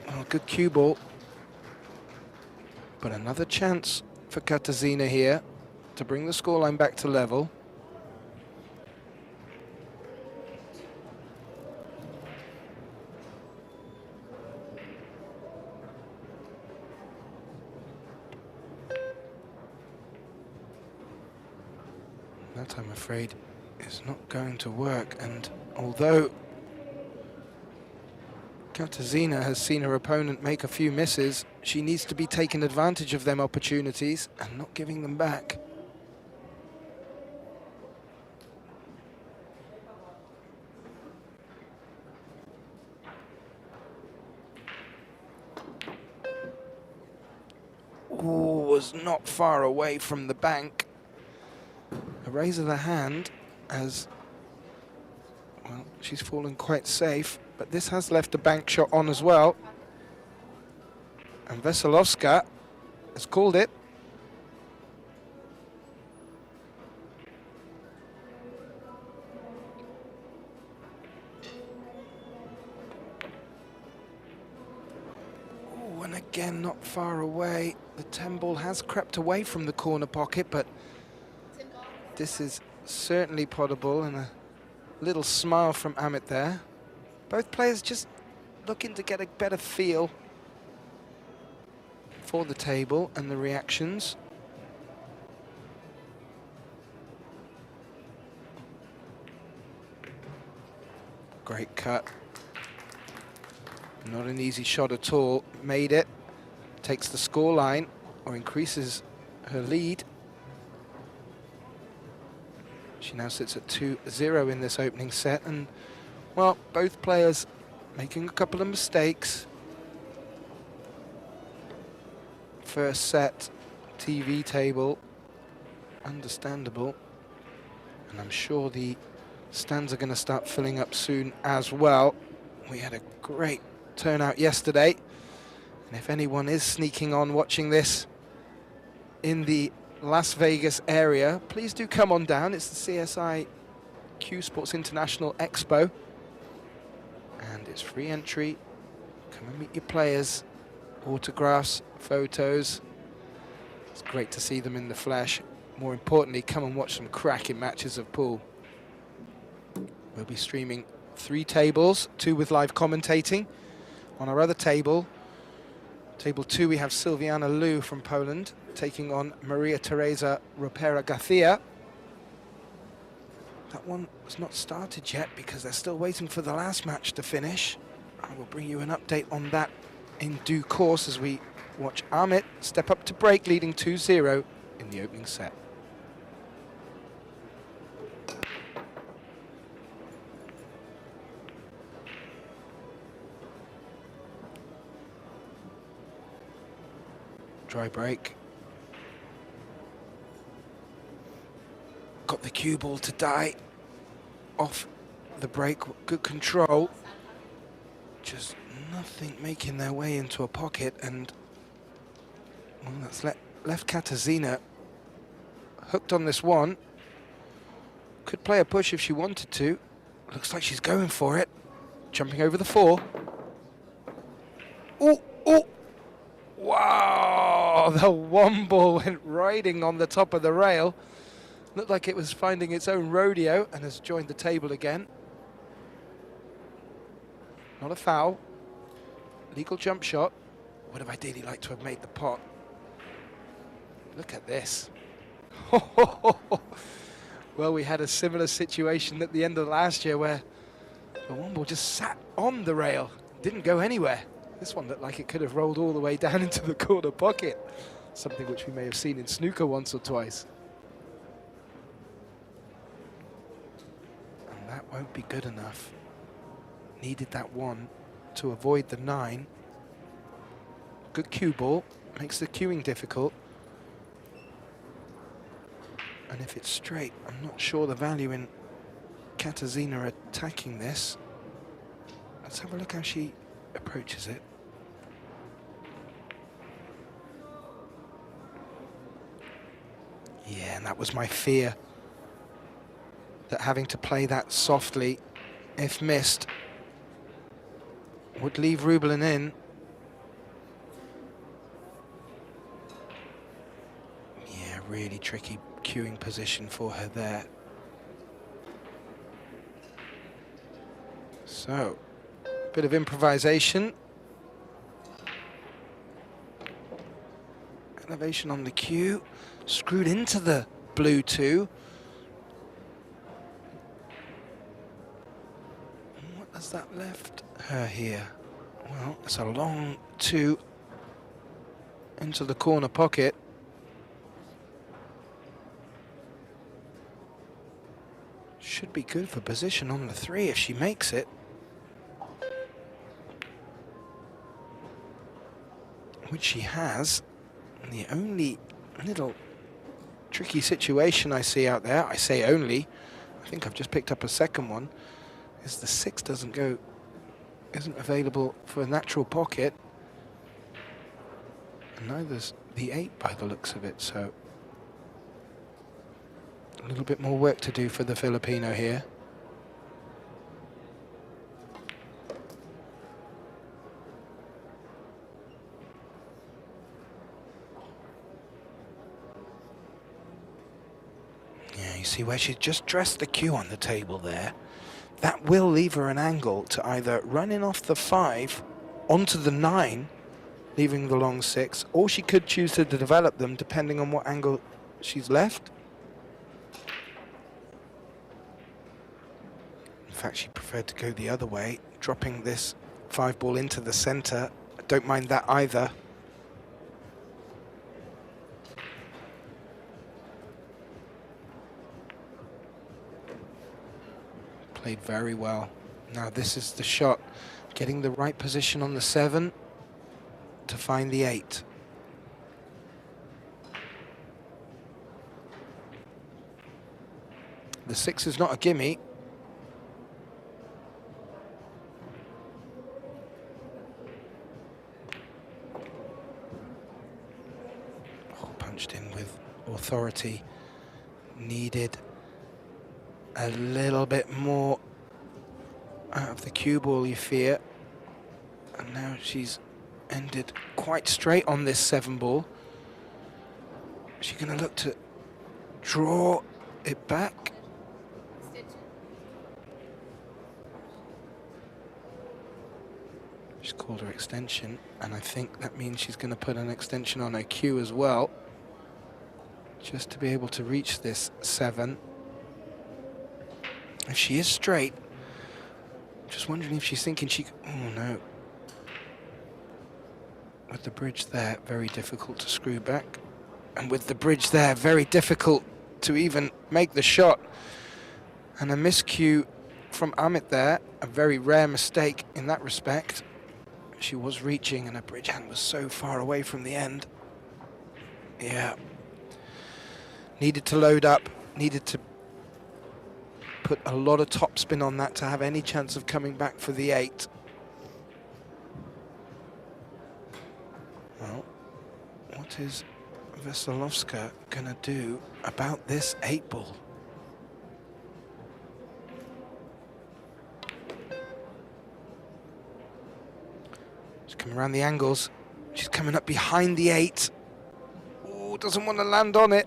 well, good cue ball. But another chance for Katarzyna here to bring the scoreline back to level. That, I'm afraid, is not going to work. And although Katarzyna has seen her opponent make a few misses, she needs to be taking advantage of them opportunities and not giving them back. Ooh, was not far away from the bank. A raise of the hand as, well, she's fallen quite safe, but this has left a bank shot on as well. And Veselovska has called it. Oh, and again, not far away. The 10 ball has crept away from the corner pocket, but this is certainly potable, and a little smile from Arcos there. Both players just looking to get a better feel for the table and the reactions. Great cut. Not an easy shot at all. Made it. Takes the scoreline, or increases her lead. She now sits at 2-0 in this opening set, and, well, both players making a couple of mistakes. First set, TV table, understandable. And I'm sure the stands are going to start filling up soon as well. We had a great turnout yesterday, and if anyone is sneaking on watching this in the Las Vegas area, please do come on down. It's the CSI Q Sports International Expo, and it's free entry. Come and meet your players, autographs, photos. It's great to see them in the flesh. More importantly, come and watch some cracking matches of pool. We'll be streaming 3 tables, 2 with live commentating. On our other table, table 2, we have Sylwiana Liu from Poland taking on Maria Teresa Ropera Garcia. That one was not started yet because they're still waiting for the last match to finish. I will bring you an update on that in due course as we watch Arcos step up to break, leading 2-0 in the opening set. Dry break. Got the cue ball to die off the break. Good control. Just nothing making their way into a pocket, and well, that's left Katarzyna hooked on this one. Could play a push if she wanted to. Looks like she's going for it. Jumping over the 4. Oh, oh! Wow! The 1 ball went riding on the top of the rail. Looked like it was finding its own rodeo and has joined the table again. Not a foul. Legal jump shot. Would have ideally liked to have made the pot. Look at this. Well, we had a similar situation at the end of last year where the 1 ball just sat on the rail, didn't go anywhere. This one looked like it could have rolled all the way down into the corner pocket. Something which we may have seen in snooker once or twice. And that won't be good enough. Needed that 1 to avoid the 9. Good cue ball, makes the cueing difficult. And if it's straight, I'm not sure the value in Katarzyna attacking this. Let's have a look how she approaches it. Yeah, and that was my fear. That having to play that softly, if missed, would leave Rubelin in. Yeah, really tricky queuing position for her there. So, bit of improvisation. Elevation on the cue, screwed into the blue two. What has that left her here? Well, it's a long two into the corner pocket. Should be good for position on the three if she makes it. Which she has. And the only little tricky situation I see out there, I say only, I think I've just picked up a second one, is the 6 isn't available for a natural pocket. And neither's the 8 by the looks of it, so a little bit more work to do for the Filipino here. See where she's just dressed the cue on the table there. That will leave her an angle to either run in off the 5 onto the 9, leaving the long 6, or she could choose to develop them depending on what angle she's left. In fact, she preferred to go the other way, dropping this 5 ball into the center. I don't mind that either. Played very well. Now this is the shot, getting the right position on the 7 to find the 8. The 6 is not a gimme. Oh, punched in with authority. Needed a little bit more out of the cue ball, you fear. And now she's ended quite straight on this 7 ball. Is she going to look to draw it back? She's called her extension, and I think that means she's going to put an extension on her cue as well, just to be able to reach this 7. If she is straight, just wondering if she's thinking she... Oh, no. With the bridge there, very difficult to screw back. And with the bridge there, very difficult to even make the shot. And a miscue from Aramith there, a very rare mistake in that respect. She was reaching and her bridge hand was so far away from the end. Yeah. Needed to load up, needed to put a lot of topspin on that to have any chance of coming back for the 8. Well, what is Veselovska gonna do about this 8 ball? She's coming around the angles. She's coming up behind the 8. Oh, doesn't want to land on it.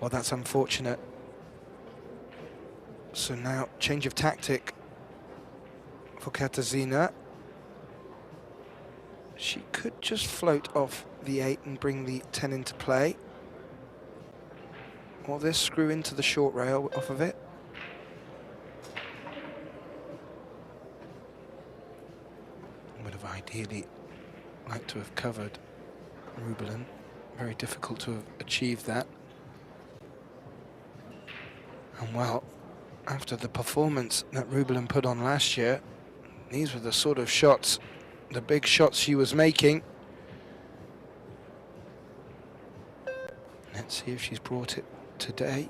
Well, that's unfortunate. So now, change of tactic for Katarzyna. She could just float off the 8 and bring the 10 into play. Or this screw into the short rail off of it. Would have ideally liked to have covered Rubelin. Very difficult to have achieved that. And well, after the performance that Rubelin put on last year, these were the sort of shots, the big shots she was making. Let's see if she's brought it today.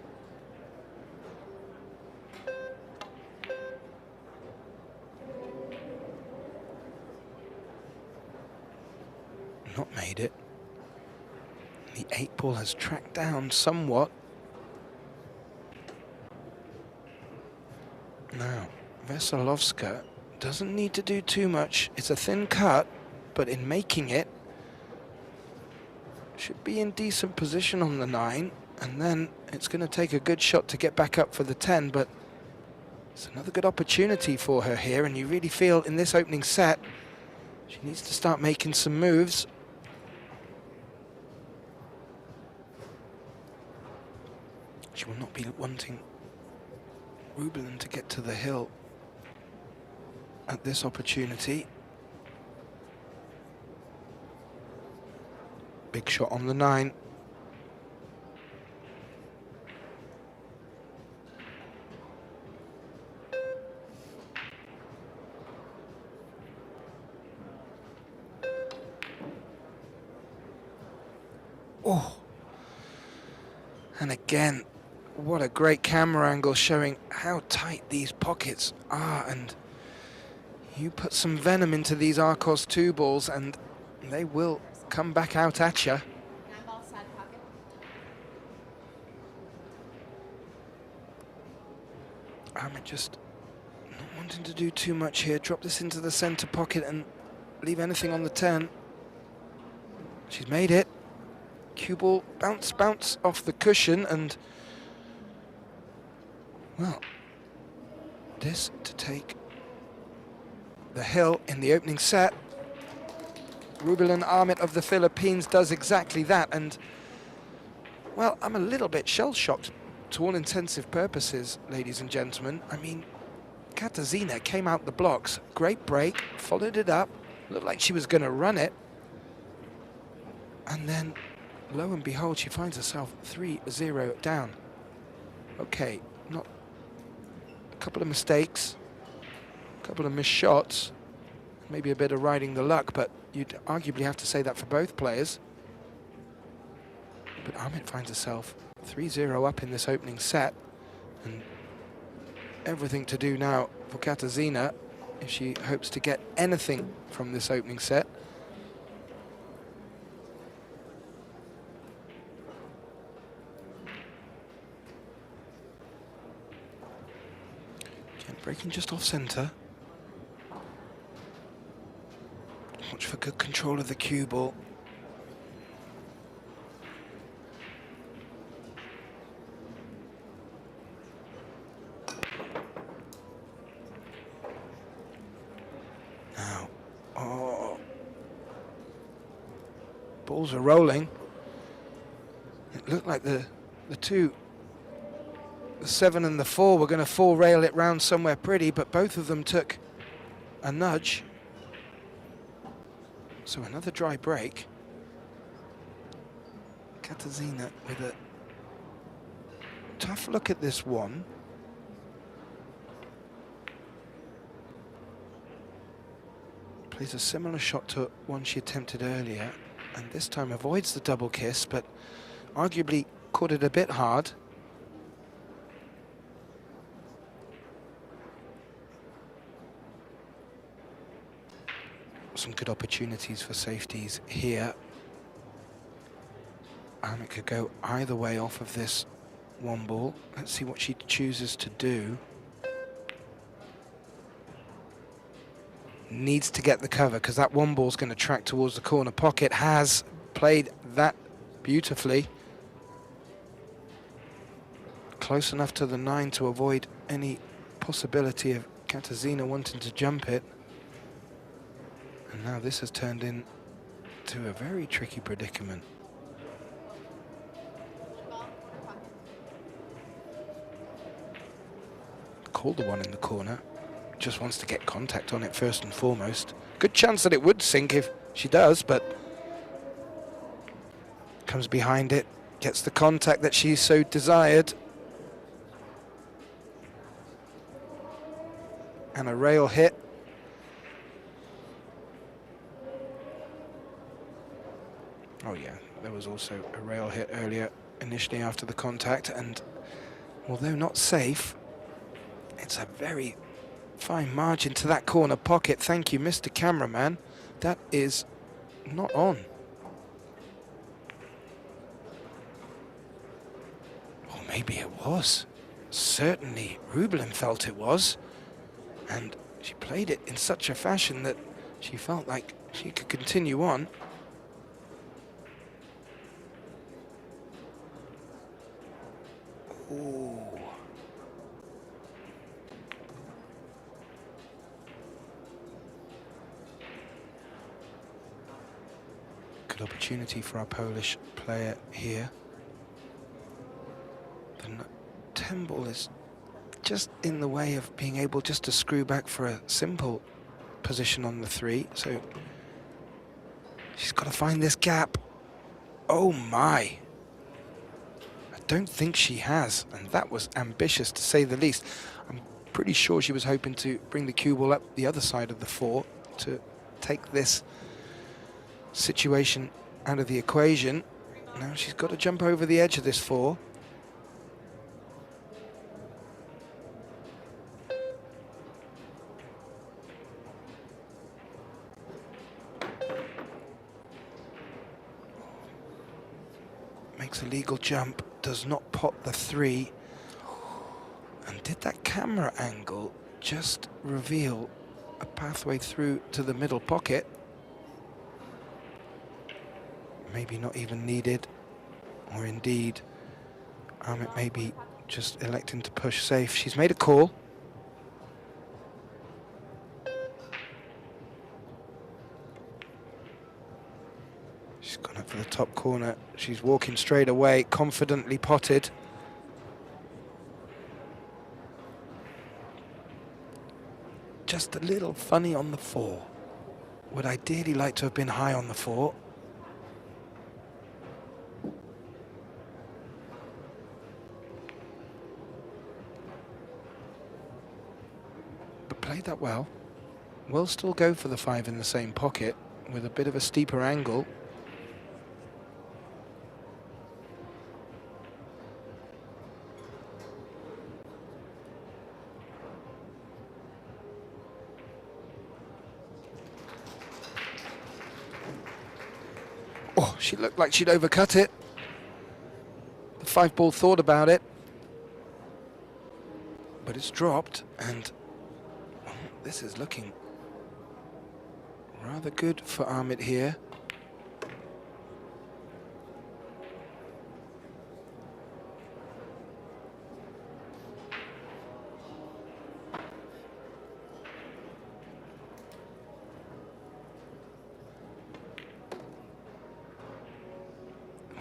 not made it. The 8 ball has tracked down somewhat. Now, Veselovska doesn't need to do too much. It's a thin cut, but in making it, should be in decent position on the 9, and then it's going to take a good shot to get back up for the 10, but it's another good opportunity for her here, and you really feel in this opening set she needs to start making some moves. She will not be wanting Rubelin to get to the hill at this opportunity. Big shot on the 9. Oh, and again, what a great camera angle showing how tight these pockets are, and you put some venom into these Arcos 2 balls and they will come back out at you. Aramith just not wanting to do too much here. Drop this into the center pocket and leave anything on the 10. She's made it. Cue ball, bounce, bounce off the cushion, and well, this to take the hill in the opening set. Rubelin Aramith of the Philippines does exactly that, and well, I'm a little bit shell-shocked to all intensive purposes, ladies and gentlemen. I mean, Katarzyna came out the blocks, great break, followed it up, looked like she was going to run it, and then lo and behold, she finds herself 3-0 down. Okay, not a couple of mistakes, a couple of missed shots, maybe a bit of riding the luck, but you'd arguably have to say that for both players. But Aramith finds herself 3-0 up in this opening set, and everything to do now for Katarzyna if she hopes to get anything from this opening set. Again, breaking just off center. Watch for good control of the cue ball. Now, oh, balls are rolling. It looked like the 7 and the 4 were going to 4-rail it round somewhere pretty, but both of them took a nudge. So another dry break. Katarzyna with a tough look at this one. Plays a similar shot to one she attempted earlier, and this time avoids the double kiss, but arguably caught it a bit hard. Some good opportunities for safeties here. Aramith could go either way off of this 1 ball. Let's see what she chooses to do. Needs to get the cover, because that 1 ball's going to track towards the corner pocket. Has played that beautifully. Close enough to the 9 to avoid any possibility of Katarzyna wanting to jump it. And now this has turned into a very tricky predicament. Called the one in the corner. Just wants to get contact on it first and foremost. Good chance that it would sink if she does, but comes behind it, gets the contact that she so desired. And a rail hit. Oh yeah, there was also a rail hit earlier, initially after the contact, and although not safe, it's a very fine margin to that corner pocket. Thank you, Mr. Cameraman. That is not on. maybe it was. Certainly, Rublin felt it was. And she played it in such a fashion that she felt like she could continue on. Ooh. Good opportunity for our Polish player here. The 10 ball is just in the way of being able just to screw back for a simple position on the 3. So she's got to find this gap. Oh my. I don't think she has, and that was ambitious to say the least. I'm pretty sure she was hoping to bring the cue ball up the other side of the 4 to take this situation out of the equation. Now she's got to jump over the edge of this 4. Makes a legal jump, does not pot the 3. And did that camera angle just reveal a pathway through to the middle pocket? Maybe not even needed, or indeed, Aramith maybe just electing to push safe. She's made a call. She's gone up for the top corner. She's walking straight away, confidently potted. Just a little funny on the 4. Would ideally like to have been high on the 4. But played that well. Will still go for the 5 in the same pocket with a bit of a steeper angle. Oh, she looked like she'd overcut it. The 5 ball thought about it, but it's dropped, and this is looking rather good for Aramith here.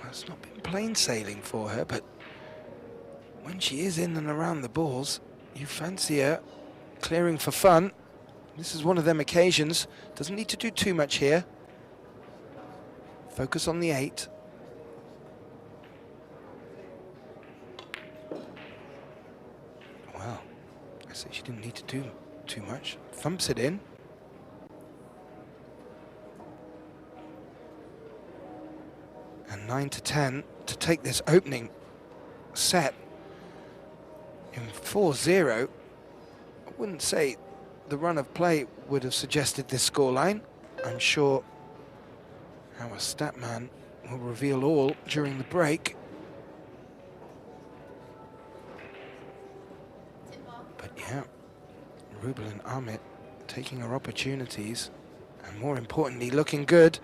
It's not been plain sailing for her, but when she is in and around the balls, you fancy her clearing for fun. This is one of them occasions. Doesn't need to do too much here. Focus on the 8. Well, I say she didn't need to do too much. Thumps it in. And 9 to 10 to take this opening set in 4-0. I wouldn't say the run of play would have suggested this scoreline. I'm sure our stat man will reveal all during the break. But yeah, Rubel and Aramith taking our opportunities, and more importantly, looking good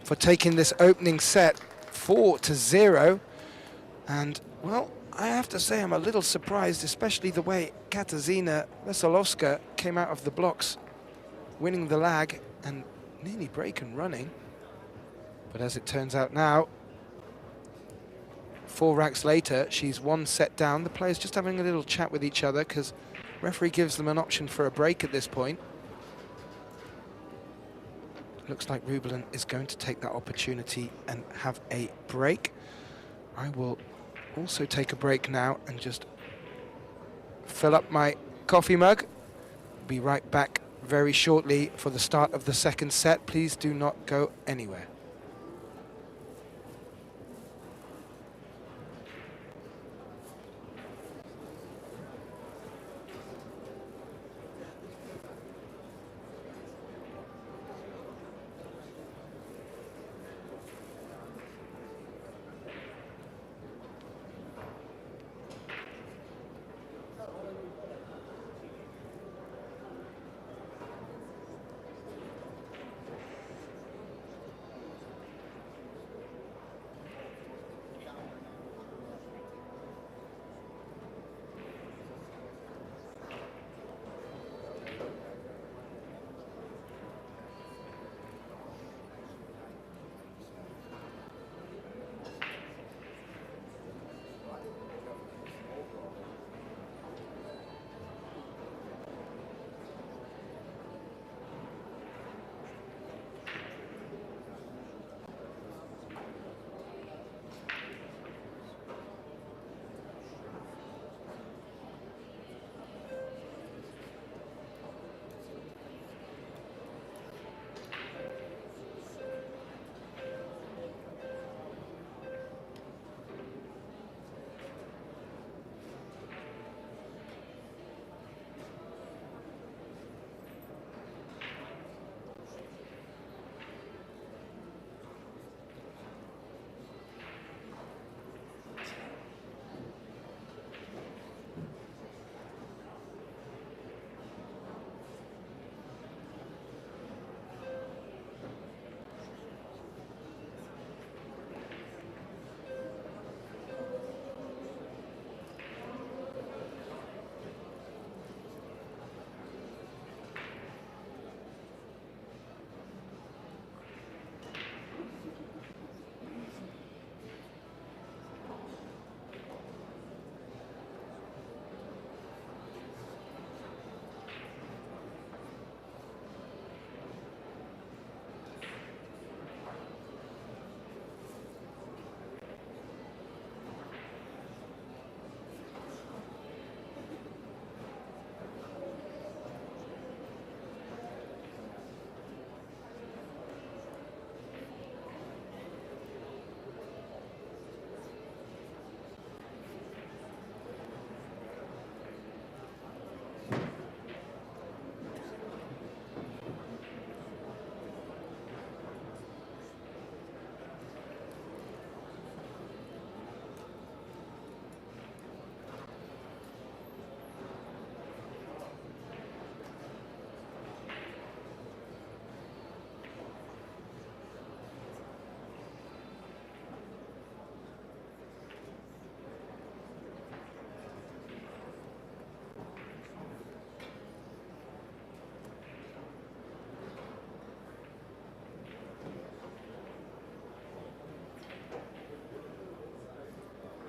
for taking this opening set 4-0. And well, I have to say I'm a little surprised, especially the way Katarzyna Wesolowska came out of the blocks, winning the lag and nearly break and running. But as it turns out now, 4 racks later, she's 1 set down. The players just having a little chat with each other because referee gives them an option for a break at this point. Looks like Rublin is going to take that opportunity and have a break. I will also take a break now and just fill up my coffee mug. Be right back very shortly for the start of the second set. Please do not go anywhere.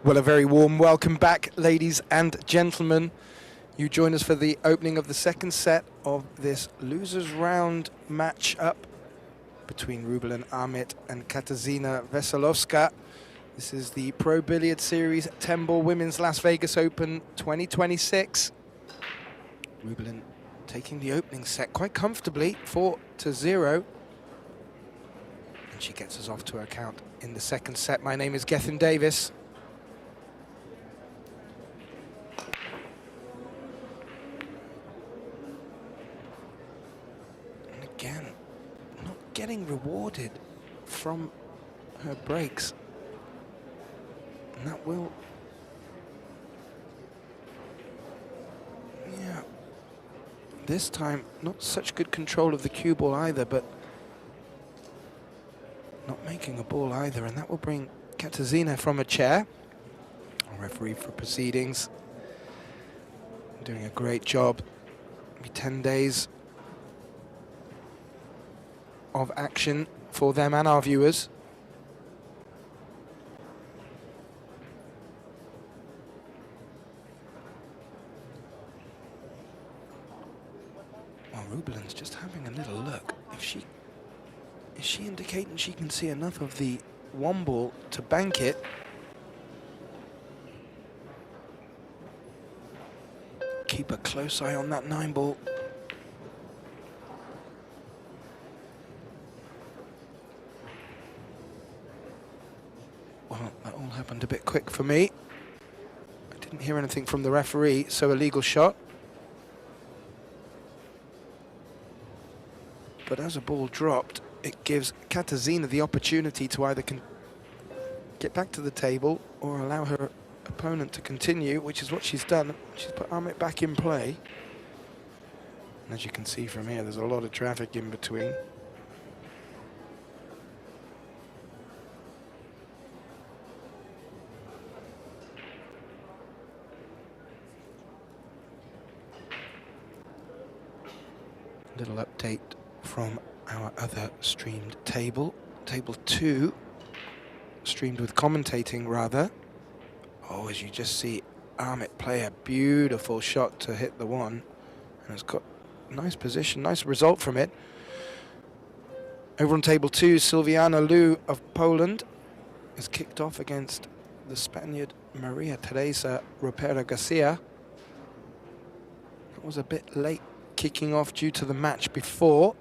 Well, a very warm welcome back, ladies and gentlemen. You join us for the opening of the second set of this losers round match-up between Ruben Aramith and Katarzyna Wesolowska. This is the Pro Billiard Series 10-ball Women's Las Vegas Open 2026. Ruben taking the opening set quite comfortably, 4-0. And she gets us off to her count in the second set. My name is Gethin Davis. And again, not getting rewarded from her breaks. And that will... yeah. This time, not such good control of the cue ball either, but not making a ball either, and that will bring Katarzyna from a chair. Our referee for proceedings, doing a great job. It'll be 10 days of action for them and our viewers. Well, Rubelin's just having a little look. Is she indicating she can see enough of the one ball to bank it? Keep a close eye on that 9 ball. Well, that all happened a bit quick for me. I didn't hear anything from the referee, so a legal shot. But as a ball dropped, it gives Katarzyna the opportunity to either get back to the table or allow her opponent to continue, which is what she's done. She's put Aramith back in play. And as you can see from here, there's a lot of traffic in between. Little update from our other streamed table. Table 2, streamed with commentating rather. Oh, as you just see Aramith play a beautiful shot to hit the one. And it's got nice position, nice result from it. Over on table 2, Silviana Liu of Poland is kicked off against the Spaniard Maria Teresa Ropera Garcia. That was a bit late kicking off due to the match before.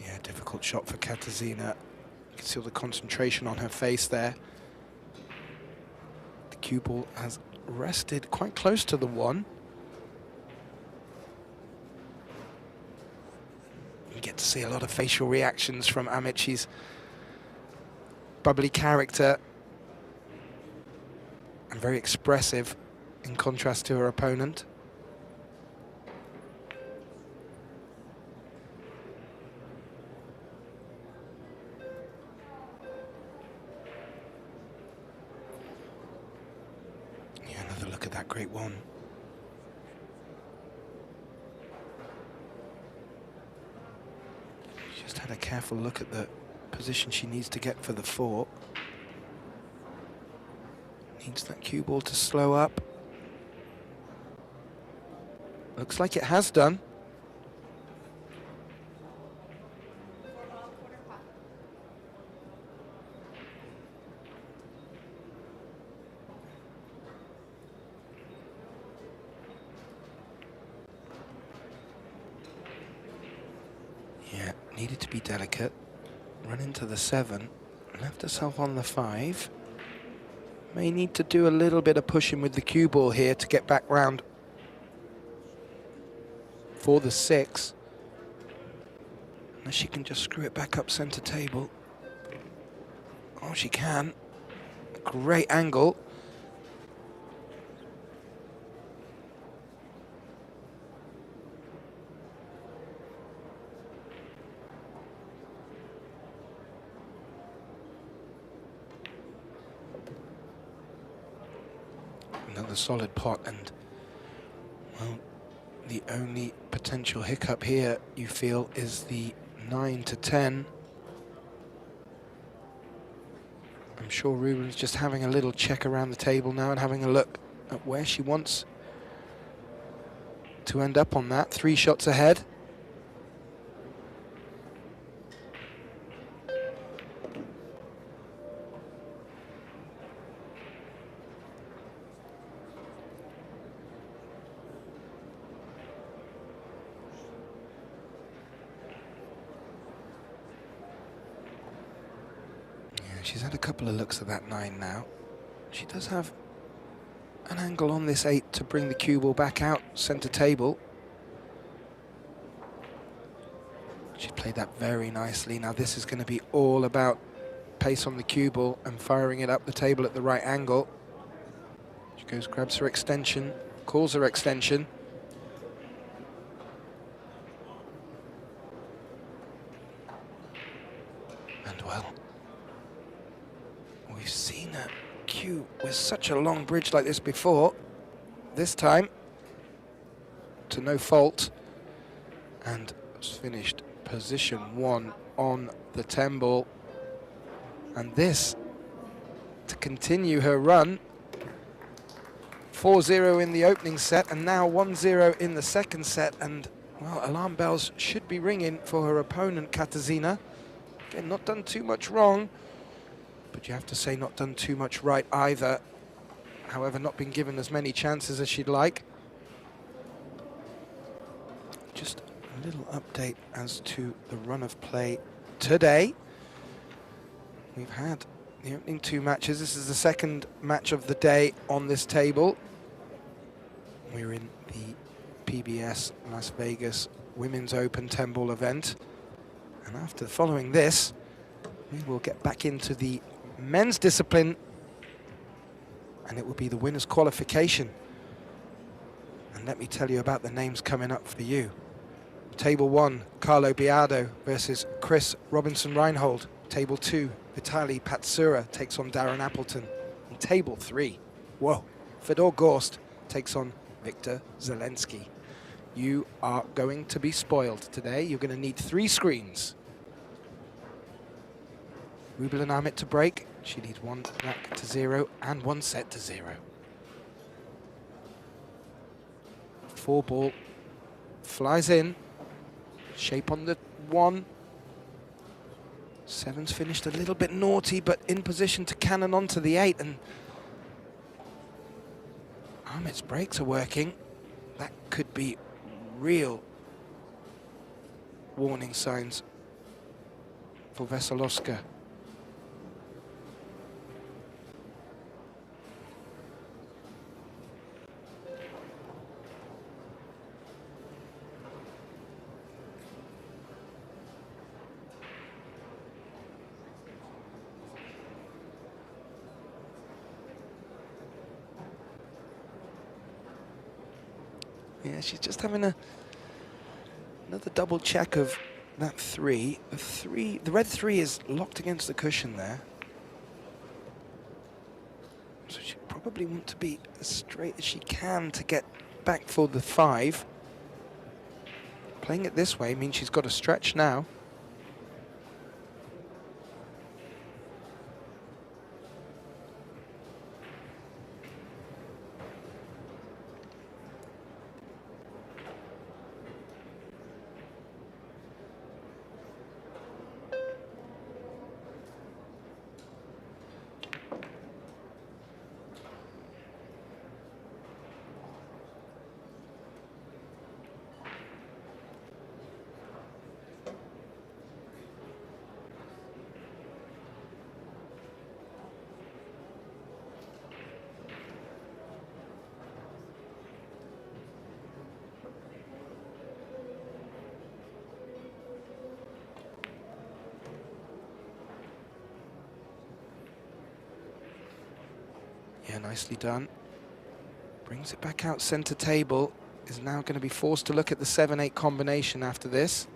Yeah, difficult shot for Katarzyna. You can see all the concentration on her face there. The cue ball has rested quite close to the one. You get to see a lot of facial reactions from Aramith. She's bubbly character and very expressive in contrast to her opponent. Yeah, another look at that great one. Just had a careful look at the position she needs to get for the 4. Needs that cue ball to slow up. Looks like it has done. Yeah, needed to be delicate. Run into the 7. Left herself on the 5. May need to do a little bit of pushing with the cue ball here to get back round for the 6. Unless she can just screw it back up center table. Oh, she can. Great angle. Another solid pot, and well, The only potential hiccup here, you feel, is the 9 to 10. I'm sure Ruben's just having a little check around the table now and having a look at where she wants to end up on that. 3 shots ahead. She's had a couple of looks at that 9 now. She does have an angle on this 8 to bring the cue ball back out center table. She played that very nicely. Now this is going to be all about pace on the cue ball and firing it up the table at the right angle. She goes, grabs her extension, calls her extension. And well, we've seen a cue with such a long bridge like this before. This time, to no fault, and finished position 1 on the 10 ball. And this, to continue her run, 4-0 in the opening set, and now 1-0 in the second set. And, well, alarm bells should be ringing for her opponent, Katarzyna. Again, not done too much wrong, but you have to say not done too much right either. However, not been given as many chances as she'd like. Just a little update as to the run of play today. We've had the opening 2 matches. This is the second match of the day on this table. We're in the PBS Las Vegas Women's Open 10-ball event. And after following this, we will get back into the men's discipline, and it will be the winner's qualification. And let me tell you about the names coming up for you. Table 1, Carlo Biado versus Chris Robinson-Reinhold. Table 2, Vitaly Patsura takes on Darren Appleton. And Table 3, whoa, Fedor Gorst takes on Victor Zelensky. You are going to be spoiled today. You're going to need 3 screens. Rubel and Aramith to break. She needs 1 rack to 0 and 1 set to 0. 4 ball flies in. Shape on the 1. 7's finished a little bit naughty, but in position to cannon onto the 8. And Aramith's brakes are working. That could be real warning signs for Veselowska. Yeah, she's just having another double check of that 3. The red 3 is locked against the cushion there. So she probably want to be as straight as she can to get back for the 5. Playing it this way means she's got to stretch now. Yeah, nicely done. Brings it back out center table. Is now going to be forced to look at the 7-8 combination after this.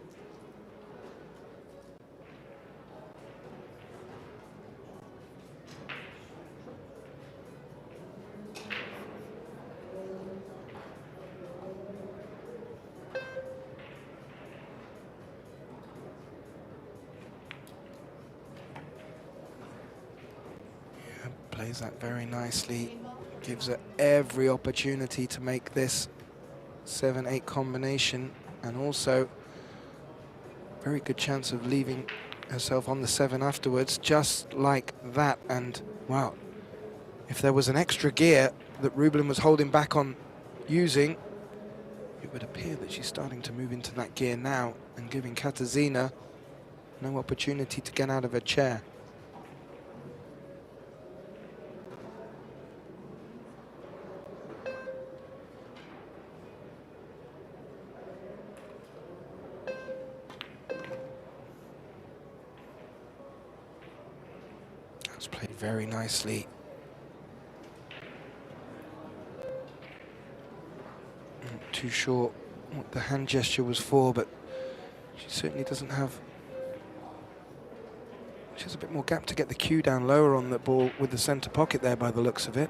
plays that very nicely. Gives her every opportunity to make this 7-8 combination, and also very good chance of leaving herself on the 7 afterwards, just like that. And wow, if there was an extra gear that Rublin was holding back on using, it would appear that she's starting to move into that gear now and giving Katarzyna no opportunity to get out of her chair. That's played very nicely. Not too sure what the hand gesture was for, but she certainly doesn't have... She has a bit more gap to get the cue down lower on the ball with the centre pocket there by the looks of it.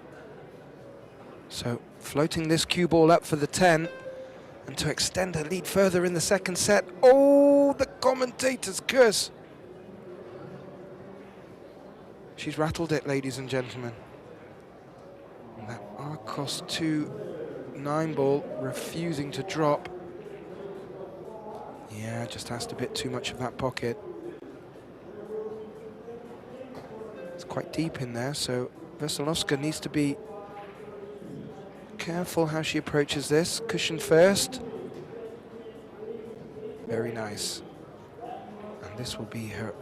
So floating this cue ball up for the 10 and to extend her lead further in the second set. Oh, the commentator's curse. She's rattled it, ladies and gentlemen. And that Arcos 2-9 ball refusing to drop. Yeah, just asked a bit too much of that pocket. It's quite deep in there, so Veselowska needs to be careful how she approaches this. Cushion first. Very nice. And this will be her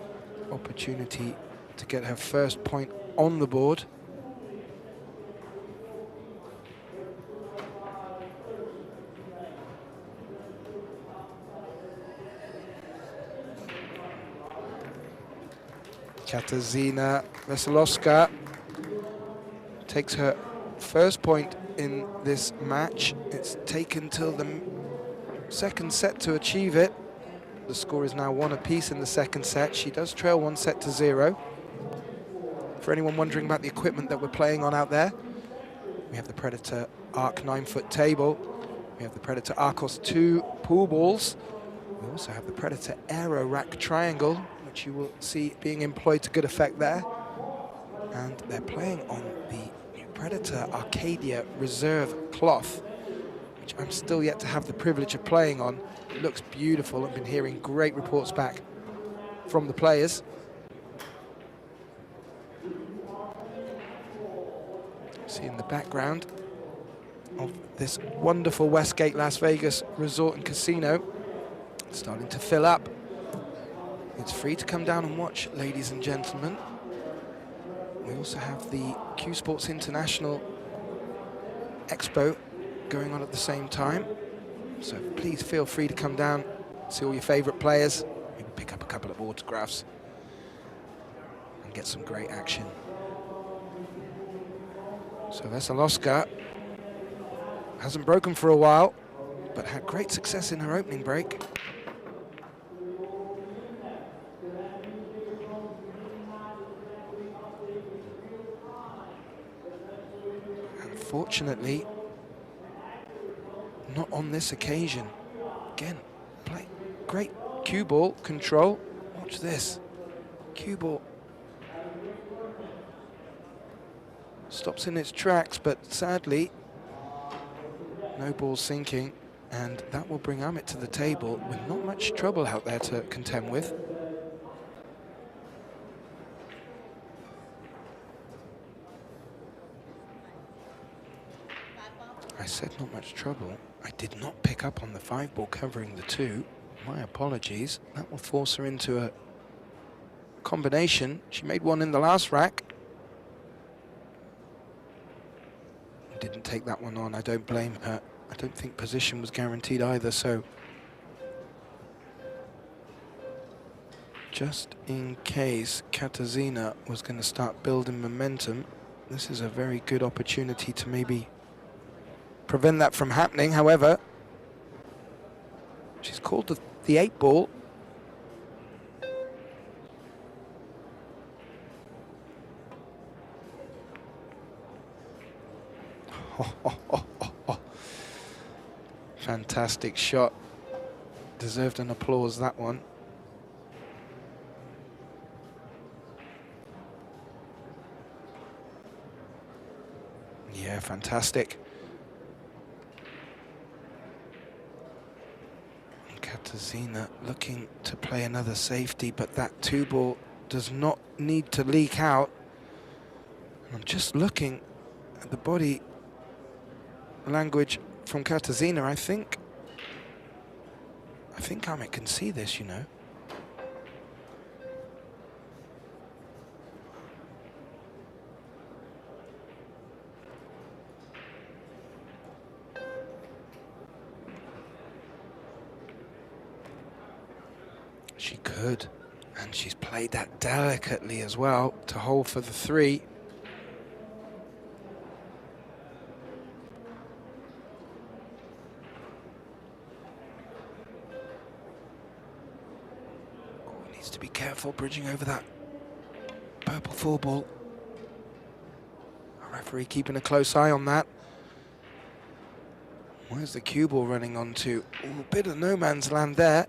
opportunity to get her first point on the board. Katarzyna Veselowska takes her first point in this match. It's taken till the second set to achieve it. The score is now 1 apiece in the second set. She does trail 1-0. For anyone wondering about the equipment that we're playing on out there, we have the Predator Arc 9-foot table. We have the Predator Arcos 2 pool balls. We also have the Predator AeroRack triangle, which you will see being employed to good effect there. And they're playing on the new Predator Arcadia Reserve cloth, which I'm still yet to have the privilege of playing on. It looks beautiful. I've been hearing great reports back from the players. See in the background of this wonderful Westgate Las Vegas resort and casino, it's starting to fill up. It's free to come down and watch, ladies and gentlemen. We also have the Q Sports International EXPO going on at the same time. So please feel free to come down, see all your favorite players, maybe pick up a couple of autographs and get some great action. So Veselowska hasn't broken for a while, but had great success in her opening break. Unfortunately, not on this occasion. Again, play great cue ball control. Watch this. Cue ball stops in its tracks, but sadly, no ball sinking, and that will bring Amit to the table with not much trouble out there to contend with. I said not much trouble. I did not pick up on the 5 ball covering the 2. My apologies. That will force her into a combination. She made one in the last rack. Didn't take that one on. I don't blame her. I don't think position was guaranteed either, so just in case Katarzyna was going to start building momentum, this is a very good opportunity to maybe prevent that from happening. However, she's called the 8 ball. Fantastic shot. Deserved an applause, that one. Yeah, fantastic. Katarzyna looking to play another safety, but that 2-ball does not need to leak out. I'm just looking at the body language from Katarzyna. I think Amit can see this, you know. She could, and she's played that delicately as well to hold for the 3. Oh, needs to be careful bridging over that purple 4-ball. Our referee keeping a close eye on that. Where's the cue ball running onto? Ooh, a bit of no man's land there.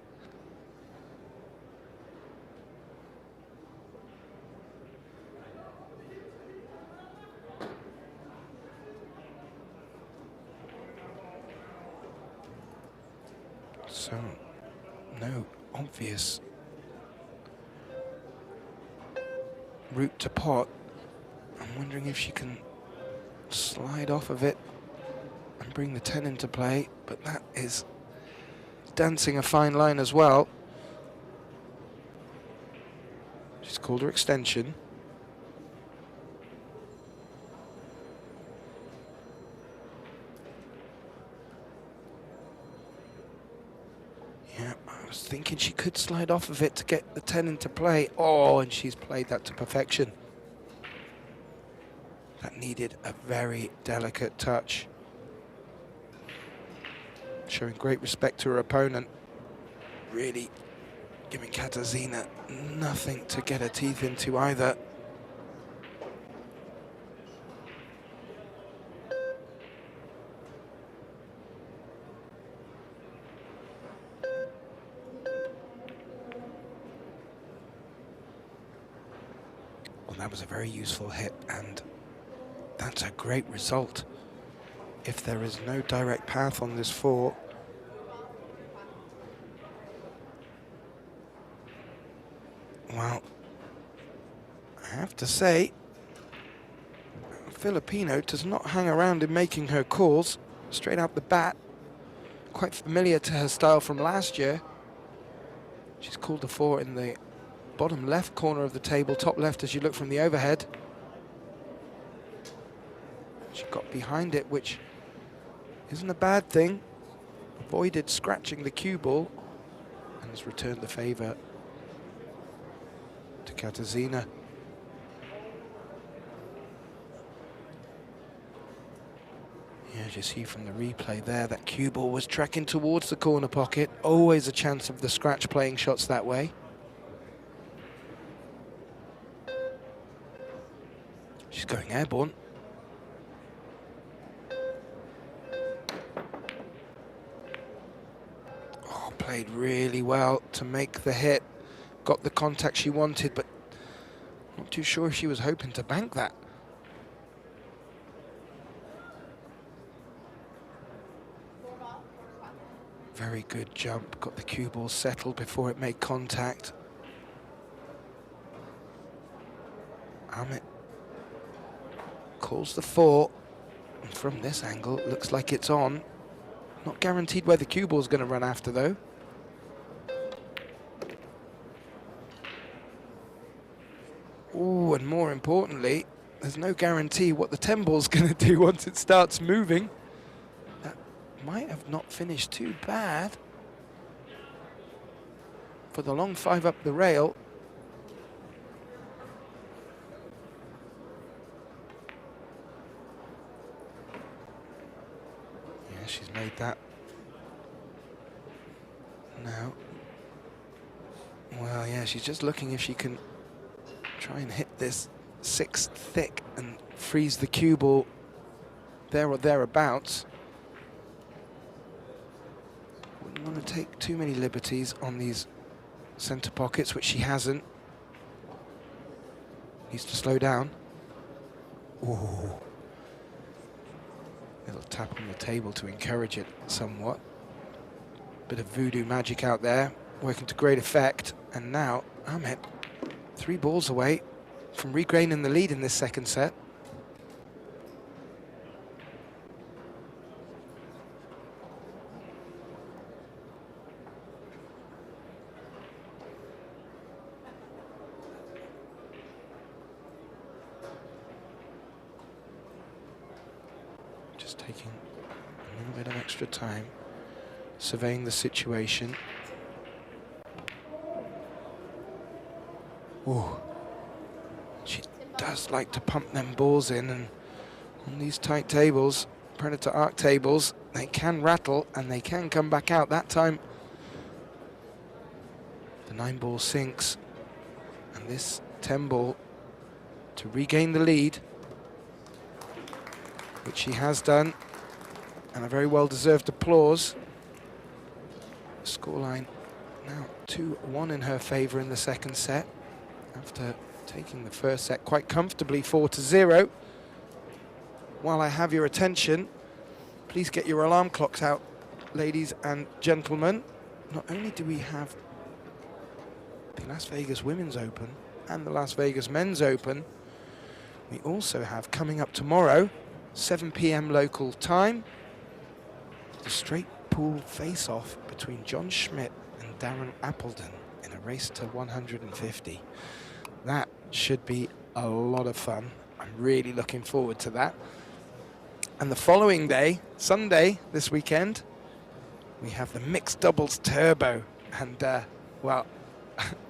So, no obvious route to pot. I'm wondering if she can slide off of it and bring the 10 into play, but that is dancing a fine line as well. She's called her extension. Yeah, I was thinking she could slide off of it to get the 10 into play. Oh, and she's played that to perfection. That needed a very delicate touch. Showing great respect to her opponent. Really giving Katarzyna nothing to get her teeth into either. Well, that was a very useful hit, and that's a great result. If there is no direct path on this 4, well, I have to say, Filipino does not hang around in making her calls straight out the bat. Quite familiar to her style from last year. She's called the 4 in the bottom left corner of the table, top left as you look from the overhead. She got behind it, which isn't a bad thing. Avoided scratching the cue ball and has returned the favour to Katarzyna. Yeah, as you see from the replay there, that cue ball was tracking towards the corner pocket. Always a chance of the scratch playing shots that way. She's going airborne. Oh, played really well to make the hit. Got the contact she wanted, but not too sure if she was hoping to bank that. Very good jump. Got the cue ball settled before it made contact. Amit calls the 4, and from this angle it looks like it's on. Not guaranteed where the cue ball's going to run after though. Ooh, and more importantly, there's no guarantee what the 10 ball's going to do once it starts moving. That might have not finished too bad for the long 5 up the rail. Yeah, she's made that. Now, well, yeah, she's just looking if she can try and hit this 6 thick and freeze the cue ball there or thereabouts. Wouldn't want to take too many liberties on these centre pockets, which she hasn't. Needs to slow down. Ooh. Little tap on the table to encourage it somewhat. Bit of voodoo magic out there, working to great effect. And now Aramith 3 balls away from regaining the lead in this second set. Just taking a little bit of extra time, surveying the situation. Ooh. She does like to pump them balls in, and on these tight tables, Predator arc tables, they can rattle and they can come back out. That time the 9 ball sinks, and this 10 ball to regain the lead, which she has done, and a very well-deserved applause. Scoreline now 2-1 in her favour in the second set, after taking the first set quite comfortably 4-0. While I have your attention, please get your alarm clocks out, ladies and gentlemen. Not only do we have the Las Vegas Women's Open and the Las Vegas Men's Open, we also have coming up tomorrow, 7 p.m. local time, the straight pool face-off between John Schmidt and Darren Appleton in a race to 150. That should be a lot of fun. I'm really looking forward to that. And the following day, Sunday this weekend, we have the mixed doubles turbo, and well,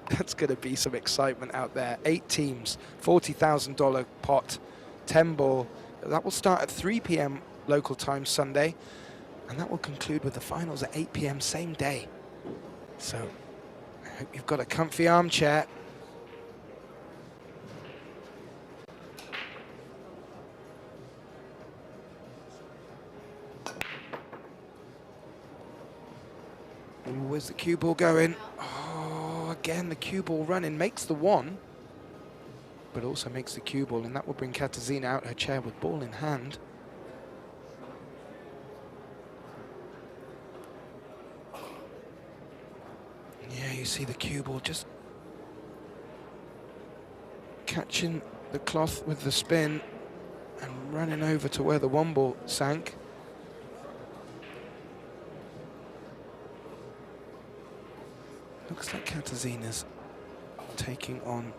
that's going to be some excitement out there. 8 teams, $40,000 pot, 10 ball. That will start at 3 p.m. local time Sunday, and that will conclude with the finals at 8 p.m. same day. So I hope you've got a comfy armchair. Ooh, where's the cue ball going? Oh, again, the cue ball running makes the 1, but also makes the cue ball, and that will bring Katarzyna out her chair with ball in hand. Yeah, you see the cue ball just catching the cloth with the spin and running over to where the 1 ball sank. Looks like Katarzyna's taking on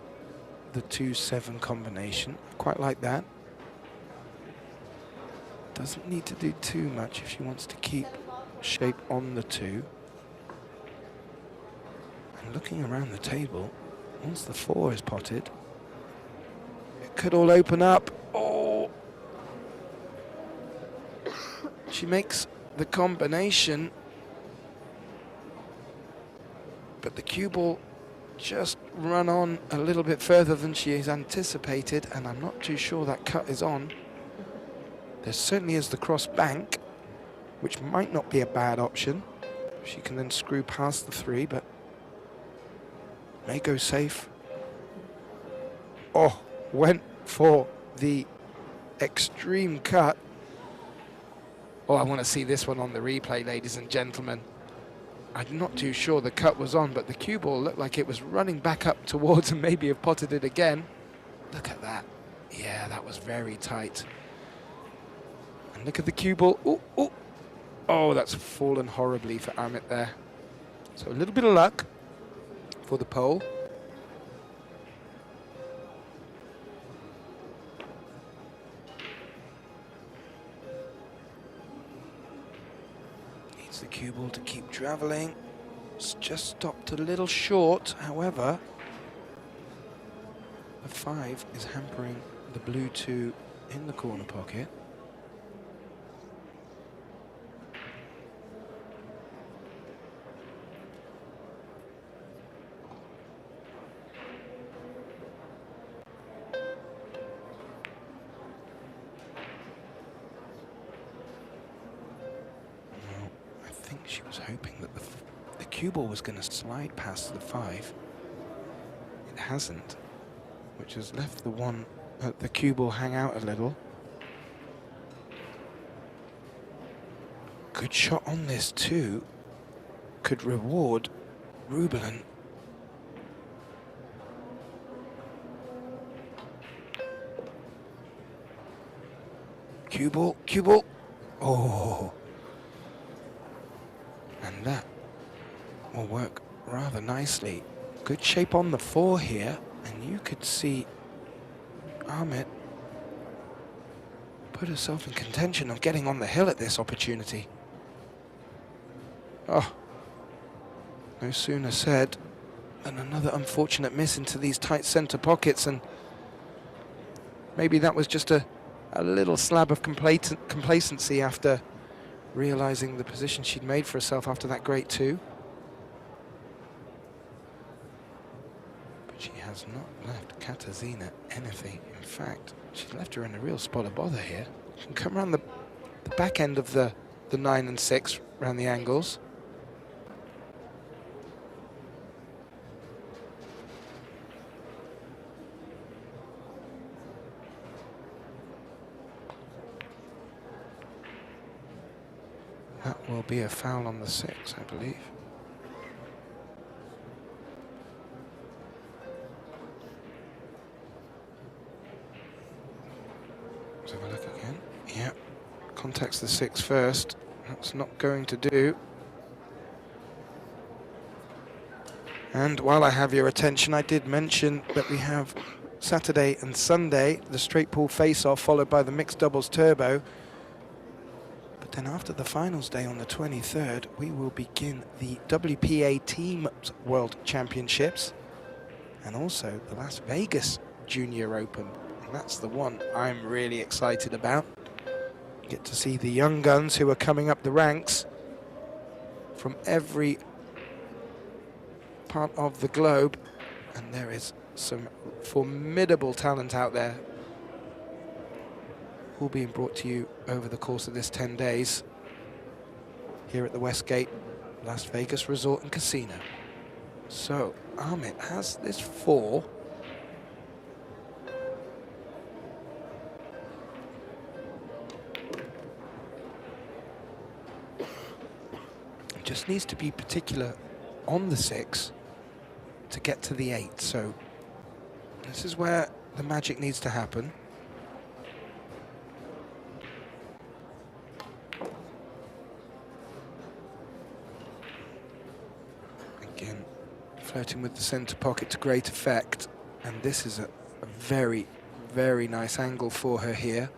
the 2-7 combination. Quite like that. Doesn't need to do too much if she wants to keep shape on the 2. And looking around the table, once the 4 is potted, it could all open up. Oh! She makes the combination, but the cue ball just run on a little bit further than she has anticipated, and I'm not too sure that cut is on. There certainly is the cross bank, which might not be a bad option. She can then screw past the 3, but may go safe. Oh, went for the extreme cut. Oh, I want to see this one on the replay, ladies and gentlemen. I'm not too sure the cut was on, but the cue ball looked like it was running back up towards and maybe have potted it again. Look at that. Yeah, that was very tight. And look at the cue ball. Ooh, ooh. Oh, that's fallen horribly for Aramith there. So a little bit of luck for the pole. The cue ball to keep travelling. It's just stopped a little short, however. The 5 is hampering the blue 2 in the corner pocket. She was hoping that the cue ball was going to slide past the 5. It hasn't, which has left the cue ball hang out a little. good shot on this too could reward Rubelin. Cue ball, cue ball. Oh. And that will work rather nicely. Good shape on the 4 here, and you could see Aramith put herself in contention of getting on the hill at this opportunity. Oh, no sooner said than another unfortunate miss into these tight centre pockets, and maybe that was just a little slab of complacency after realizing the position she'd made for herself after that great 2. But she has not left Katarzyna anything. In fact, she's left her in a real spot of bother here. She can come around the back end of the 9 and 6, around the angles. That will be a foul on the 6, I believe. Let's have a look again. Yeah, contacts the 6 first. That's not going to do. And while I have your attention, I did mention that we have Saturday and Sunday, the straight pool face-off, followed by the mixed doubles turbo. But then after the finals day on the 23rd, we will begin the WPA Teams World Championships and also the Las Vegas Junior Open. And that's the one I'm really excited about. Get to see the young guns who are coming up the ranks from every part of the globe. And there is some formidable talent out there, all being brought to you over the course of this 10 days here at the Westgate Las Vegas Resort and Casino. So Aramith has this 4. Just needs to be particular on the 6 to get to the 8. So this is where the magic needs to happen. Again, flirting with the center pocket to great effect. And this is a very, very nice angle for her here.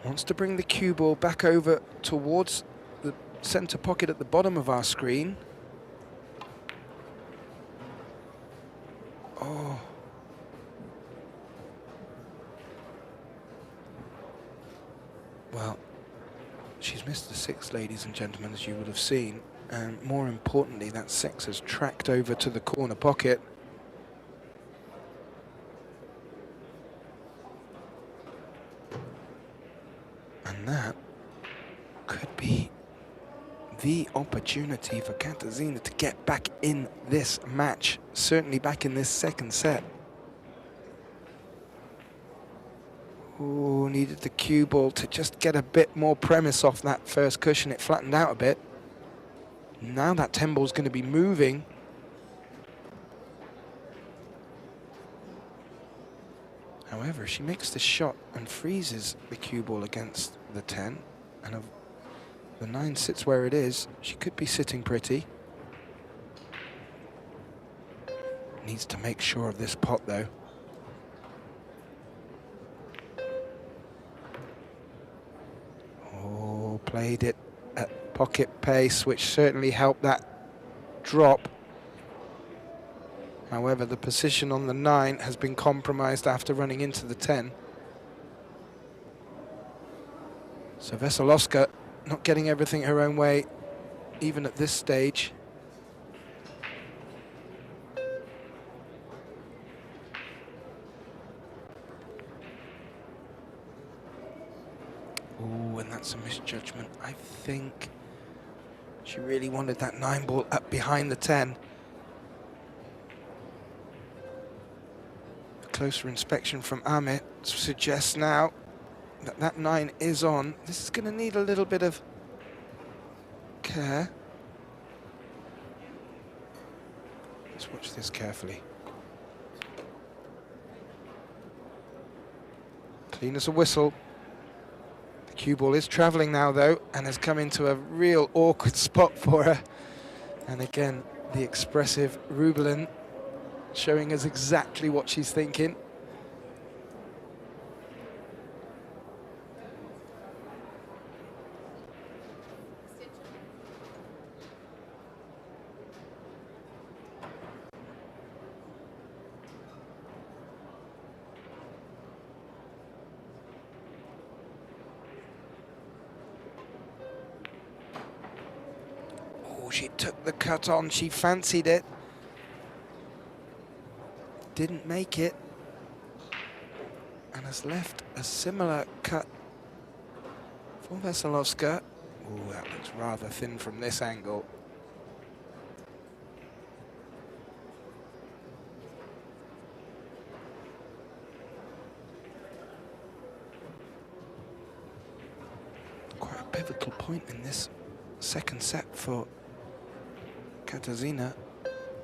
Wants to bring the cue ball back over towards the center pocket at the bottom of our screen. Oh. Well, she's missed the 6, ladies and gentlemen, as you would have seen. And more importantly, that 6 has tracked over to the corner pocket. And that could be the opportunity for Katarzyna to get back in this match, certainly back in this second set. Ooh, needed the cue ball to just get a bit more premise off that first cushion. It flattened out a bit. Now that 10 ball is going to be moving. However, she makes the shot and freezes the cue ball against the 10, and the 9 sits where it is. She could be sitting pretty. Needs to make sure of this pot though. Oh, played it at pocket pace, which certainly helped that drop. However, the position on the 9 has been compromised after running into the 10. So Veselowska not getting everything her own way, even at this stage. Ooh, and that's a misjudgment. I think she really wanted that 9 ball up behind the 10. A closer inspection from Aramith suggests now that that 9 is on. This is going to need a little bit of care. Let's watch this carefully. Clean as a whistle. The cue ball is travelling now, though, and has come into a real awkward spot for her. And again, the expressive Rubelin showing us exactly what she's thinking. She took the cut on, she fancied it. Didn't make it. And has left a similar cut for Veselovska. Oh, that looks rather thin from this angle. Quite a pivotal point in this second set for Katarzyna.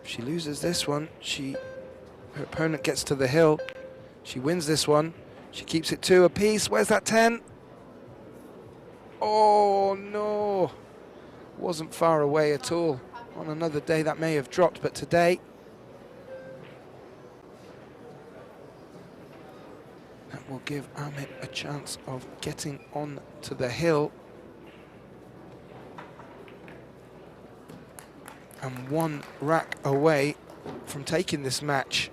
If she loses this one, her opponent gets to the hill. She wins this one. She keeps it 2 apiece. Where's that 10? Oh no! Wasn't far away at all. On another day that may have dropped, but today that will give Aramith a chance of getting on to the hill. And 1 rack away from taking this match.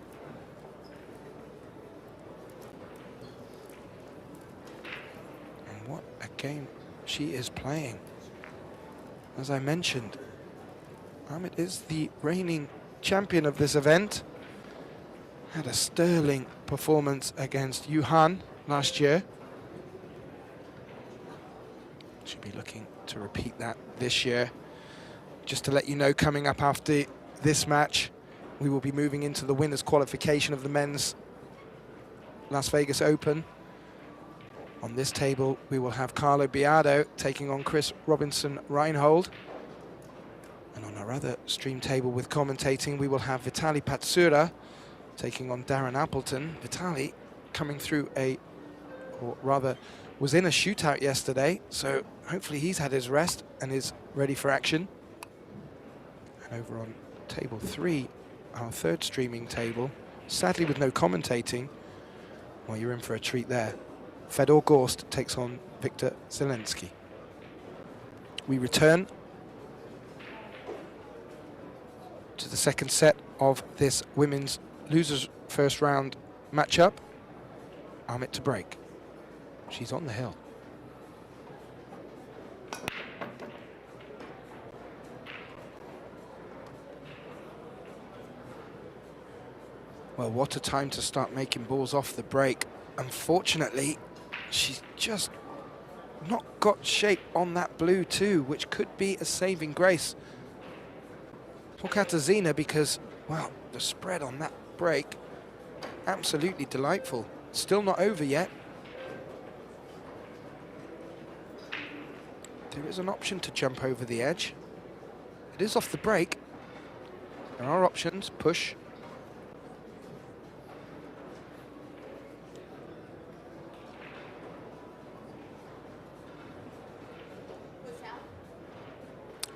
And what a game she is playing. As I mentioned, Aramith is the reigning champion of this event. Had a sterling performance against Yuhan last year. Should be looking to repeat that this year. Just to let you know, coming up after this match, we will be moving into the winners' qualification of the men's Las Vegas Open. On this table, we will have Carlo Biado taking on Chris Robinson-Reinhold. And on our other stream table with commentating, we will have Vitaly Patsura taking on Darren Appleton. Vitaly coming through or rather, was in a shootout yesterday, so hopefully he's had his rest and is ready for action. Over on table 3, our third streaming table, sadly with no commentating. Well, you're in for a treat there. Fedor Gorst takes on Viktor Zelensky. We return to the second set of this women's losers first round matchup. Aramith to break. She's on the hill. Well, what a time to start making balls off the break. Unfortunately, she's just not got shape on that blue too, which could be a saving grace for Katarzyna because, well, the spread on that break, absolutely delightful. Still not over yet. There is an option to jump over the edge. It is off the break. There are options, push.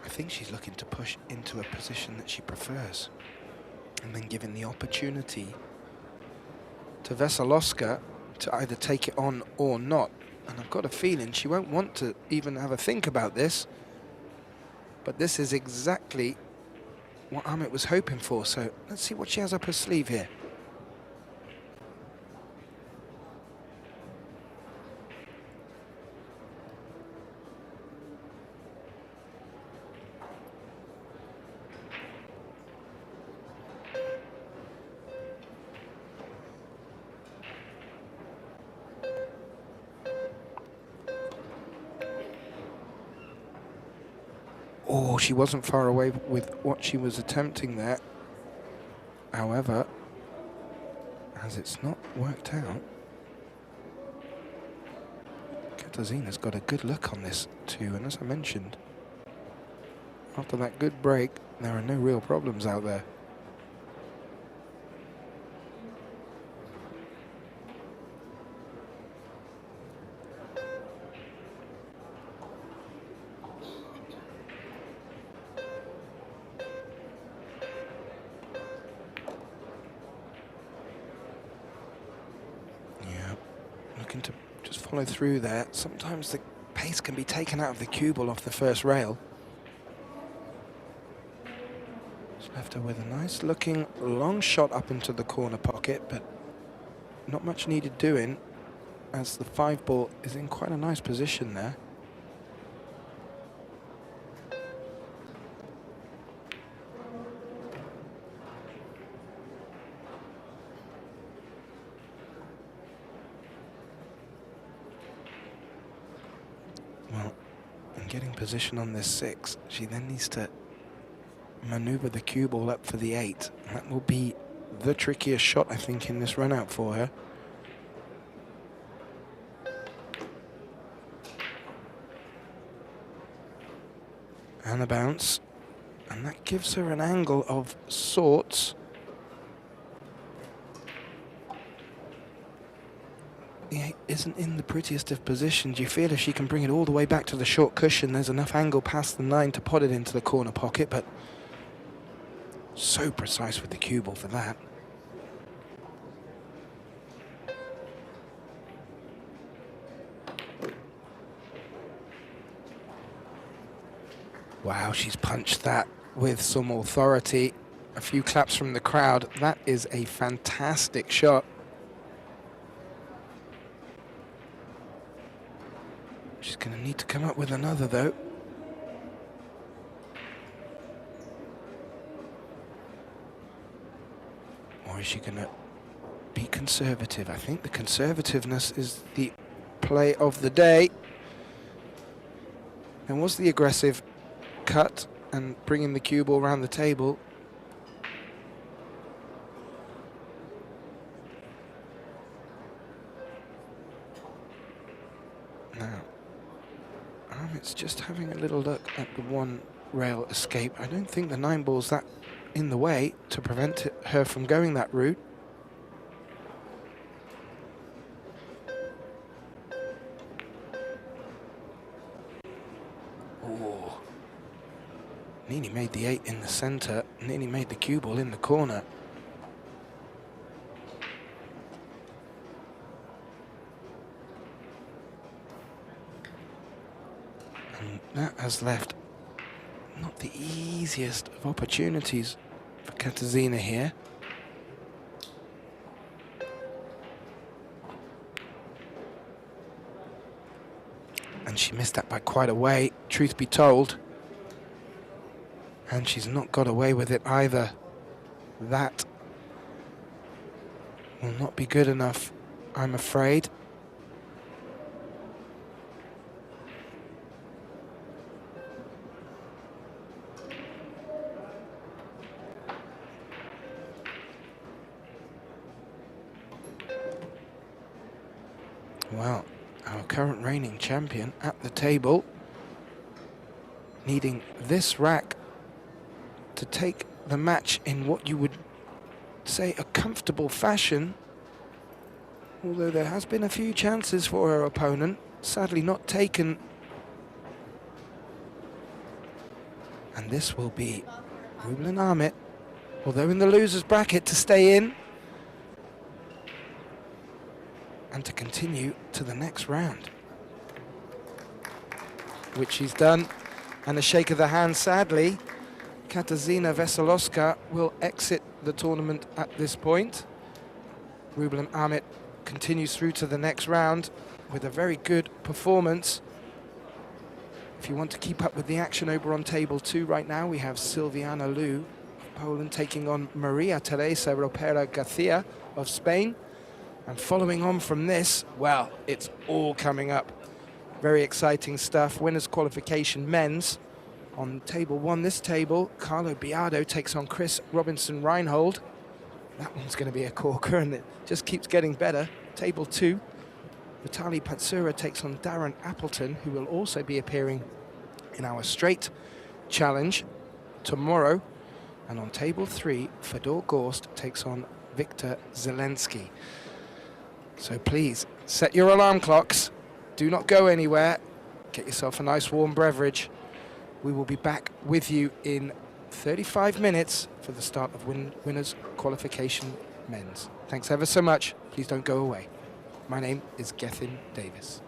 I think she's looking to push into a position that she prefers and then giving the opportunity to Veselovska to either take it on or not. And I've got a feeling she won't want to even have a think about this, but this is exactly what Aramith was hoping for. So let's see what she has up her sleeve here. Oh, she wasn't far away with what she was attempting there. However, as it's not worked out, Katarzyna's got a good look on this too, and as I mentioned, After that good break, there are no real problems out there. Yeah, looking to just follow through there. Sometimes the pace can be taken out of the cue ball off the first rail. Left her with a nice looking long shot up into the corner pocket, but not much needed doing as the 5 ball is in quite a nice position there. Well, in getting position on this 6, she then needs to maneuver the cue ball up for the 8. That will be the trickiest shot, I think, in this run out for her. And a bounce, and that gives her an angle of sorts. The 8 isn't in the prettiest of positions. You feel if she can bring it all the way back to the short cushion, there's enough angle past the 9 to pot it into the corner pocket, but so precise with the cue ball for that. Wow, she's punched that with some authority. A few claps from the crowd. That is a fantastic shot. She's going to need to come up with another, though. Or is she going to be conservative? I think the conservativeness is the play of the day. There was the aggressive cut and bringing the cue ball around the table. Now, Aramith's just having a little look at the 1 rail escape. I don't think the 9 ball's that in the way to prevent her from going that route. Oh, nearly made the 8 in the center, nearly made the cue ball in the corner. And that has left not the easiest of opportunities for Katarzyna here. And she missed that by quite a way, truth be told. And she's not got away with it either. That will not be good enough, I'm afraid. Well, our current reigning champion at the table, needing this rack to take the match in what you would say a comfortable fashion, although there has been a few chances for her opponent, sadly not taken. And this will be Ruben Aramith, although in the losers bracket, to stay in and to continue to the next round, which she's done. And a shake of the hand, sadly. Katarzyna Veselowska will exit the tournament at this point. Ruben Aramith continues through to the next round with a very good performance. If you want to keep up with the action over on table 2 right now, we have Silviana Liu of Poland taking on Maria Teresa Ropera Garcia of Spain. And following on from this, well, it's all coming up. Very exciting stuff. Winners qualification men's. On table 1, this table, Carlo Biardo takes on Chris Robinson-Reinhold. That one's going to be a corker, and it just keeps getting better. Table 2, Vitaly Patsura takes on Darren Appleton, who will also be appearing in our straight challenge tomorrow. And on table 3, Fedor Gorst takes on Viktor Zelensky. So please, set your alarm clocks. Do not go anywhere. Get yourself a nice warm beverage. We will be back with you in 35 minutes for the start of winners qualification men's. Thanks ever so much. Please don't go away. My name is Gethin Davis.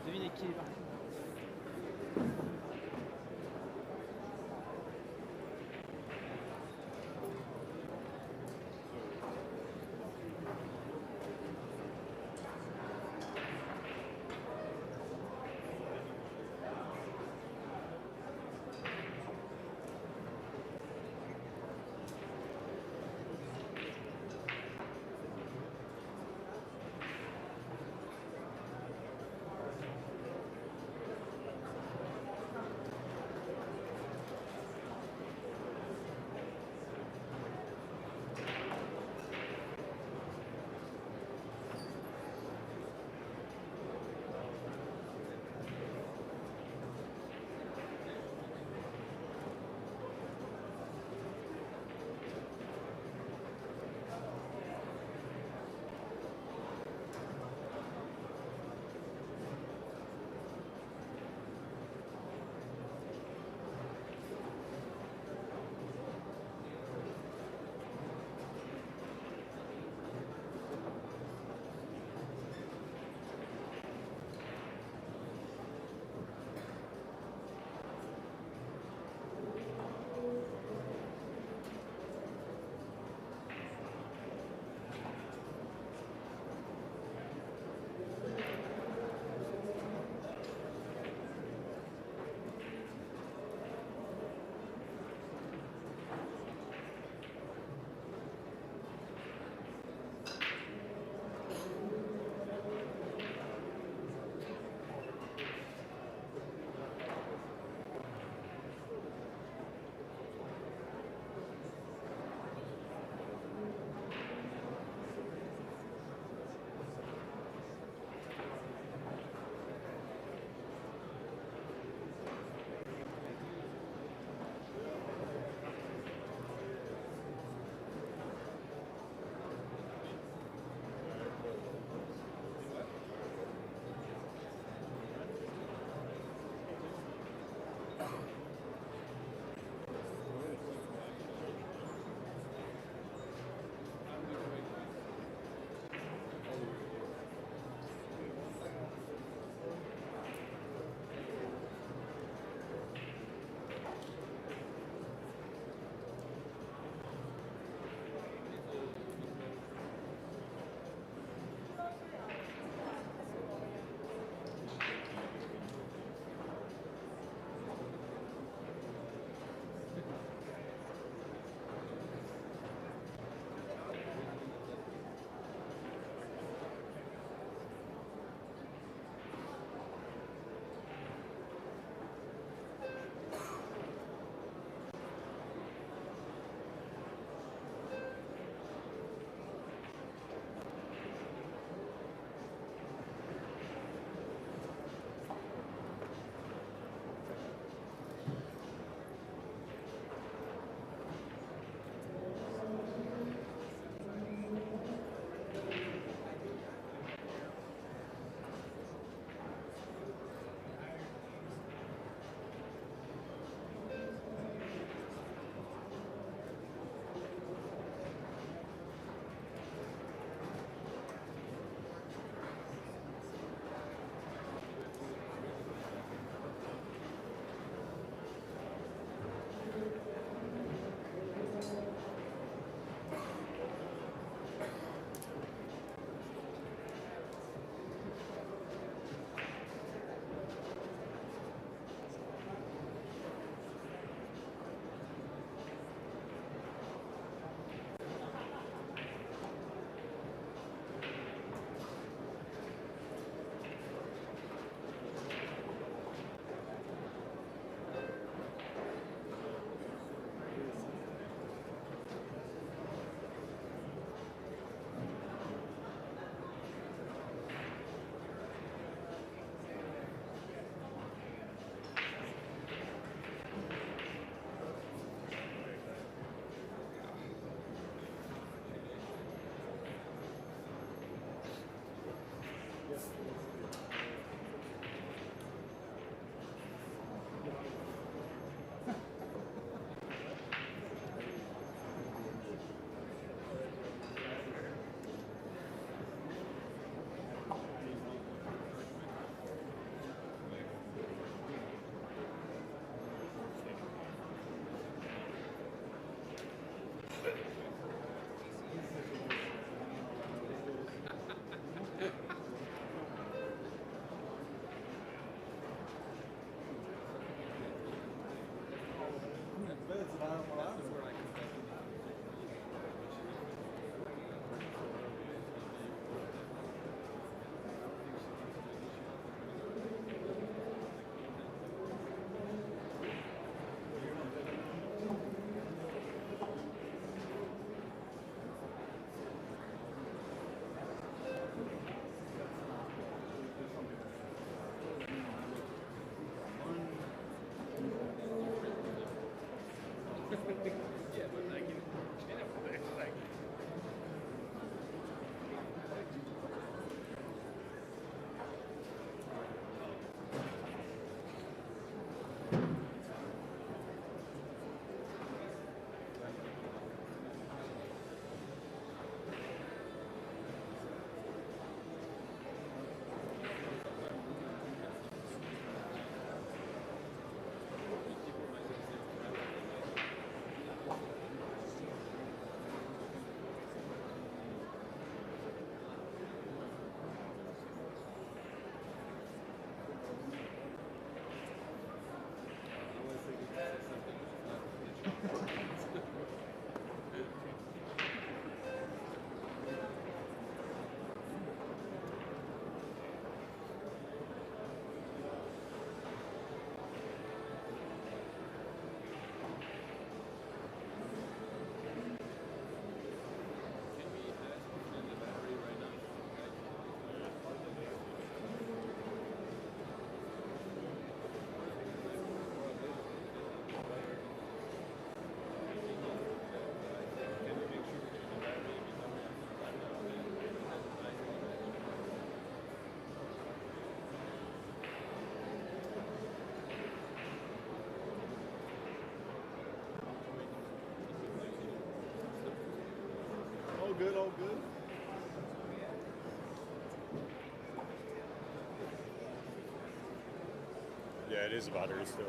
Devinez qui est parti. All good, all good. Yeah, it is a battery still.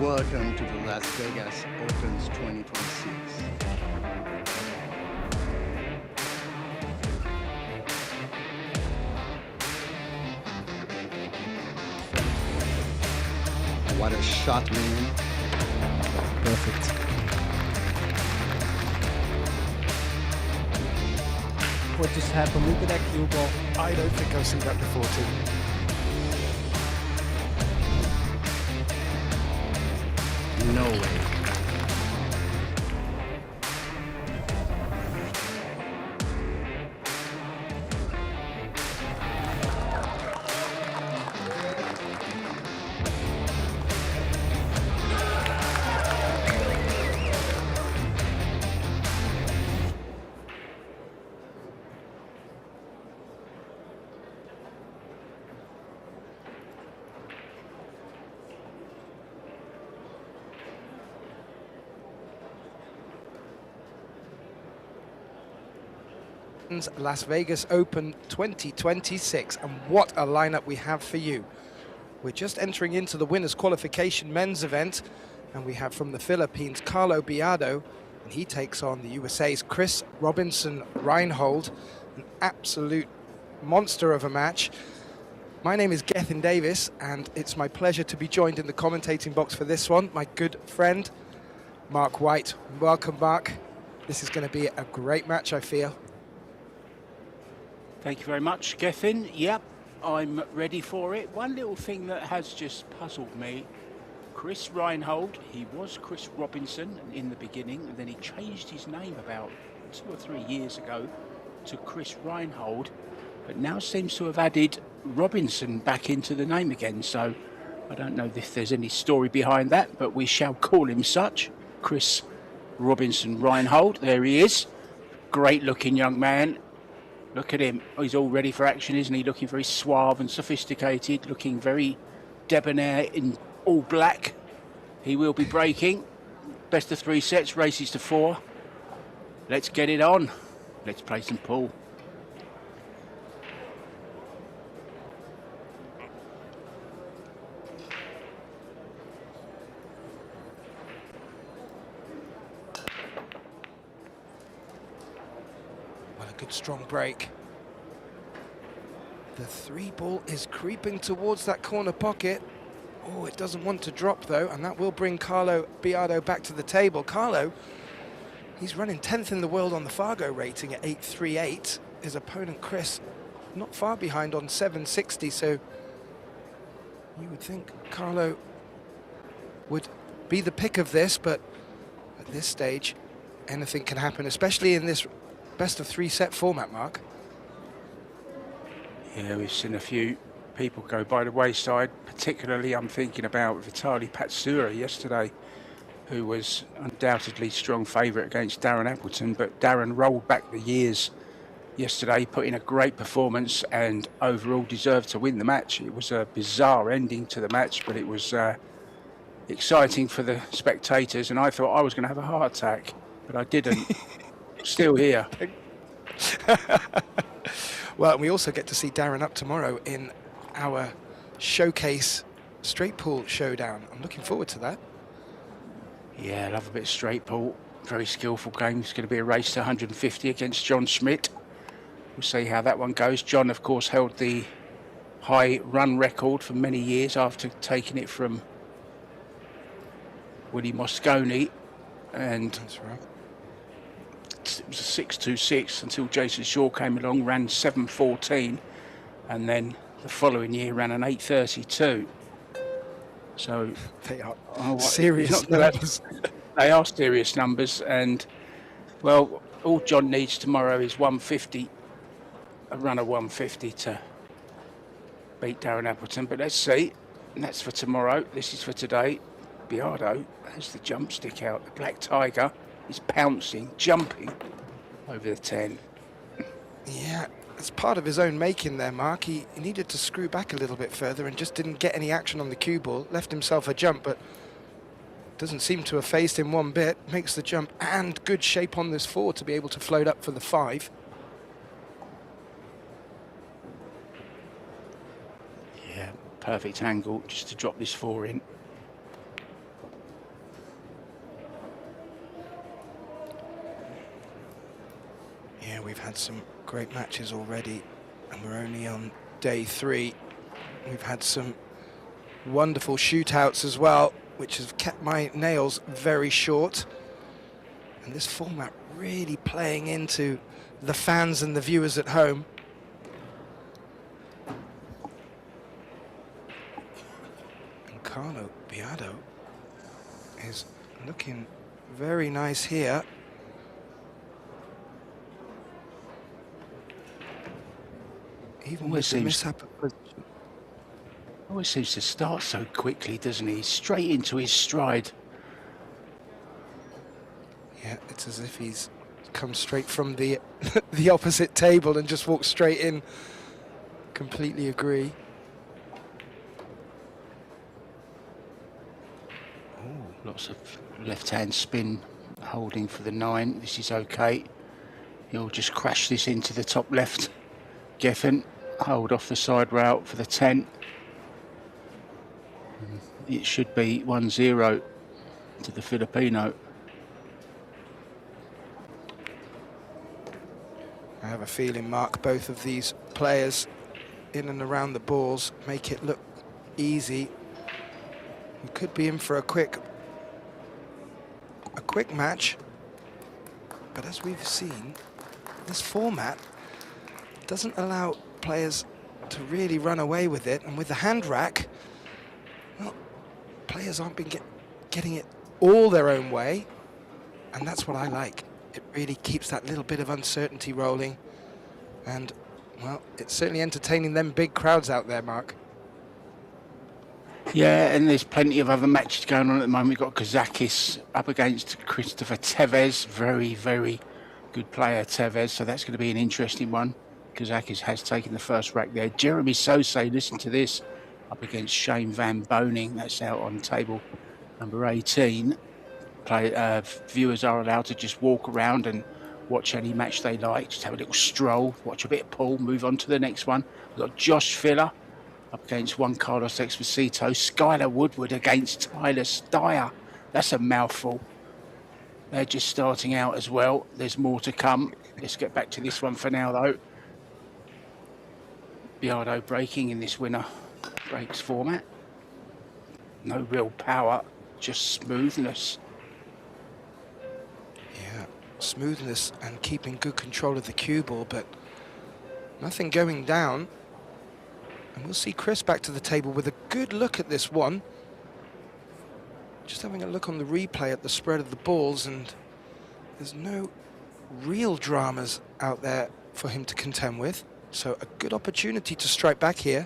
Welcome to the Las Vegas Opens 2026. What a shot, man. Perfect. What just happened? Look at that cue ball. I don't think I've seen that before, too. No way. Las Vegas Open 2026, and what a lineup we have for you. We're just entering into the winners qualification men's event, and we have from the Philippines Carlo Biado, and he takes on the USA's Chris Robinson Reinhold, an absolute monster of a match. My name is Gethin Davis, and it's my pleasure to be joined in the commentating box for this one, my good friend Mark White. Welcome, Mark. This is going to be a great match, I feel. Thank you very much, Gethin. Yep, I'm ready for it. One little thing that has just puzzled me, Chris Reinhold, he was Chris Robinson in the beginning, and then he changed his name about 2 or 3 years ago to Chris Reinhold, but now seems to have added Robinson back into the name again. So I don't know if there's any story behind that, but we shall call him such. Chris Robinson Reinhold, there he is. Great looking young man. Look at him, he's all ready for action, isn't he? Looking very suave and sophisticated, looking very debonair in all black. He will be breaking. Best of 3 sets, races to 4. Let's get it on. Let's play some pool. What a good strong break. The 3 ball is creeping towards that corner pocket. Oh, it doesn't want to drop though, and that will bring Carlo Biado back to the table. Carlo, he's running 10th in the world on the Fargo rating at 838. His opponent Chris not far behind on 760, so you would think Carlo would be the pick of this, but at this stage anything can happen, especially in this best of 3 set format, Mark. Yeah, we've seen a few people go by the wayside. Particularly, I'm thinking about Vitali Patsura yesterday, who was undoubtedly strong favourite against Darren Appleton, but Darren rolled back the years yesterday, put in a great performance and overall deserved to win the match. It was a bizarre ending to the match, but it was exciting for the spectators, and I thought I was going to have a heart attack, but I didn't. Still here. Well, we also get to see Darren up tomorrow in our showcase straight pool showdown. I'm looking forward to that. Yeah, I love a bit of straight pool. Very skillful game. It's going to be a race to 150 against John Schmidt. We'll see how that one goes. John, of course, held the high run record for many years after taking it from Willie Mosconi. And That's right. it was a 6.26 until Jason Shaw came along, ran 7.14, and then the following year ran an 8.32. So They are serious not- numbers. they are serious numbers, and well, all John needs tomorrow is 150, a run of 150 to beat Darren Appleton. But let's see, and that's for tomorrow. This is for today. Biado has the jump stick out. The Black Tiger is pouncing, jumping over the 10. Yeah, it's part of his own making there, Mark. He needed to screw back a little bit further and just didn't get any action on the cue ball. Left himself a jump, but doesn't seem to have phased him one bit. Makes the jump and good shape on this 4 to be able to float up for the 5. Yeah, perfect angle just to drop this 4 in. we've had some great matches already, and we're only on day 3. We've had some wonderful shootouts as well, which has kept my nails very short. And this format really playing into the fans and the viewers at home. And Carlo Biado is looking very nice here. Even with the mishap of position. Always seems to start so quickly, doesn't he? Straight into his stride. Yeah, it's as if he's come straight from the the opposite table and just walked straight in. Completely agree. Lots of left-hand spin holding for the 9. This is okay. He'll just crash this into the top left. Geffen, hold off the side rail for the 10. It should be 1-0 to the Filipino. I have a feeling, Mark, both of these players in and around the balls make it look easy. We could be in for a quick match, but as we've seen, this format doesn't allow players to really run away with it, and with the hand rack, well, players aren't been getting it all their own way, and that's what I like. It really keeps that little bit of uncertainty rolling, and well, it's certainly entertaining them big crowds out there, Mark. Yeah, and there's plenty of other matches going on at the moment. We've got Kazakis up against Christopher Tevez. Very, very good player, Tevez. So that's going to be an interesting one. Kazakis has taken the first rack there. Jeremy Sose, listen to this, up against Shane Van Boning. That's out on table number 18. Viewers are allowed to just walk around and watch any match they like. Just have a little stroll, watch a bit of pool, move on to the next one. We've got Josh Filler up against Juan Carlos Exposito. Skylar Woodward against Tyler Steyer. That's a mouthful. They're just starting out as well. There's more to come. Let's get back to this one for now, though. Biado breaking in this winner breaks format. No real power, just smoothness. Yeah, smoothness and keeping good control of the cue ball, but nothing going down. And we'll see Chris back to the table with a good look at this one. Just having a look on the replay at the spread of the balls, and there's no real dramas out there for him to contend with. So a good opportunity to strike back here.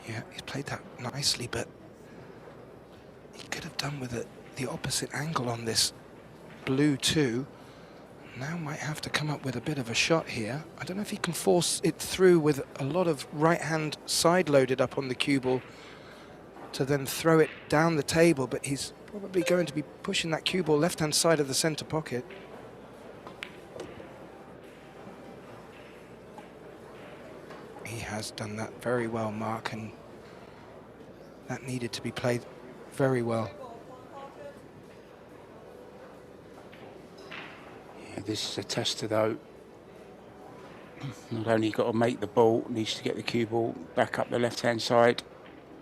Yeah, he's played that nicely, but he could have done with the opposite angle on this blue 2. Now might have to come up with a bit of a shot here. I don't know if he can force it through with a lot of right-hand side loaded up on the cue ball to then throw it down the table, but he's probably going to be pushing that cue ball left-hand side of the center pocket. He has done that very well, Mark, and that needed to be played very well. Yeah, this is a tester, though. Not only got to make the ball, needs to get the cue ball back up the left-hand side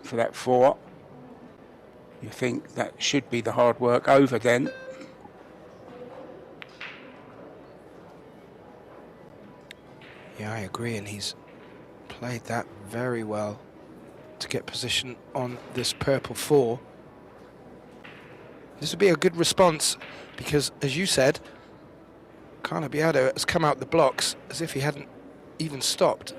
for that 4. You think that should be the hard work over then. Yeah, I agree, and he's played that very well to get position on this purple 4. This would be a good response because, as you said, Carlo Biado has come out the blocks as if he hadn't even stopped.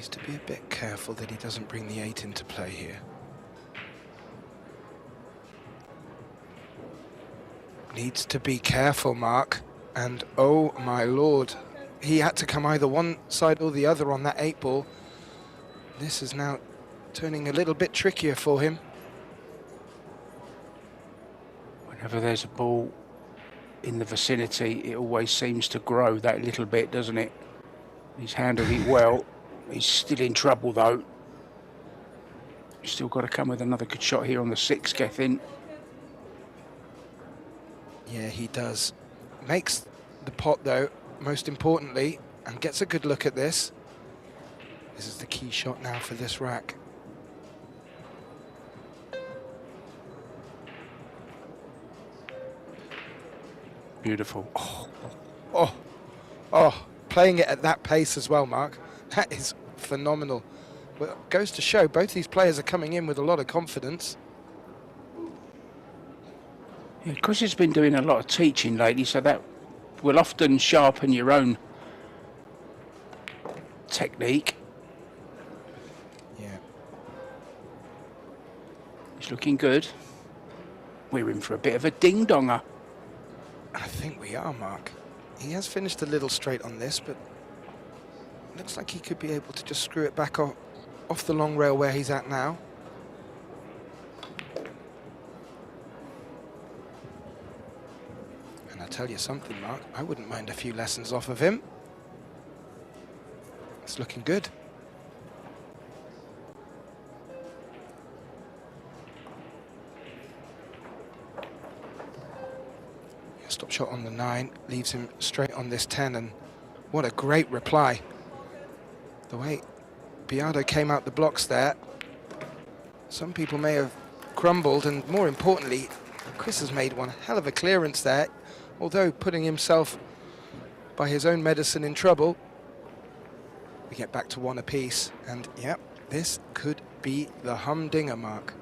Needs to be a bit careful that he doesn't bring the 8 into play here. Needs to be careful, Mark. And oh my lord, he had to come either one side or the other on that 8 ball. This is now turning a little bit trickier for him. Whenever there's a ball in the vicinity, it always seems to grow that little bit, doesn't it? He's handled it well. He's still in trouble though. He's still got to come with another good shot here on the 6, Gethin. Yeah, he does. Makes the pot though, most importantly, and gets a good look at this. This is the key shot now for this rack. Beautiful. Oh, playing it at that pace as well, Mark. That is phenomenal. Well, it goes to show both these players are coming in with a lot of confidence. Yeah, Chris has been doing a lot of teaching lately, so that will often sharpen your own technique. Yeah. He's looking good. We're in for a bit of a ding-donger. I think we are, Mark. He has finished a little straight on this, but looks like he could be able to just screw it back off the long rail where he's at now. And I'll tell you something, Mark, I wouldn't mind a few lessons off of him. It's looking good. Stop shot on the 9, leaves him straight on this 10, and what a great reply. The way Biardo came out the blocks there, some people may have crumbled, and more importantly, Chris has made one hell of a clearance there, although putting himself by his own medicine in trouble. We get back to 1 apiece, and yep, this could be the humdinger, Mark.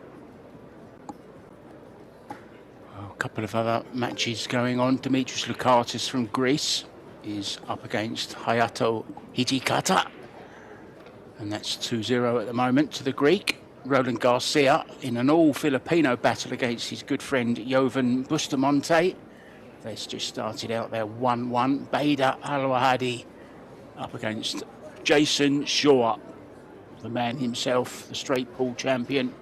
A couple of other matches going on. Dimitris Lukatis from Greece is up against Hayato Hijikata, and that's 2-0 at the moment to the Greek. Roland Garcia in an all-Filipino battle against his good friend Jovan Bustamante. They've just started out their 1-1. Bader Al-Wahadi up against Jason Shaw, the man himself, the straight ball champion.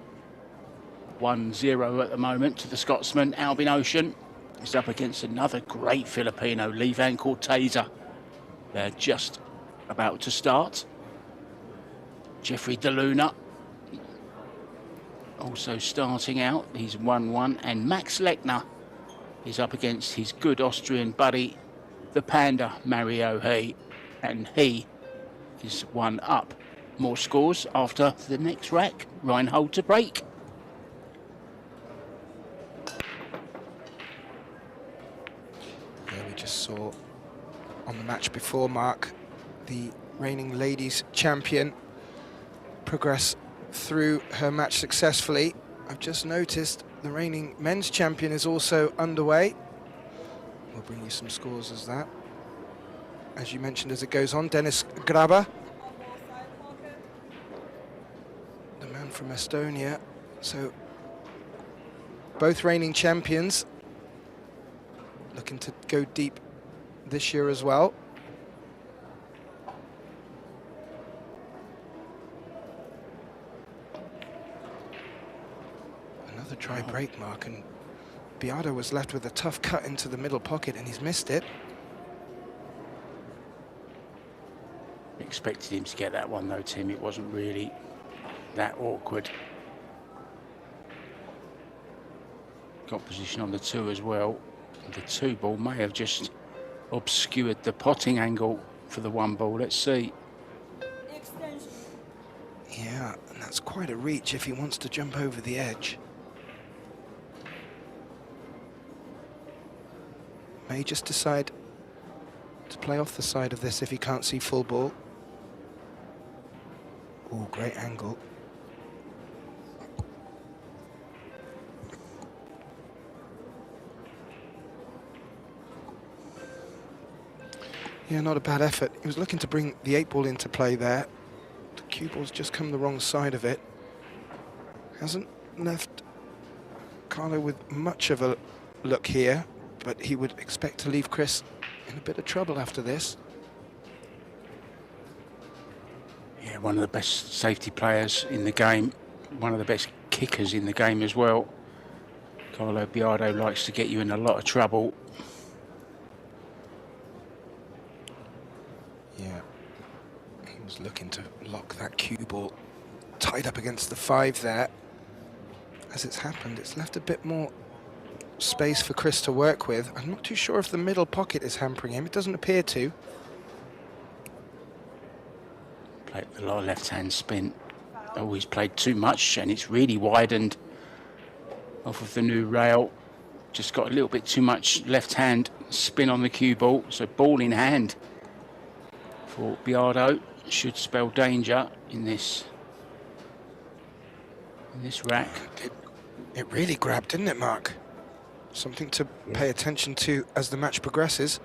1-0 at the moment to the Scotsman. Albin Ocean is up against another great Filipino, Levan Corteza. They're just about to start. Jeffrey DeLuna also starting out. He's 1-1. And Max Lechner is up against his good Austrian buddy, the Panda, Mario He. And he is 1 up. More scores after the next rack. Reinhold to break. Saw on the match before, Mark, the reigning ladies champion progress through her match successfully. I've just noticed the reigning men's champion is also underway. We'll bring you some scores as you mentioned as it goes on. Dennis Graba, the man from Estonia. So both reigning champions looking to go deep this year as well. Another try break, Mark, and Biardo was left with a tough cut into the middle pocket, and he's missed it. Expected him to get that one though, Tim. It wasn't really that awkward. Got position on the 2 as well. The 2 ball may have just obscured the potting angle for the 1 ball. Let's see. Yeah, and that's quite a reach if he wants to jump over the edge. May just decide to play off the side of this if he can't see full ball. Oh, great angle. Yeah, not a bad effort. He was looking to bring the 8 ball into play there, to cue ball's just come the wrong side of it. Hasn't left Carlo with much of a look here, but he would expect to leave Chris in a bit of trouble after this. Yeah, one of the best safety players in the game, one of the best kickers in the game as well. Carlo Biardo likes to get you in a lot of trouble. Yeah, he was looking to lock that cue ball tied up against the 5 there. As it's happened, it's left a bit more space for Chris to work with. I'm not too sure if the middle pocket is hampering him. It doesn't appear to. Played a lot of left-hand spin. Always played too much, and it's really widened off of the new rail. Just got a little bit too much left-hand spin on the cue ball. So ball in hand for Biardo should spell danger in this rack. It really grabbed, didn't it, Mark? Something to pay attention to as the match progresses.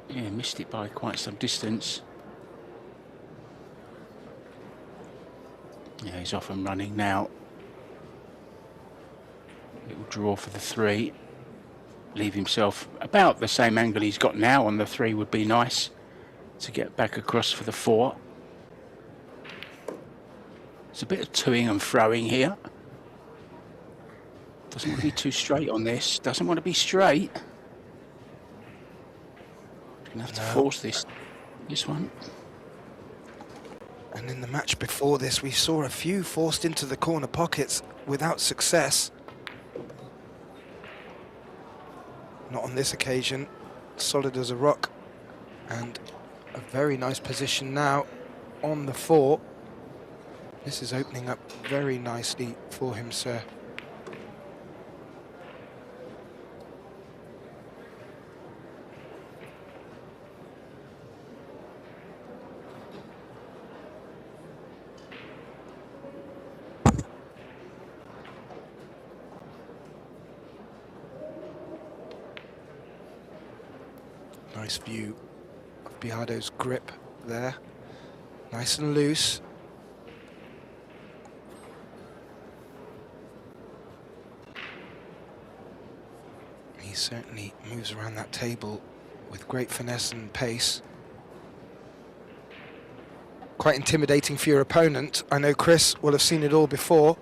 Yeah, missed it by quite some distance. Yeah, he's off and running now. Little draw for the 3. Leave himself about the same angle he's got now on the 3 would be nice to get back across for the 4. It's a bit of toing and froing here. Doesn't want to be too straight on this. Doesn't want to be straight. Gonna have to force this one. And in the match before this, we saw a few forced into the corner pockets without success. Not on this occasion. Solid as a rock. And a very nice position now on the 4. This is opening up very nicely for him, sir. Nice view of Biardo's grip there. Nice and loose. He certainly moves around that table with great finesse and pace. Quite intimidating for your opponent. I know Chris will have seen it all before.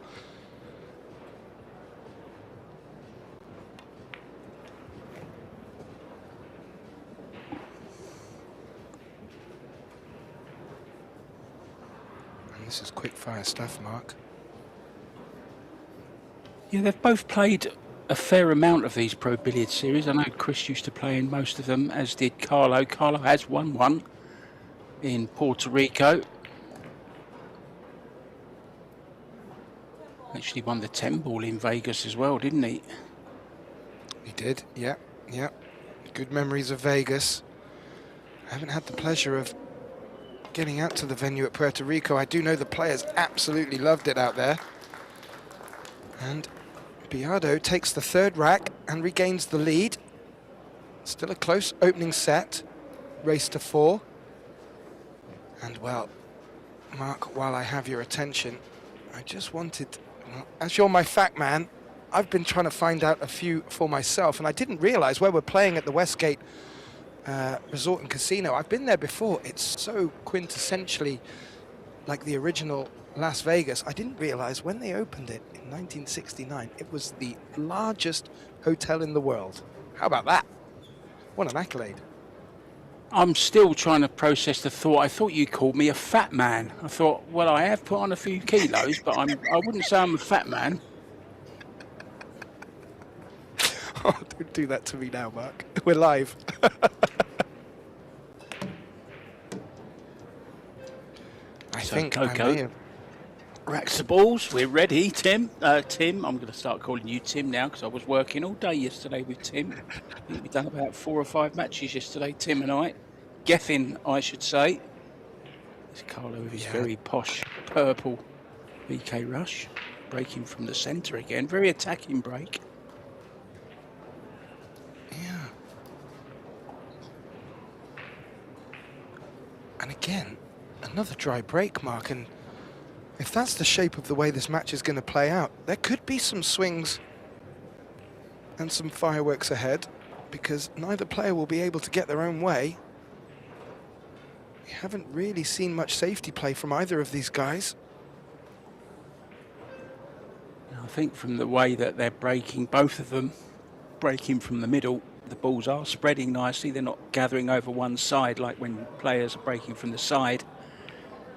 And this is quick fire stuff, Mark. Yeah, they've both played a fair amount of these Pro Billiard series. I know Chris used to play in most of them, as did Carlo. Carlo has won one in Puerto Rico. Actually won the 10 ball in Vegas as well, didn't he? He did, yeah. Good memories of Vegas. I haven't had the pleasure of getting out to the venue at Puerto Rico. I do know the players absolutely loved it out there. And Biardo takes the 3rd rack and regains the lead. Still a close opening set. Race to 4. And well, Mark, while I have your attention, I just wanted, well, as you're my fact man, I've been trying to find out a few for myself, and I didn't realize where we're playing at the Westgate Resort and Casino. I've been there before. It's so quintessentially like the original Las Vegas. I didn't realize when they opened it in 1969, it was the largest hotel in the world. How about that? What an accolade. I'm still trying to process the thought. I thought you called me a fat man. I thought, well, I have put on a few kilos, but I wouldn't say I'm a fat man. Oh, don't do that to me now, Mark. We're live. I think I may have... Racks the balls. We're ready, Tim. Tim, I'm going to start calling you Tim now because I was working all day yesterday with Tim. I think we've done about 4 or 5 matches yesterday, Tim and I. Geffin, I should say. There's Carlo with his very posh purple BK rush. Breaking from the centre again. Very attacking break. And again, another dry break, Mark. And if that's the shape of the way this match is going to play out, there could be some swings and some fireworks ahead, because neither player will be able to get their own way. We haven't really seen much safety play from either of these guys. I think from the way that they're breaking, both of them breaking from the middle, the balls are spreading nicely. They're not gathering over one side like when players are breaking from the side.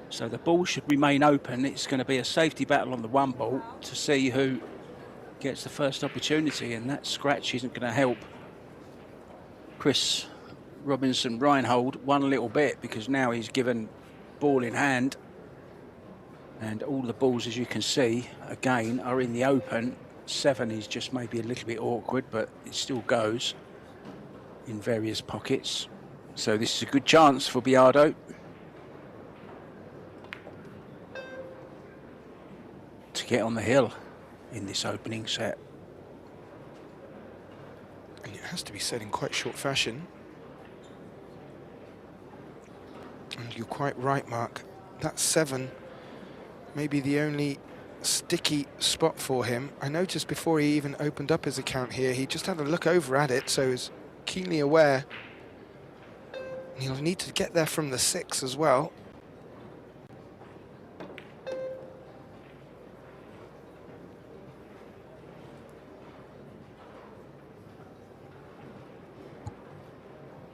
So the ball should remain open. It's going to be a safety battle on the one ball to see who gets the first opportunity, and that scratch isn't going to help Chris Robinson Reinhold one little bit, because now he's given ball in hand, and all the balls, as you can see, again, are in the open. 7 is just maybe a little bit awkward, but it still goes in various pockets. So this is a good chance for Biardo to get on the hill in this opening set. And it has to be said in quite short fashion. And you're quite right, Mark. That 7 may be the only sticky spot for him. I noticed before he even opened up his account here, he just had a look over at it, so he's keenly aware. And he'll need to get there from the 6 as well.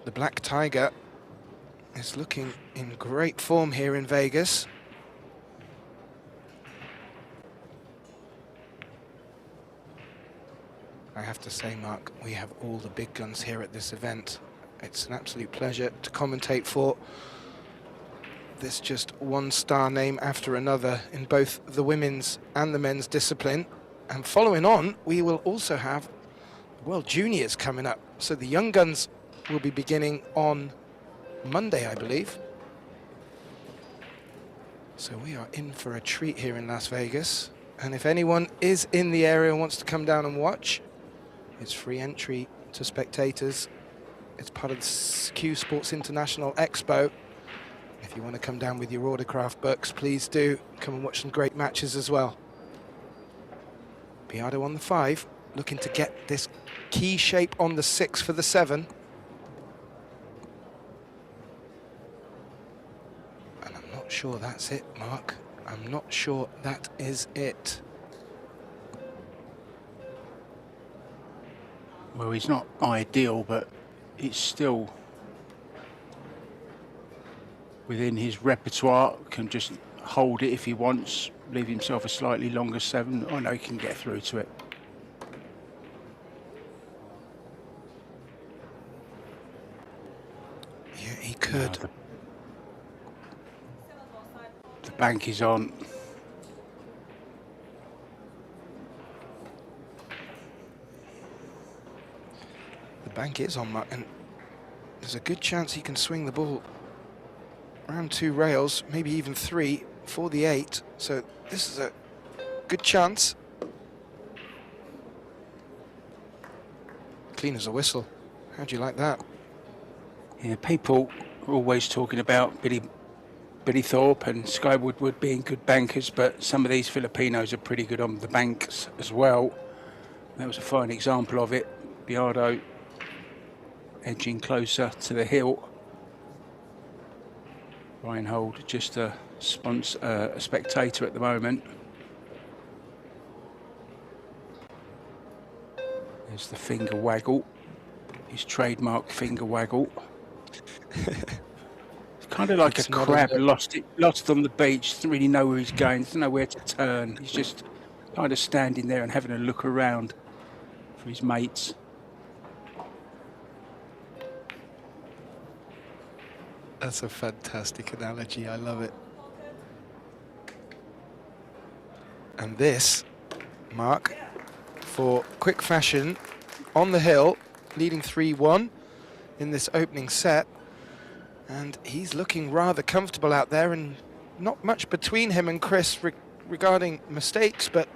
The Black Tiger is looking in great form here in Vegas. I have to say, Mark, we have all the big guns here at this event. It's an absolute pleasure to commentate for this just one-star name after another in both the women's and the men's discipline. And following on, we will also have World Juniors coming up. So the young guns will be beginning on Monday, I believe. So we are in for a treat here in Las Vegas. And if anyone is in the area and wants to come down and watch, it's free entry to spectators. It's part of the Q Sports International Expo. If you want to come down with your autograph books, please do come and watch some great matches as well. Biardo on the 5, looking to get this key shape on the 6 for the 7. And I'm not sure that's it, Mark. I'm not sure that is it. Well, he's not ideal, but it's still within his repertoire. Can just hold it if he wants, leave himself a slightly longer 7. I know he can get through to it. Yeah, he could. The bank is on. The bank is on, Mark, and there's a good chance he can swing the ball around 2 rails, maybe even 3 for the 8. So this is a good chance. Clean as a whistle. How do you like that? Yeah, people are always talking about Billy Thorpe and Sky Woodward being good bankers, but some of these Filipinos are pretty good on the banks as well. That was a fine example of it. Biardo edging closer to the hill. Reinhold just a spectator at the moment. There's the finger waggle, his trademark finger waggle. It's kind of like a crab lost on the beach, doesn't really know where he's going, doesn't know where to turn. He's just kind of standing there and having a look around for his mates. That's a fantastic analogy. I love it. And this, Mark, for quick fashion, on the hill, leading 3-1 in this opening set. And he's looking rather comfortable out there, and not much between him and Chris regarding mistakes, but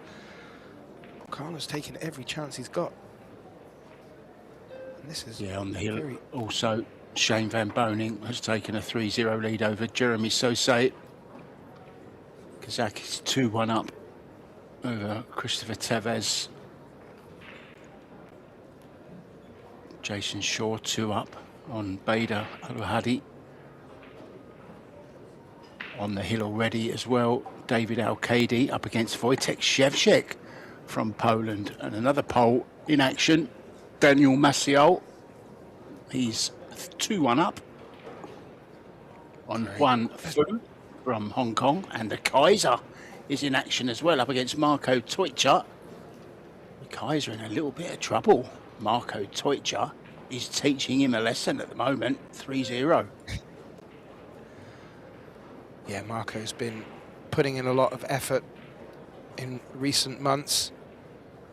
Carlos taking every chance he's got. And this is on the hill. Also, Shane Van Boning has taken a 3-0 lead over Jeremy Sosay. Kazak is 2-1 up over Christopher Tevez. Jason Shaw 2 up on Bader Al-Hadi. On the hill already as well, David Al-Kadi up against Wojtek Szewczak from Poland. And another Pole in action, Daniel Maciel. He's 2-1 up on Juan Fu from Hong Kong. And the Kaiser is in action as well, up against Marco Teutsch. The Kaiser in a little bit of trouble. Marco Teutsch is teaching him a lesson at the moment, 3-0. Yeah, Marco's been putting in a lot of effort in recent months.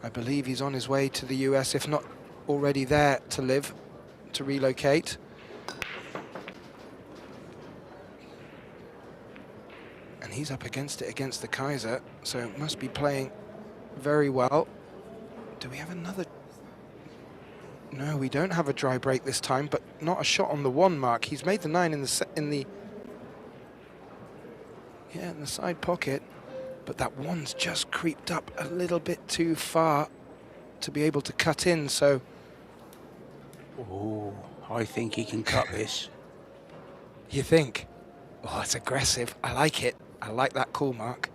I believe he's on his way to the US, if not already there to live, to relocate. And he's up against it against the Kaiser, so must be playing very well. Do we have another? No, we don't have a dry break this time, but not a shot on the 1 mark. He's made the 9 in the side pocket, but that 1's just creeped up a little bit too far to be able to cut in, so... Oh, I think he can cut this. You think? Oh, it's aggressive. I like it. I like that call, Mark.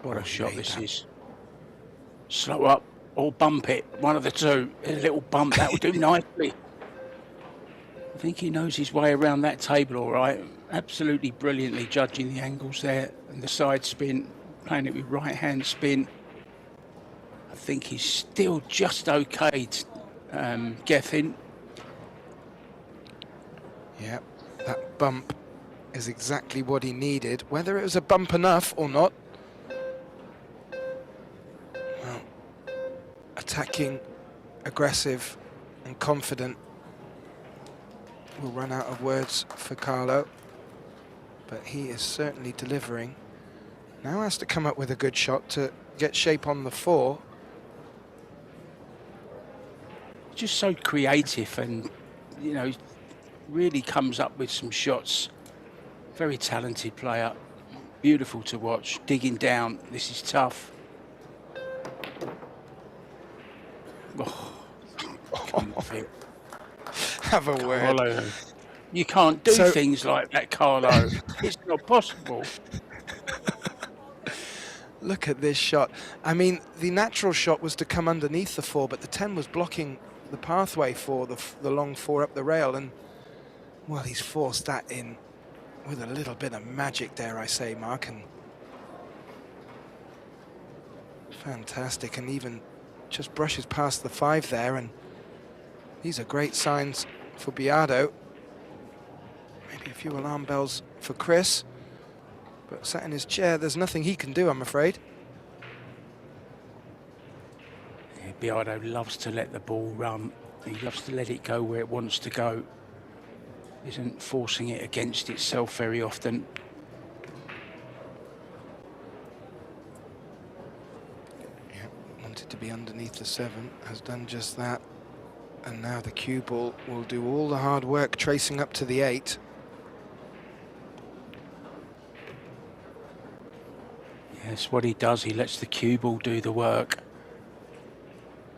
What a shot this is. Slow up or bump it, one of the two. A little bump, that will do nicely. I think he knows his way around that table all right. Absolutely brilliantly judging the angles there and the side spin, playing it with right hand spin. I think he's still just okay, Gethin. Yeah, that bump is exactly what he needed. Whether it was a bump enough or not, well, attacking, aggressive and confident. We'll run out of words for Carlo, but he is certainly delivering. Now has to come up with a good shot to get shape on the 4. Just so creative and, you know, really comes up with some shots. Very talented player. Beautiful to watch. Digging down. This is tough. Oh, come off it. Have a word. Carlo. You can't do things like that, Carlo. It's not possible. Look at this shot. I mean, the natural shot was to come underneath the 4, but the 10 was blocking the pathway for the long 4 up the rail, and, well, he's forced that in with a little bit of magic, dare I say, Mark, and fantastic, and even just brushes past the 5 there, and these are great signs for Biardo. Maybe a few alarm bells for Chris, but sat in his chair, there's nothing he can do, I'm afraid. Yeah, Biardo loves to let the ball run. He loves to let it go where it wants to go. Isn't forcing it against itself very often. Yeah, wanted to be underneath the 7, has done just that. And now the cue ball will do all the hard work tracing up to the 8. Yes, what he does, he lets the cue ball do the work.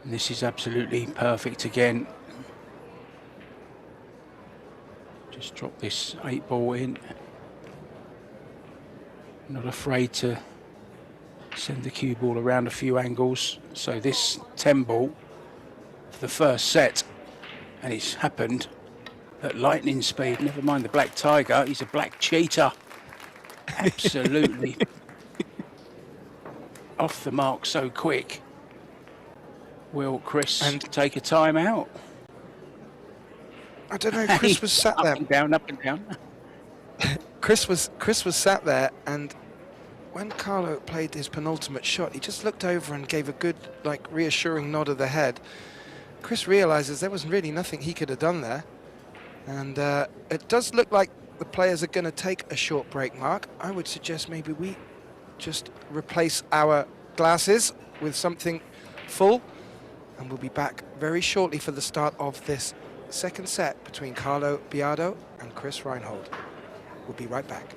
And this is absolutely perfect again. Just drop this 8 ball in. Not afraid to send the cue ball around a few angles. So this 10 ball for the first set, and it's happened at lightning speed. Never mind the black tiger, he's a black cheetah. Absolutely off the mark so quick. Will Chris take a time out? I don't know, Chris was sat there. Up and down, up and down. Chris was sat there, and when Carlo played his penultimate shot, he just looked over and gave a good, like, reassuring nod of the head. Chris realizes there was really nothing he could have done there. And it does look like the players are going to take a short break, Mark. I would suggest maybe we just replace our glasses with something full, and we'll be back very shortly for the start of this second set between Carlo Biado and Chris Reinhold. We'll be right back.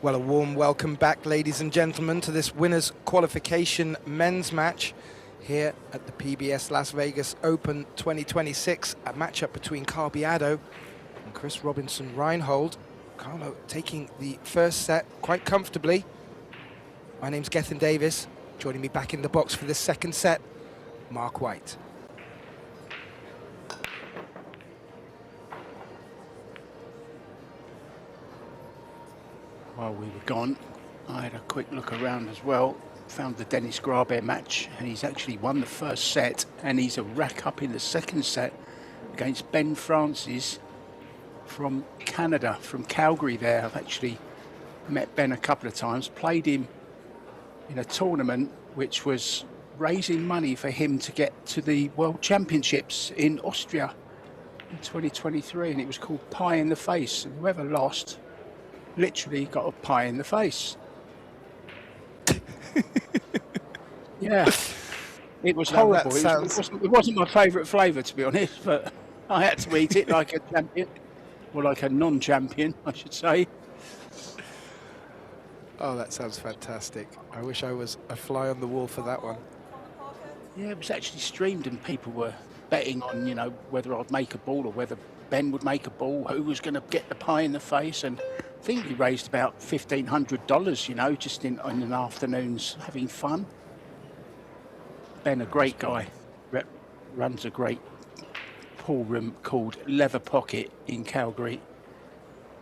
Well, a warm welcome back, ladies and gentlemen, to this winners qualification men's match here at the PBS Las Vegas Open 2026, a matchup between Carl Biado and Chris Robinson Reinhold. Carlo taking the first set quite comfortably. My name's Gethin Davis. Joining me back in the box for this second set, Mark White. While we were gone, I had a quick look around as well. Found the Dennis Grabe match, and he's actually won the first set, and he's a rack up in the second set against Ben Francis. from Canada, from Calgary there. I've actually met Ben a couple of times, played him in a tournament which was raising money for him to get to the World Championships in Austria in 2023, and it was called Pie in the Face, and whoever lost literally got a pie in the face. Yeah, it was Now that horrible. It wasn't my favourite flavour, to be honest, but I had to eat it like a champion, or like a non-champion, I should say. Oh, that sounds fantastic. I wish I was a fly on the wall for that one. Yeah, it was actually streamed, and people were betting on, you know, whether I'd make a ball or whether Ben would make a ball, who was going to get the pie in the face, and I think he raised about $1,500, you know, just in an afternoons having fun. Ben, a great guy, runs a great pool room called Leather Pocket in Calgary.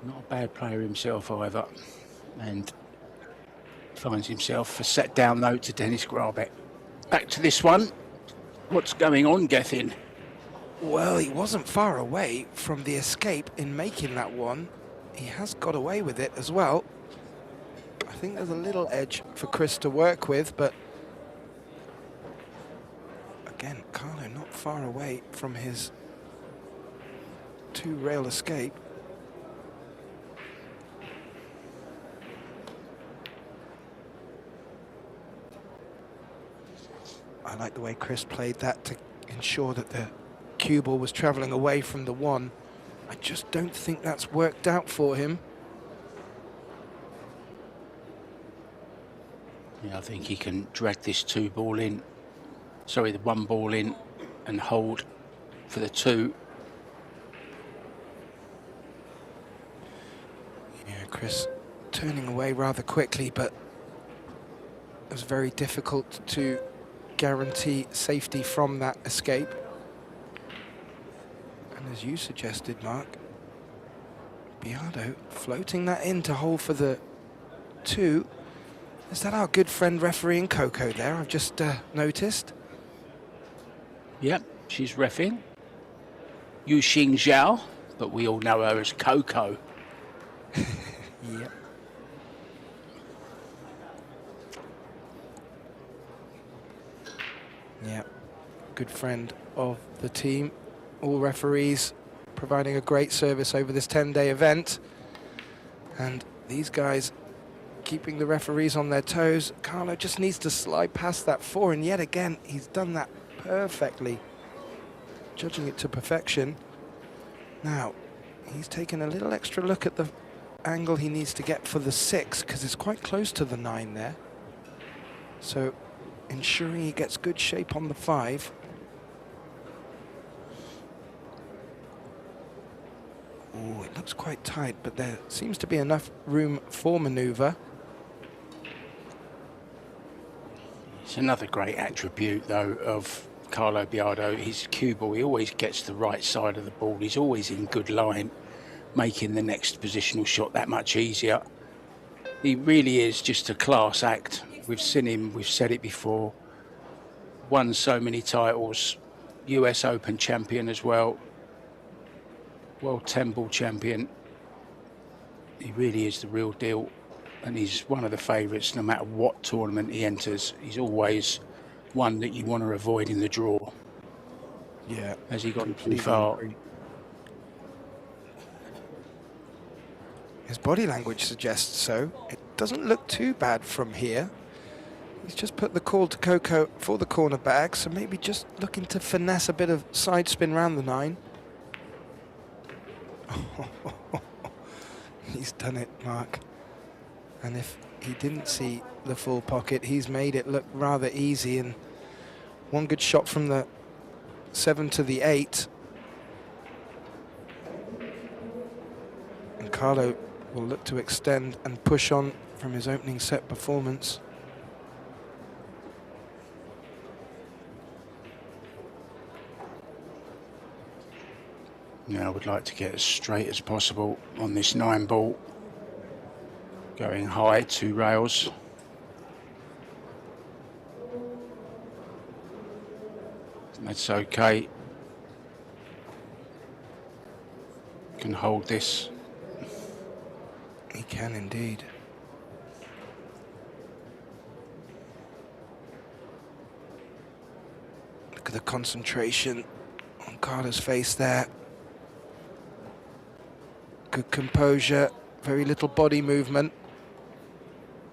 Not a bad player himself either, and finds himself a set down note to Dennis Grabek. Back to this one. What's going on, Gethin? Well, he wasn't far away from the escape in making that one. He has got away with it as well. I think there's a little edge for Chris to work with, but again, Carlo not far away from his 2-rail escape. I like the way Chris played that to ensure that the cue ball was travelling away from the 1. I just don't think that's worked out for him. Yeah, I think he can drag this 2 ball in. Sorry, the 1 ball in and hold for the 2. Yeah, Chris turning away rather quickly, but it was very difficult to guarantee safety from that escape. And as you suggested, Mark, Biardo floating that in to hold for the 2. Is that our good friend refereeing Coco there? I've just noticed. Yep, she's reffing. Yu Xing Zhao, but we all know her as Coco. Yep. Yeah, good friend of the team. All referees providing a great service over this 10-day event. And these guys keeping the referees on their toes. Carlo just needs to slide past that 4, and yet again, he's done that perfectly, judging it to perfection. Now, he's taken a little extra look at the angle he needs to get for the 6, because it's quite close to the 9 there. So, ensuring he gets good shape on the 5. Oh, it looks quite tight, but there seems to be enough room for manoeuvre. It's another great attribute, though, of Carlo Biardo. His cue ball, he always gets the right side of the ball. He's always in good line, making the next positional shot that much easier. He really is just a class act. We've seen him, we've said it before, won so many titles, US Open champion as well, World 10-ball champion. He really is the real deal, and he's one of the favourites no matter what tournament he enters. He's always one that you want to avoid in the draw. Yeah. Has he gone too far? His body language suggests so. It doesn't look too bad from here. He's just put the call to Coco for the corner bag, so maybe just looking to finesse a bit of side spin round the 9. He's done it, Mark. And if he didn't see the full pocket, he's made it look rather easy. And one good shot from the 7 to the 8. And Carlo will look to extend and push on from his opening set performance. Now I would like to get as straight as possible on this 9 ball. Going high, 2 rails. That's okay. can hold this. He can indeed. Look at the concentration on Carla's face there. Good composure, very little body movement.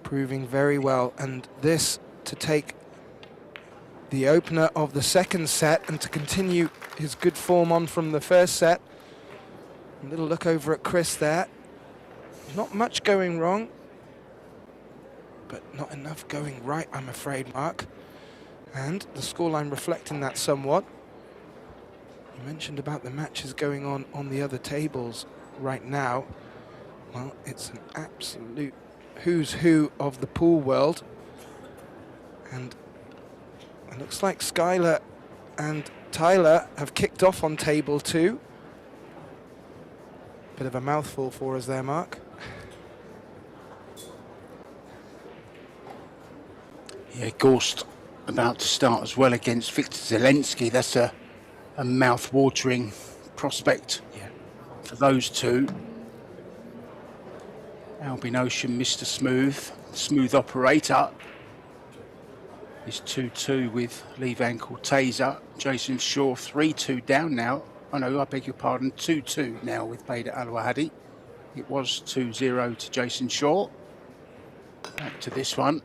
Proving very well. And this to take the opener of the second set and to continue his good form on from the first set. A little look over at Chris there. Not much going wrong, but not enough going right, I'm afraid, Mark. And the scoreline reflecting that somewhat. You mentioned about the matches going on the other tables right now. Well, it's an absolute who's who of the pool world. And it looks like Skylar and Tyler have kicked off on table 2. Bit of a mouthful for us there, Mark. Yeah, Gorst about to start as well against Victor Zelensky. That's a mouth-watering prospect for those two. Albin Ocean, Mr. Smooth operator, is 2-2 with leave ankle taser. Jason Shaw 3-2 down now. Oh no, I beg your pardon, 2-2 now with Bader Al-Wahadi. It was 2-0 to Jason Shaw. Back to this one.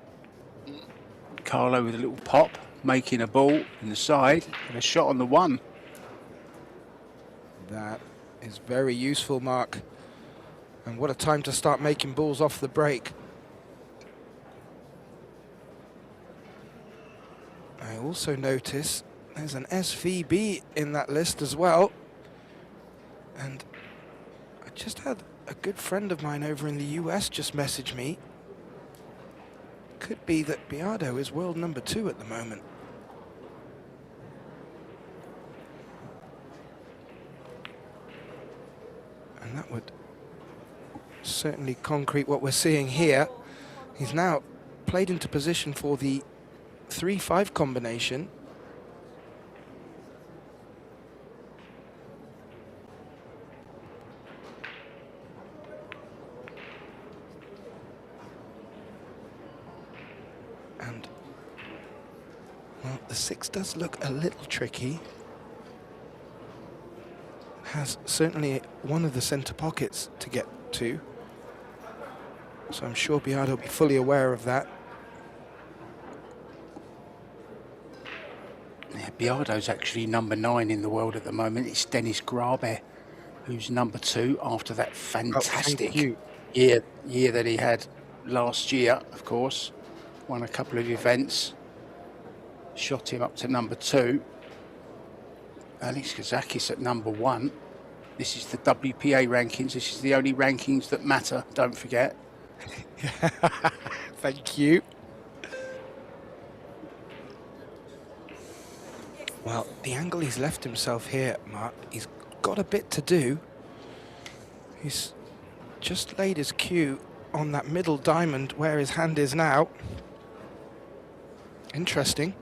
Carlo with a little pop, making a ball in the side and a shot on the 1. That is very useful, Mark. And what a time to start making balls off the break. I also notice there's an SVB in that list as well. And I just had a good friend of mine over in the US just message me. Could be that Biardo is world number 2 at the moment. And that would certainly concrete what we're seeing here. He's now played into position for the 3-5 combination. And, well, the 6 does look a little tricky. Has certainly one of the centre pockets to get to. So I'm sure Biardo will be fully aware of that. Yeah, Biardo's actually number 9 in the world at the moment. It's Dennis Grabe, who's number 2 after that fantastic year that he had last year, of course. Won a couple of events. Shot him up to number 2. Alex Kazakis at number 1. This is the WPA rankings. This is the only rankings that matter, don't forget. Thank you. Well, the angle he's left himself here, Mark, he's got a bit to do. He's just laid his cue on that middle diamond where his hand is now. Interesting.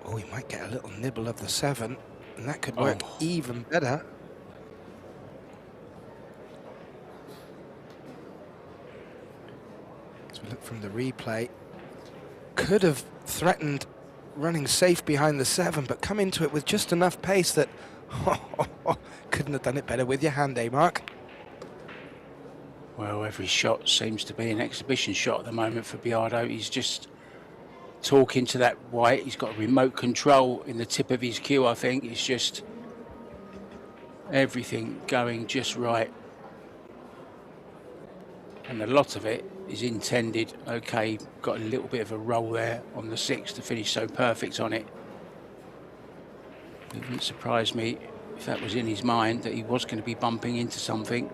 Oh, he might get a little nibble of the 7, and that could work even better. As we look from the replay, could have threatened running safe behind the 7, but come into it with just enough pace that couldn't have done it better with your hand, eh, Mark? Well, every shot seems to be an exhibition shot at the moment for Biardo. He's just talking to that white. He's got a remote control in the tip of his cue, I think. It's just everything going just right. And a lot of it is intended. Okay, got a little bit of a roll there on the 6 to finish so perfect on it. It wouldn't surprise me if that was in his mind, that he was going to be bumping into something.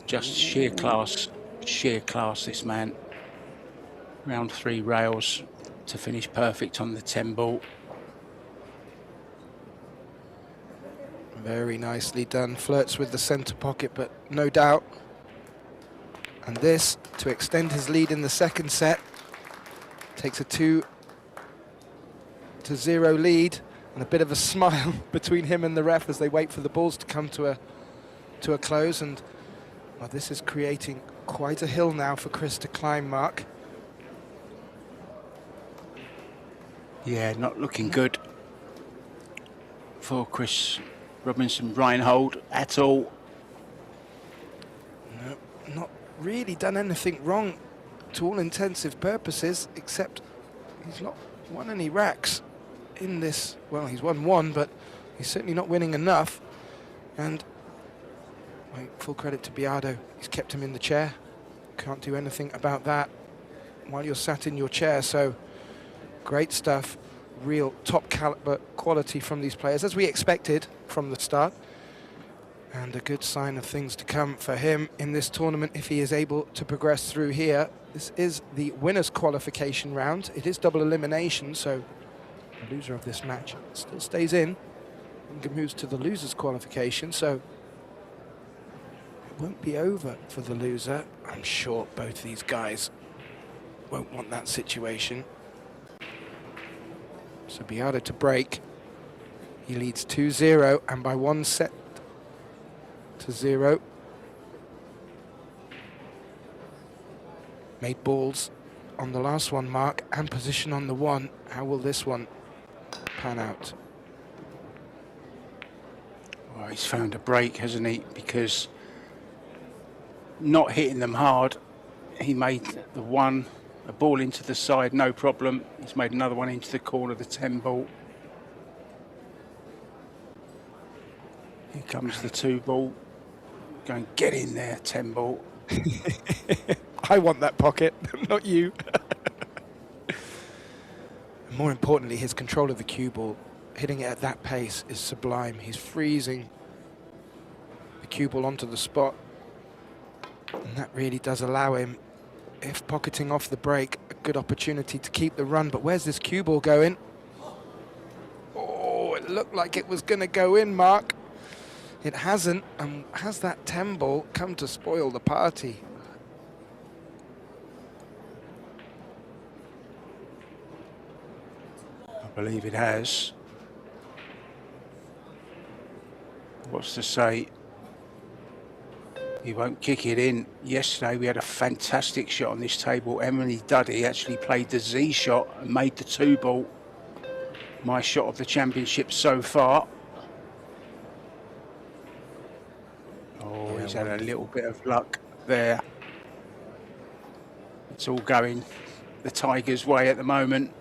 Just sheer class, this man. Round 3 rails to finish perfect on the 10 ball. Very nicely done. Flirts with the centre pocket, but no doubt. And this, to extend his lead in the second set, takes a 2-0 lead, and a bit of a smile between him and the ref as they wait for the balls to come to a close. And well, this is creating quite a hill now for Chris to climb, Mark. Yeah, not looking good for Chris Robinson Reinhold at all. No, not really done anything wrong to all intensive purposes, except he's not won any racks in this. Well, he's won one, but he's certainly not winning enough. And full credit to Biardo, he's kept him in the chair. Can't do anything about that while you're sat in your chair. So great stuff, real top caliber quality from these players, as we expected from the start. And a good sign of things to come for him in this tournament if he is able to progress through here. This is the winner's qualification round. It is double elimination, so the loser of this match still stays in and moves to the loser's qualification. So it won't be over for the loser. I'm sure both these guys won't want that situation. So Biardo to break. He leads 2-0 and by 1-0. Made balls on the last one, Mark, and position on the one. How will this one pan out? Well, he's found a break, hasn't he? Because not hitting them hard, he made the one, a ball into the side, no problem. He's made another one into the corner, the 10 ball. Here comes the 2 ball. Go and get in there, 10 ball. I want that pocket, not you. More importantly, his control of the cue ball, hitting it at that pace is sublime. He's freezing the cue ball onto the spot. And that really does allow him, if pocketing off the break, a good opportunity to keep the run. But where's this cue ball going? Oh, it looked like it was going to go in, Mark. It hasn't, and has that 10 ball come to spoil the party? I believe it has. What's to say he won't kick it in? Yesterday we had a fantastic shot on this table. Emily Duddy actually played the Z shot and made the 2 ball. My shot of the championship so far. Oh, he's had a little bit of luck there. It's all going the Tigers' way at the moment.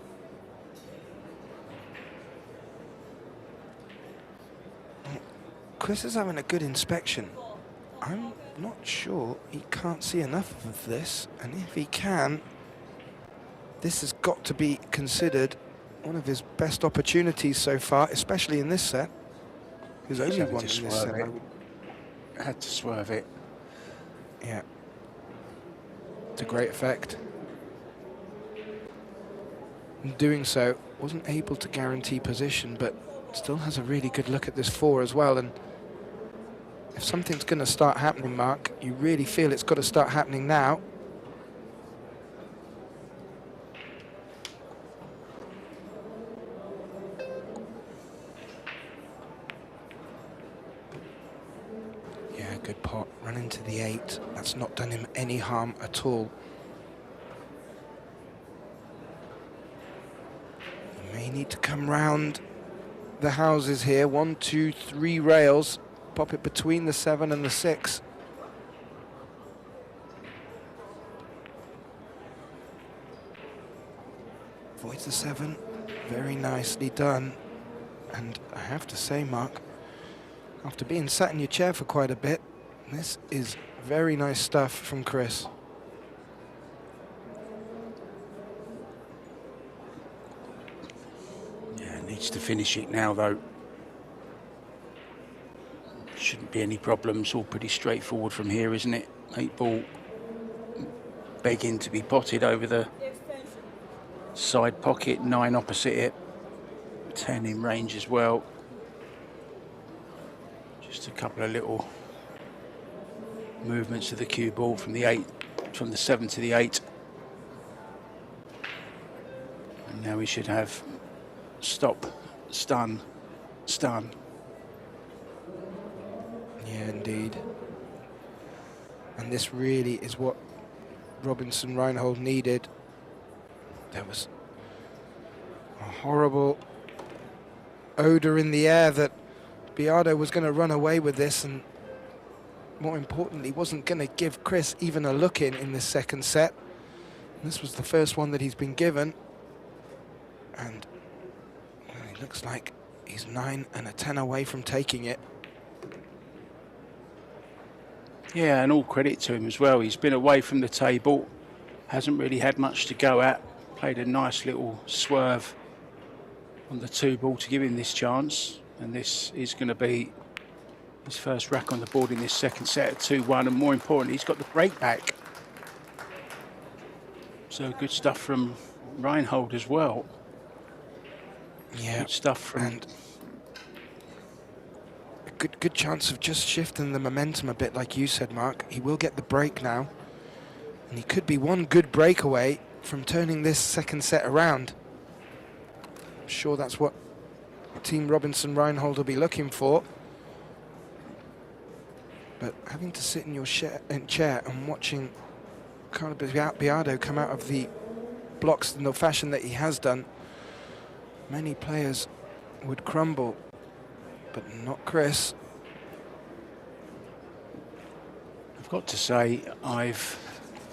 Chris is having a good inspection. I'm not sure he can't see enough of this, and if he can, this has got to be considered one of his best opportunities so far, especially in this set. He's only won in this set. Had to swerve it. Yeah. To great effect. In doing so, wasn't able to guarantee position, but still has a really good look at this 4 as well. And if something's going to start happening, Mark, you really feel it's got to start happening now. Yeah, good pot. Run into the 8. That's not done him any harm at all. He may need to come round the houses here. 1, 2, 3 rails. Pop it between the 7 and the 6. Avoids the 7. Very nicely done. And I have to say, Mark, after being sat in your chair for quite a bit, this is very nice stuff from Chris. Yeah, needs to finish it now, though. Shouldn't be any problems. All pretty straightforward from here, isn't it? 8 ball begging to be potted over the side pocket, 9 opposite it, 10 in range as well. Just a couple of little movements of the cue ball from the 8, from the 7 to the 8. And now we should have stop, stun, stun. Yeah, indeed. And this really is what Robinson-Reinhold needed. There was a horrible odour in the air that Biardo was going to run away with this, and more importantly, wasn't going to give Chris even a look in this second set. And this was the first one that he's been given. And well, it looks like he's 9 and a 10 away from taking it. Yeah, and all credit to him as well. He's been away from the table, hasn't really had much to go at. Played a nice little swerve on the 2 ball to give him this chance. And this is going to be his first rack on the board in this second set at 2-1. And more importantly, he's got the break back. So good stuff from Reinhold as well. Yeah, good stuff from... And a good chance of just shifting the momentum a bit, like you said, Mark. He will get the break now. And he could be one good break away from turning this second set around. I'm sure that's what Team Robinson-Reinhold will be looking for. But having to sit in your chair and watching Carlo Biardo come out of the blocks in the fashion that he has done, many players would crumble, but not Chris. I've got to say, I've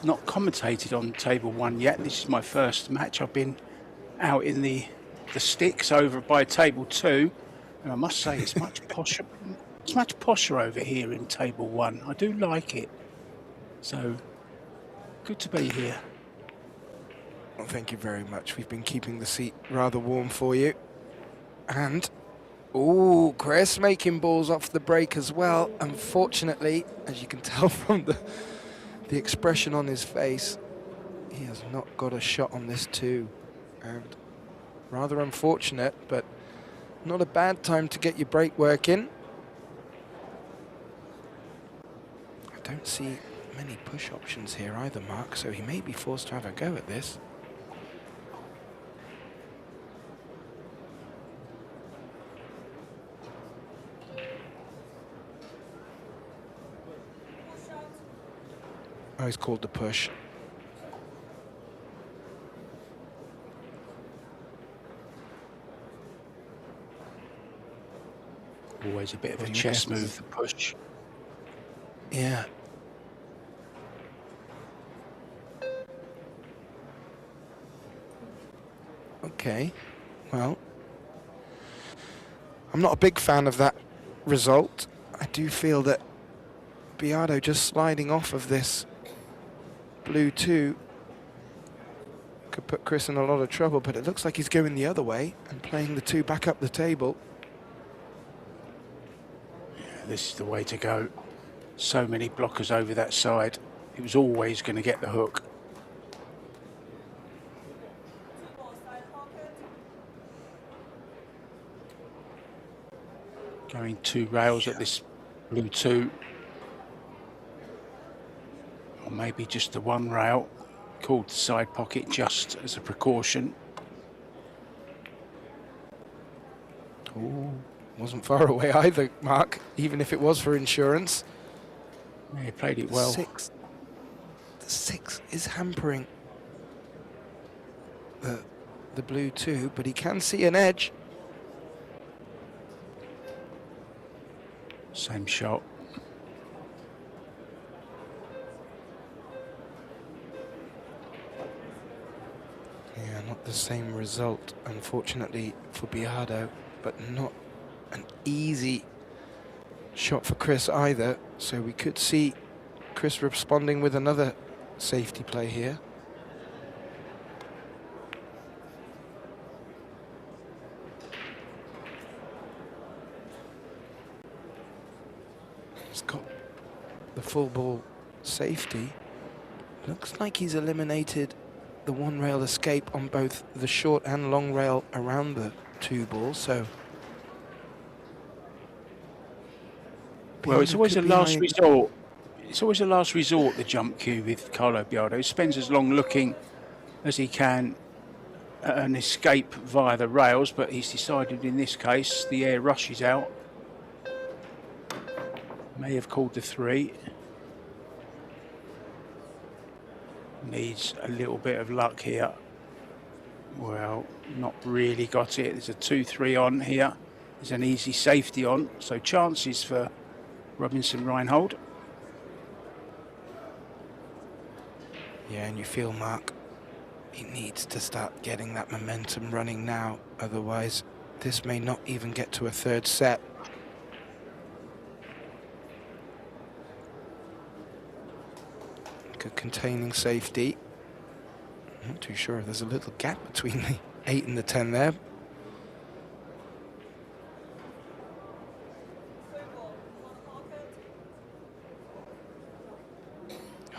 not commentated on table 1 yet. This is my first match. I've been out in the sticks over by table 2, and I must say it's much posher. It's much posher over here in table 1. I do like it. So good to be here. Well, thank you very much. We've been keeping the seat rather warm for you. And ooh, Chris making balls off the break as well. Unfortunately, as you can tell from the expression on his face, he has not got a shot on this 2. And rather unfortunate, but not a bad time to get your break working. I don't see many push options here either, Mark, so he may be forced to have a go at this. Oh, he's called the push. Always a bit of a chess move, the push. Yeah. Okay, well, I'm not a big fan of that result. I do feel that Biardo just sliding off of this blue 2 could put Chris in a lot of trouble, but it looks like he's going the other way and playing the 2 back up the table. Yeah, this is the way to go. So many blockers over that side. He was always going to get the hook. Going 2 rails at this blue 2. Or maybe just the 1 rail. Called the side pocket just as a precaution. Ooh, wasn't far away either, Mark, even if it was for insurance. Yeah, he played it well. The 6 is hampering the blue 2, but he can see an edge. Same shot. Yeah, not the same result, unfortunately, for Biardo, but not an easy shot for Chris either. So we could see Chris responding with another safety play here. He's got the full ball safety. Looks like he's eliminated the 1 rail escape on both the short and long rail around the 2 ball, so Well, it's Who always a could be last eyeing- resort. It's always a last resort, the jump cue with Carlo Biardo. He spends as long looking as he can at an escape via the rails, but he's decided in this case the air rushes out. May have called the 3. Needs a little bit of luck here. Well, not really got it. There's a 2-3 on here. There's an easy safety on, so chances for Robinson Reinhold. Yeah, and you feel, Mark, he needs to start getting that momentum running now. Otherwise, this may not even get to a third set. Good containing safety. Not too sure if there's a little gap between the 8 and the 10 there.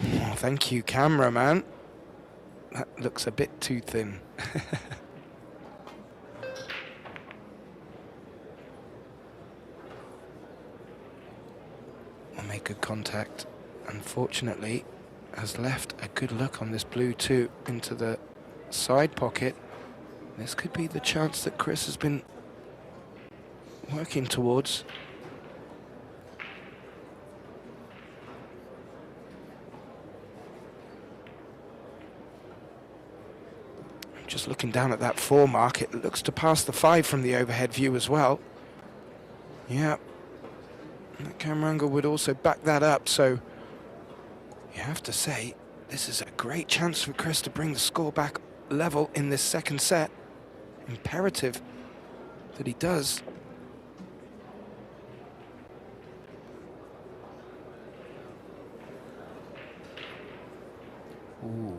Oh, thank you, cameraman. That looks a bit too thin. We'll make good contact. Unfortunately, has left a good look on this blue 2 into the side pocket. This could be the chance that Chris has been working towards. Just looking down at that 4 mark, it looks to pass the 5 from the overhead view as well. Yeah, the camera angle would also back that up, so you have to say this is a great chance for Chris to bring the score back level in this second set. Imperative that he does. Ooh.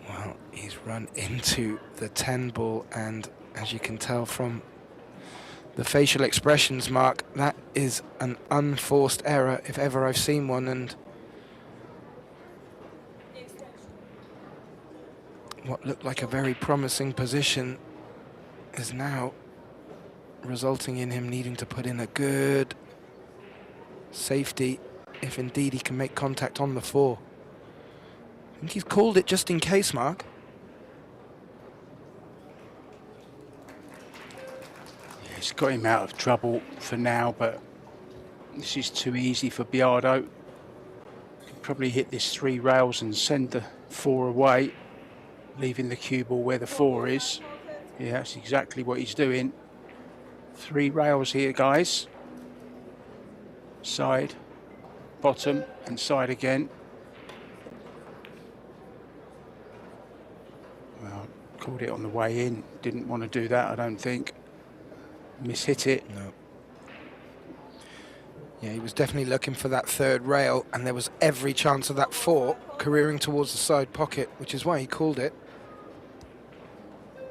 Well, he's run into the 10 ball, and as you can tell from the facial expressions, Mark, that is an unforced error if ever I've seen one, and what looked like a very promising position is now resulting in him needing to put in a good safety if indeed he can make contact on the 4. I think he's called it just in case, Mark. It's got him out of trouble for now, but this is too easy for Biardo. Could probably hit this 3 rails and send the 4 away, leaving the cue ball where the 4 is. Yeah, that's exactly what he's doing. 3 rails here, guys. Side, bottom, and side again. Well, called it on the way in. Didn't want to do that, I don't think. Mishit it. No. Yeah, he was definitely looking for that 3rd rail, and there was every chance of that 4 careering towards the side pocket, which is why he called it.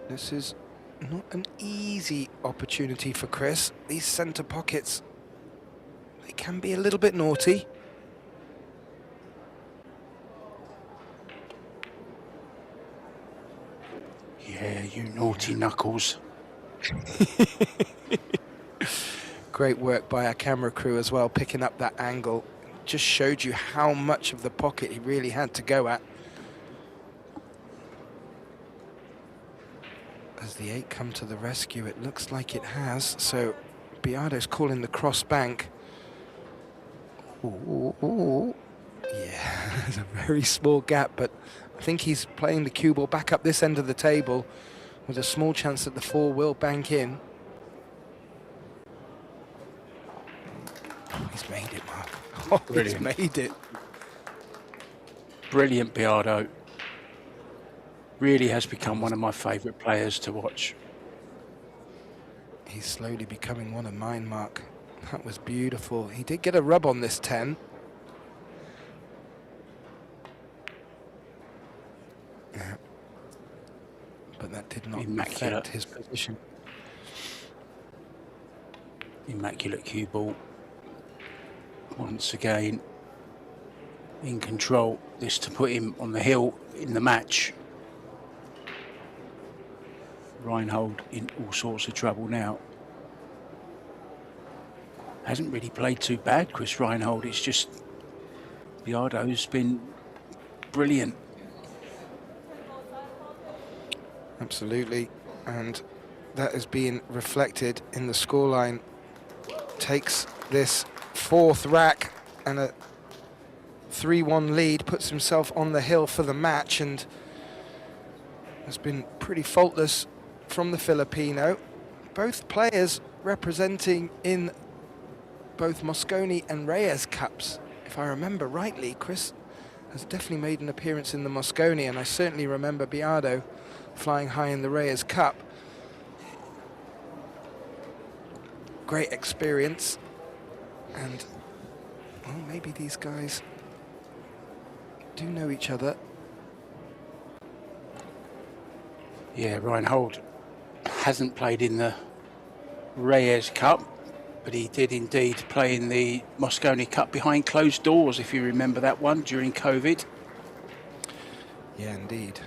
This is not an easy opportunity for Chris. These centre pockets, they can be a little bit naughty. Yeah, you naughty knuckles. Great work by our camera crew as well, picking up that angle. Just showed you how much of the pocket he really had to go at. As the 8 come to the rescue, it looks like it has. So Biardo's calling the cross bank. Ooh, ooh. Yeah, there's a very small gap, but I think he's playing the cue ball back up this end of the table with a small chance that the 4 will bank in. Oh, he's made it, Mark. Oh, he's made it. Brilliant, Biardo. Really has become one of my favourite players to watch. He's slowly becoming one of mine, Mark. That was beautiful. He did get a rub on this 10. Yeah. But that did not affect his position. Immaculate cue ball. Once again, in control. This to put him on the hill in the match. Reinhold in all sorts of trouble now. hasn't really played too bad, Chris Reinhold. It's just Biardo's been brilliant. Absolutely, and that is being reflected in the scoreline. Takes this fourth rack and a 3-1 lead, puts himself on the hill for the match, and has been pretty faultless from the Filipino. Both players representing in both Mosconi and Reyes Cups. If I remember rightly, Chris has definitely made an appearance in the Mosconi, and I certainly remember Biardo flying high in the Reyes Cup. Great experience, and well, maybe these guys do know each other. Yeah, Reinhold hasn't played in the Reyes Cup, but he did indeed play in the Mosconi Cup behind closed doors, if you remember that one, during COVID. Yeah, indeed.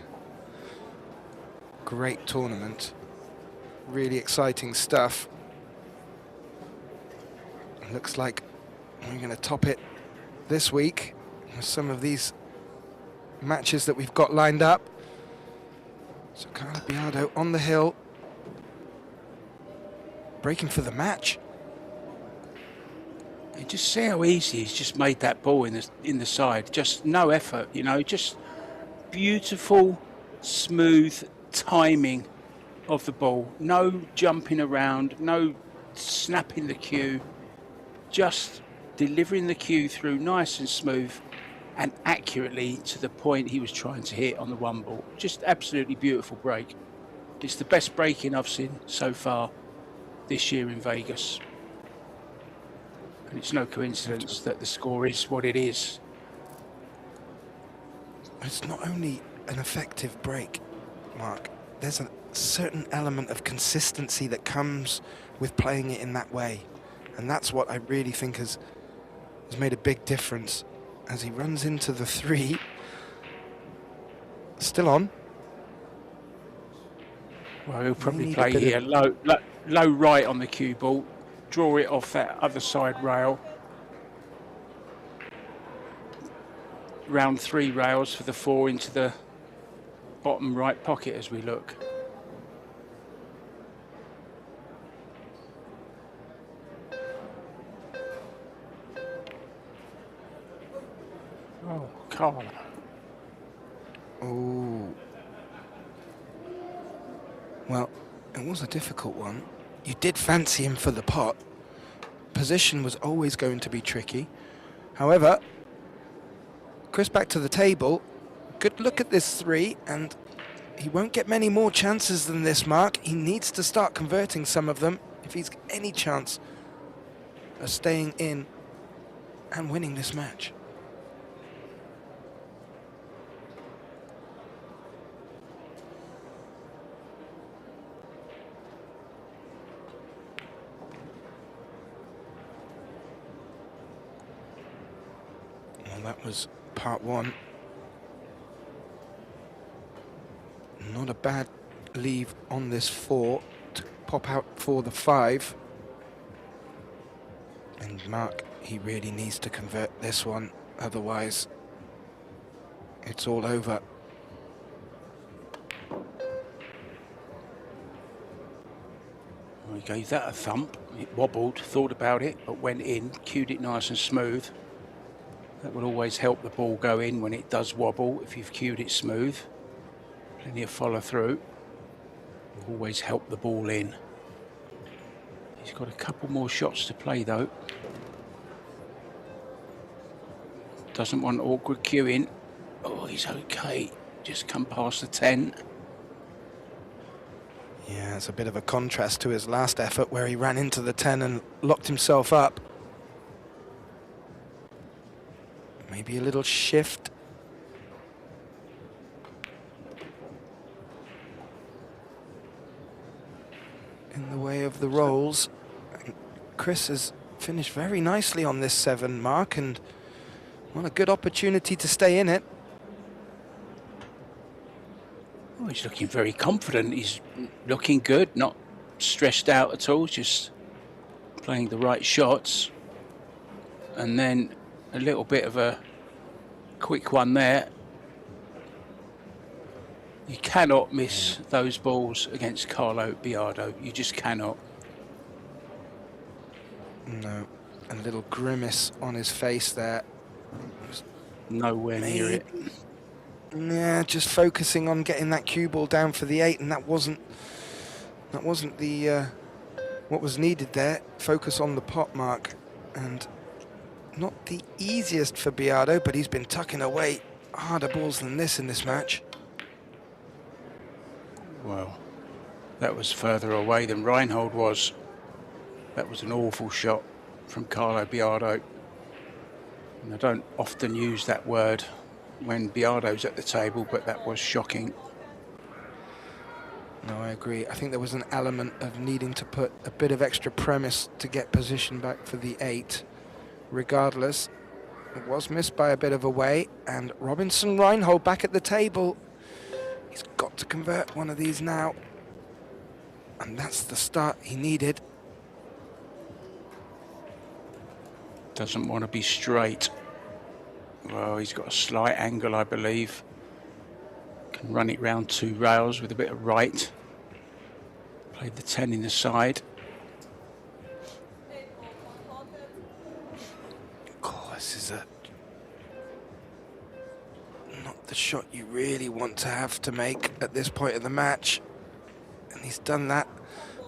Great tournament. Really exciting stuff. Looks like we're going to top it this week with some of these matches that we've got lined up. So Carlo Biardo on the hill, breaking for the match. You just see how easy he's just made that ball in the side. Just no effort, you know, just beautiful, smooth timing of the ball. No jumping around, no snapping the cue. Just delivering the cue through nice and smooth and accurately to the point he was trying to hit on the one ball. Just absolutely beautiful break. It's the best breaking I've seen so far this year in Vegas. And it's no coincidence that the score is what it is. It's not only an effective break, Mark. There's a certain element of consistency that comes with playing it in that way. And that's what I really think has made a big difference as he runs into the 3. Still on. Well, he'll probably play here low right on the cue ball, draw it off that other side rail. Round 3 rails for the 4 into the bottom right pocket as we look. Oh, Carla. Oh. Well, it was a difficult one. You did fancy him for the pot. Position was always going to be tricky. However, Chris back to the table. Good look at this 3, and he won't get many more chances than this, Mark. He needs to start converting some of them if he's any chance of staying in and winning this match. That was part 1. Not a bad leave on this 4 to pop out for the 5. And Mark, he really needs to convert this one, otherwise it's all over. He gave that a thump. It wobbled, thought about it, but went in, cued it nice and smooth. That will always help the ball go in when it does wobble, if you've cued it smooth. Plenty of follow through. Will always help the ball in. He's got a couple more shots to play though. Doesn't want awkward cueing. Oh, he's okay. Just come past the 10. Yeah, it's a bit of a contrast to his last effort where he ran into the 10 and locked himself up. Maybe a little shift. In the way of the rolls. Chris has finished very nicely on this 7, Mark, and what a good opportunity to stay in it. Oh, he's looking very confident. He's looking good, not stressed out at all, just playing the right shots, and then a little bit of a quick one there. You cannot miss those balls against Carlo Biardo. You just cannot. No, a little grimace on his face there. Nowhere near it. Yeah, just focusing on getting that cue ball down for the 8, and that wasn't the what was needed there. Focus on the pot mark, and not the easiest for Biardo, but he's been tucking away harder balls than this in this match. Well, that was further away than Reinhold was. That was an awful shot from Carlo Biardo. And I don't often use that word when Biardo's at the table, but that was shocking. No, I agree. I think there was an element of needing to put a bit of extra premise to get position back for the 8. Regardless, it was missed by a bit of a way, and Robinson Reinhold back at the table. He's got to convert one of these now, and that's the start he needed. Doesn't want to be straight. Well, he's got a slight angle, I believe. Can run it round 2 rails with a bit of right. Played the 10 in the side. Oh, this is not the shot you really want to have to make at this point of the match. And he's done that.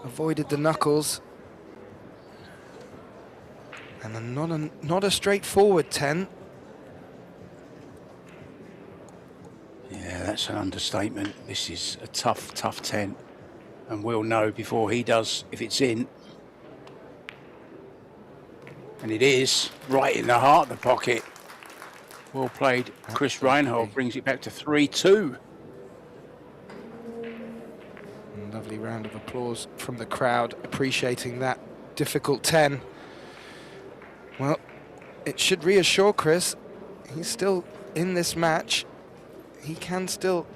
Avoided the knuckles. And not a straightforward 10. Yeah, that's an understatement. This is a tough 10. And we'll know before he does if it's in. And it is, right in the heart of the pocket. Well played. Chris Reinhold brings it back to 3-2. Lovely round of applause from the crowd, appreciating that difficult 10. Well, it should reassure Chris. He's still in this match. He can still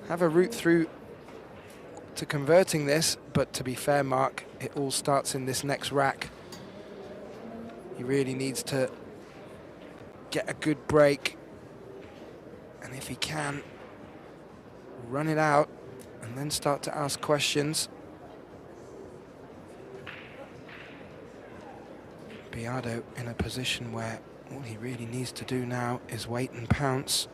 have a route through to converting this, but to be fair, Mark, it all starts in this next rack. He really needs to get a good break, and if he can, run it out and then start to ask questions. Biardo in a position where all he really needs to do now is wait and pounce.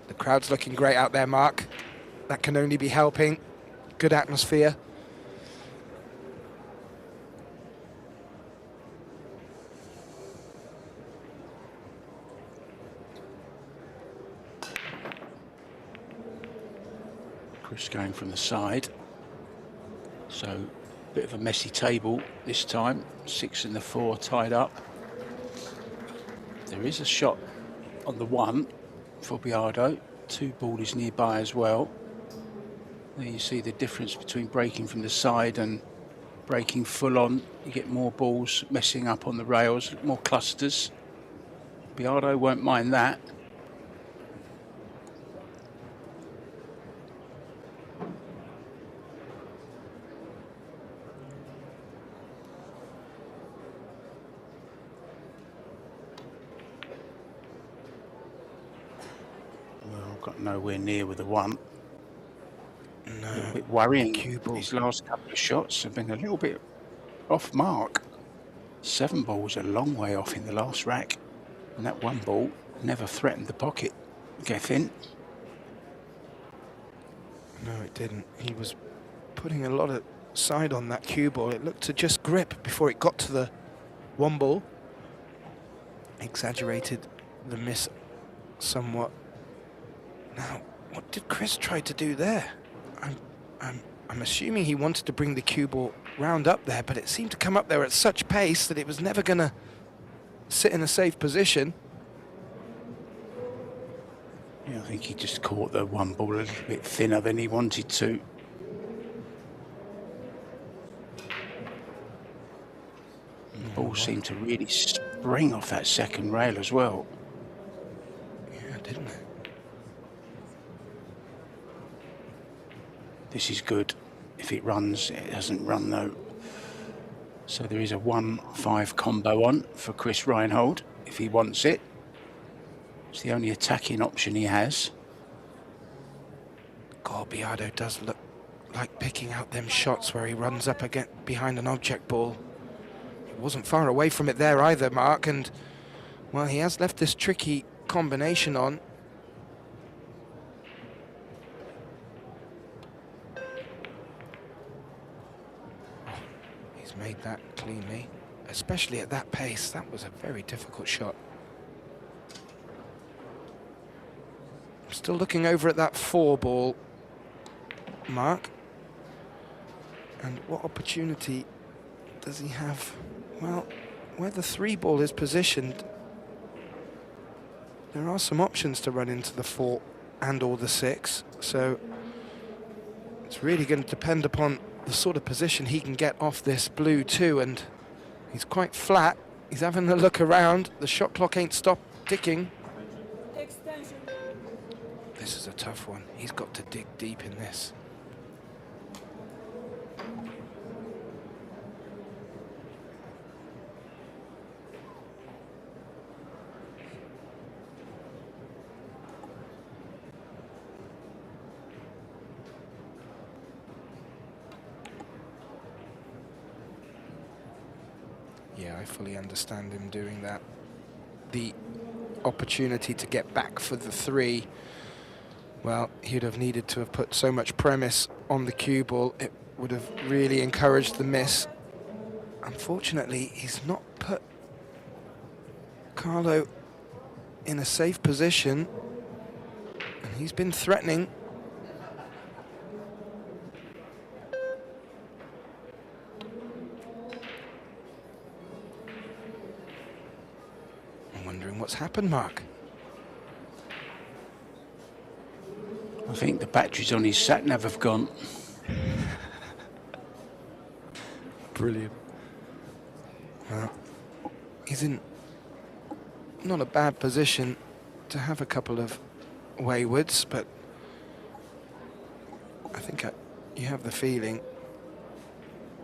The crowd's looking great out there, Mark. That can only be helping. Good atmosphere. Chris going from the side. So, a bit of a messy table this time. 6 and the 4 tied up. There is a shot on the 1 for Biardo. 2 balls nearby as well. There you see the difference between breaking from the side and breaking full on. You get more balls messing up on the rails, more clusters. Biardo won't mind that. Got nowhere near with the 1. No. A little bit worrying. His last couple of shots have been a little bit off mark. 7 balls a long way off in the last rack, and that 1 ball never threatened the pocket. Gethin. No, it didn't. He was putting a lot of side on that cue ball. It looked to just grip before it got to the 1 ball. Exaggerated the miss somewhat. Now, what did Chris try to do there? I'm assuming he wanted to bring the cue ball round up there, but it seemed to come up there at such pace that it was never going to sit in a safe position. Yeah, I think he just caught the 1 ball a little bit thinner than he wanted to. The ball seemed to really spring off that second rail as well. Yeah, didn't it? This is good. If it runs, it doesn't run though. So there is a 1-5 combo on for Chris Reinhold if he wants it. It's the only attacking option he has. God, Biardo does look like picking out them shots where he runs up behind an object ball. He wasn't far away from it there either, Mark, and well, he has left this tricky combination on. He's made that cleanly, especially at that pace. That was a very difficult shot. I'm still looking over at that 4 ball, Mark. And what opportunity does he have? Well, where the 3 ball is positioned, there are some options to run into the 4 and or the 6. So it's really going to depend upon the sort of position he can get off this blue 2. And he's quite flat. He's having a look around. The shot clock ain't stopped ticking. Extension. This is a tough one. He's got to dig deep in this. Yeah, I fully understand him doing that. The opportunity to get back for the 3, well, he'd have needed to have put so much premise on the cue ball. It would have really encouraged the miss. Unfortunately, he's not put Carlo in a safe position, and he's been threatening. What's happened, Mark? I think the batteries on his sat-nav have gone. Brilliant. Well, he's in not a bad position to have a couple of waywards, but I think you have the feeling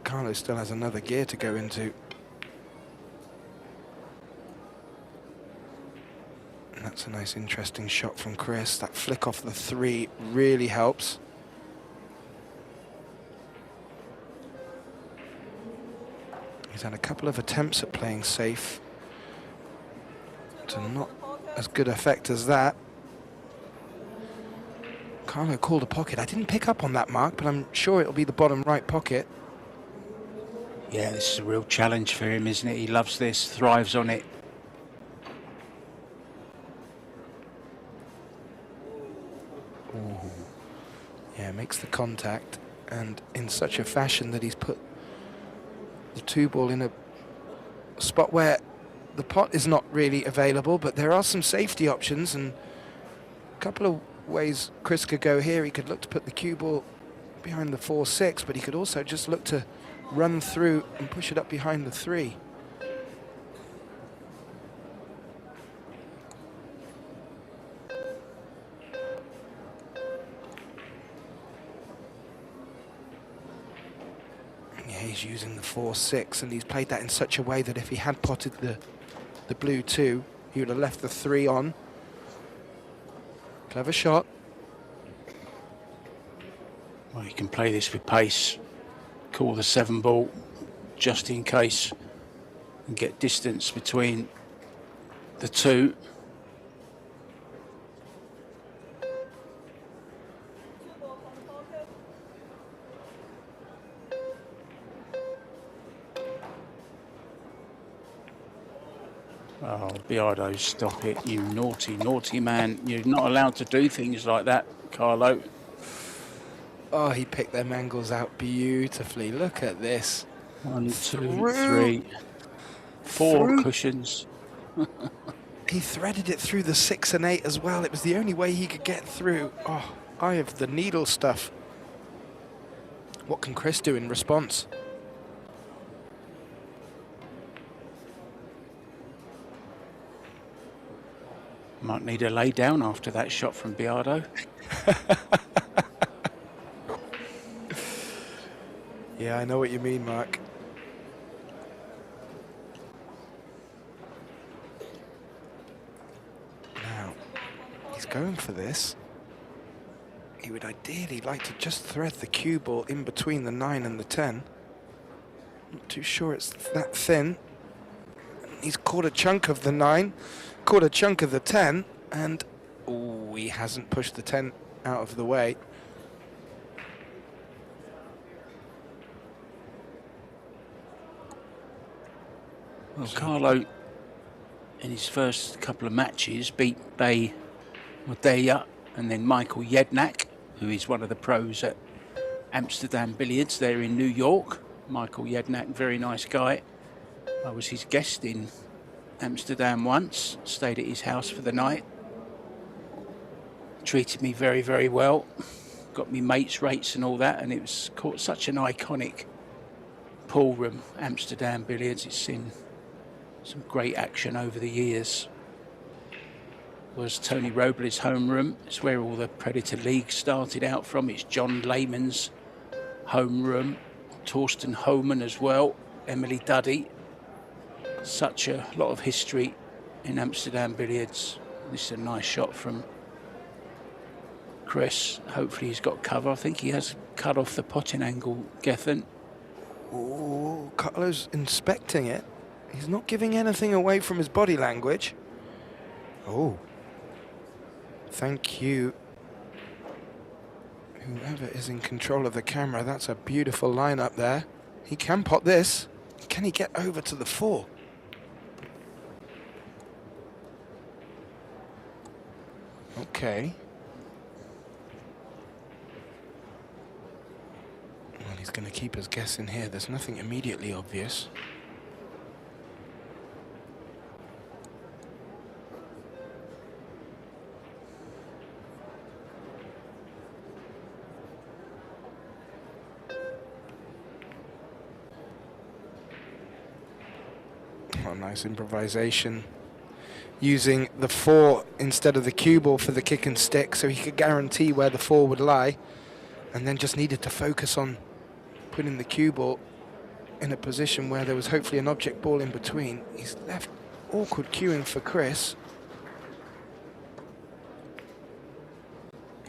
Carlo still has another gear to go into. That's a nice, interesting shot from Chris. That flick off the 3 really helps. He's had a couple of attempts at playing safe to not as good effect as that. Carlo called a pocket. I didn't pick up on that, Mark, but I'm sure it'll be the bottom right pocket. Yeah, this is a real challenge for him, isn't it? He loves this, thrives on it. Yeah, makes the contact, and in such a fashion that he's put the 2 ball in a spot where the pot is not really available, but there are some safety options, and a couple of ways Chris could go here. He could look to put the cue ball behind the 4-6, but he could also just look to run through and push it up behind the 3. He's using the 4-6, and he's played that in such a way that if he had potted the blue 2, he would have left the 3 on. Clever shot. Well, you can play this with pace, call the 7 ball just in case, and get distance between the 2. Oh, Biardo, stop it, you naughty, naughty man. You're not allowed to do things like that, Carlo. Oh, he picked them angles out beautifully. Look at this. 1, 2, 3, 4 cushions. He threaded it through the 6 and 8 as well. It was the only way he could get through. Oh, eye of the needle stuff. What can Chris do in response? Might need a lay down after that shot from Biardo. Yeah, I know what you mean, Mark. Now, he's going for this. He would ideally like to just thread the cue ball in between the 9 and the 10. Not too sure it's that thin. He's caught a chunk of the 9, caught a chunk of the 10, and oh, he hasn't pushed the 10 out of the way. Well, Carlo, in his first couple of matches, beat Bay Madeya and then Michael Jednak, who is one of the pros at Amsterdam Billiards there in New York. Michael Jednak, very nice guy. I was his guest in Amsterdam once, stayed at his house for the night. Treated me very, very well. Got me mates rates and all that, and it was such an iconic pool room, Amsterdam Billiards. It's seen some great action over the years. Was Tony Robles' home room. It's where all the Predator League started out from. It's John Lehman's home room. Torsten Homan as well. Emily Duddy. Such a lot of history in Amsterdam Billiards. This is a nice shot from Chris. Hopefully he's got cover. I think he has cut off the potting angle, Gethin. Oh, Carlo's inspecting it. He's not giving anything away from his body language. Oh. Thank you, whoever is in control of the camera. That's a beautiful lineup there. He can pot this. Can he get over to the 4? Okay. Well, he's going to keep us guessing here. There's nothing immediately obvious. Oh, nice improvisation. Using the 4 instead of the cue ball for the kick and stick, so he could guarantee where the 4 would lie, and then just needed to focus on putting the cue ball in a position where there was hopefully an object ball in between. He's left awkward cueing for Chris.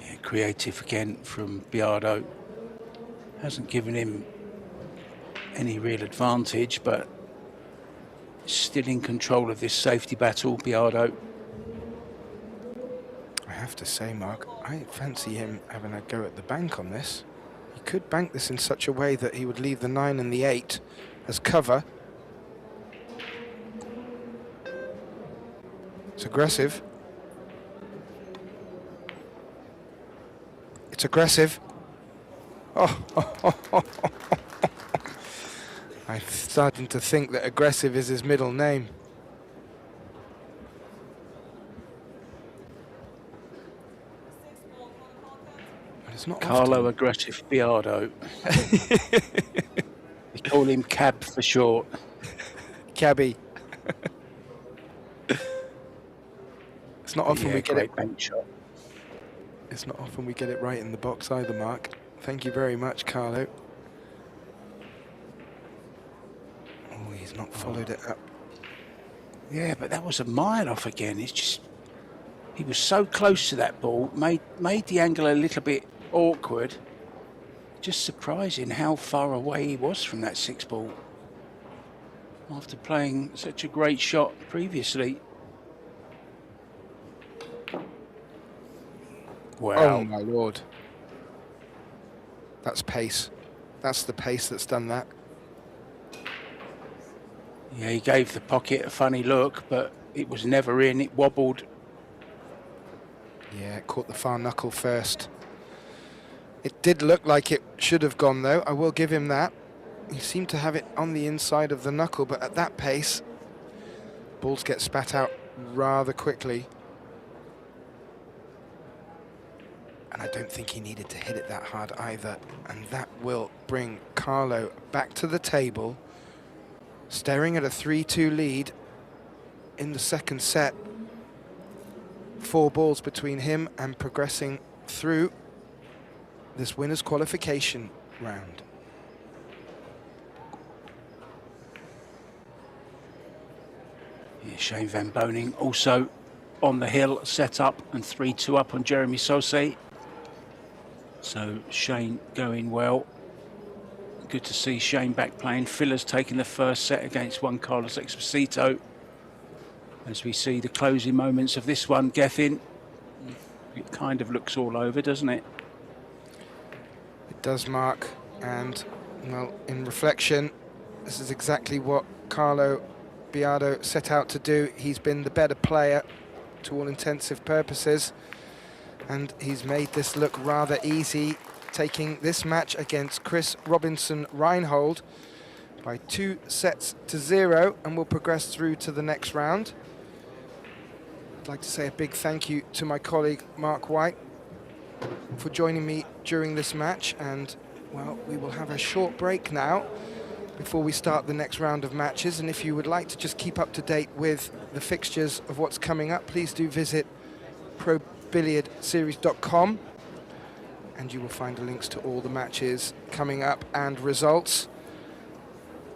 Yeah, creative again from Biardo. Hasn't given him any real advantage, but still in control of this safety battle, Biardo. I have to say, Mark, I fancy him having a go at the bank on this. He could bank this in such a way that he would leave the 9 and the 8 as cover. It's aggressive. It's aggressive. Oh. I'm starting to think that aggressive is his middle name. But it's not Carlo often. Aggressive Biardo. We call him Cab for short. Cabby. It's not often Yeah, we get it. great bank shot. It's not often we get it right in the box either, Mark. Thank you very much, Carlo. Oh, he's not followed it up. Yeah, but that was a mile off again. It's just, he was so close to that ball, made the angle a little bit awkward. Just surprising how far away he was from that 6 ball after playing such a great shot previously. Wow. Oh my lord. That's pace. That's the pace that's done that. Yeah, he gave the pocket a funny look, but it was never in. It wobbled. Yeah, it caught the far knuckle first. It did look like it should have gone, though. I will give him that. He seemed to have it on the inside of the knuckle, but at that pace, balls get spat out rather quickly. And I don't think he needed to hit it that hard either. And that will bring Carlo back to the table, staring at a 3-2 lead in the second set. 4 balls between him and progressing through this winner's qualification round. Shane Van Boning also on the hill, set up, and 3-2 up on Jeremy Sauce. So Shane going well. Good to see Shane back playing. Filler's taking the first set against Juan Carlos Exposito. As we see the closing moments of this one, Gethin, it kind of looks all over, doesn't it? It does, Mark. And, well, in reflection, this is exactly what Carlo Biardo set out to do. He's been the better player to all intensive purposes, and he's made this look rather easy, taking this match against Chris Robinson Reinhold by 2-0, and will progress through to the next round. I'd like to say a big thank you to my colleague Mark White for joining me during this match, and well, we will have a short break now before we start the next round of matches. And if you would like to just keep up to date with the fixtures of what's coming up, please do visit probilliardseries.com, and you will find the links to all the matches coming up and results.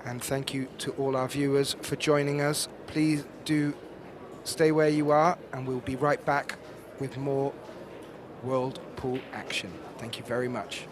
And thank you to all our viewers for joining us. Please do stay where you are, and we'll be right back with more World Pool action. Thank you very much.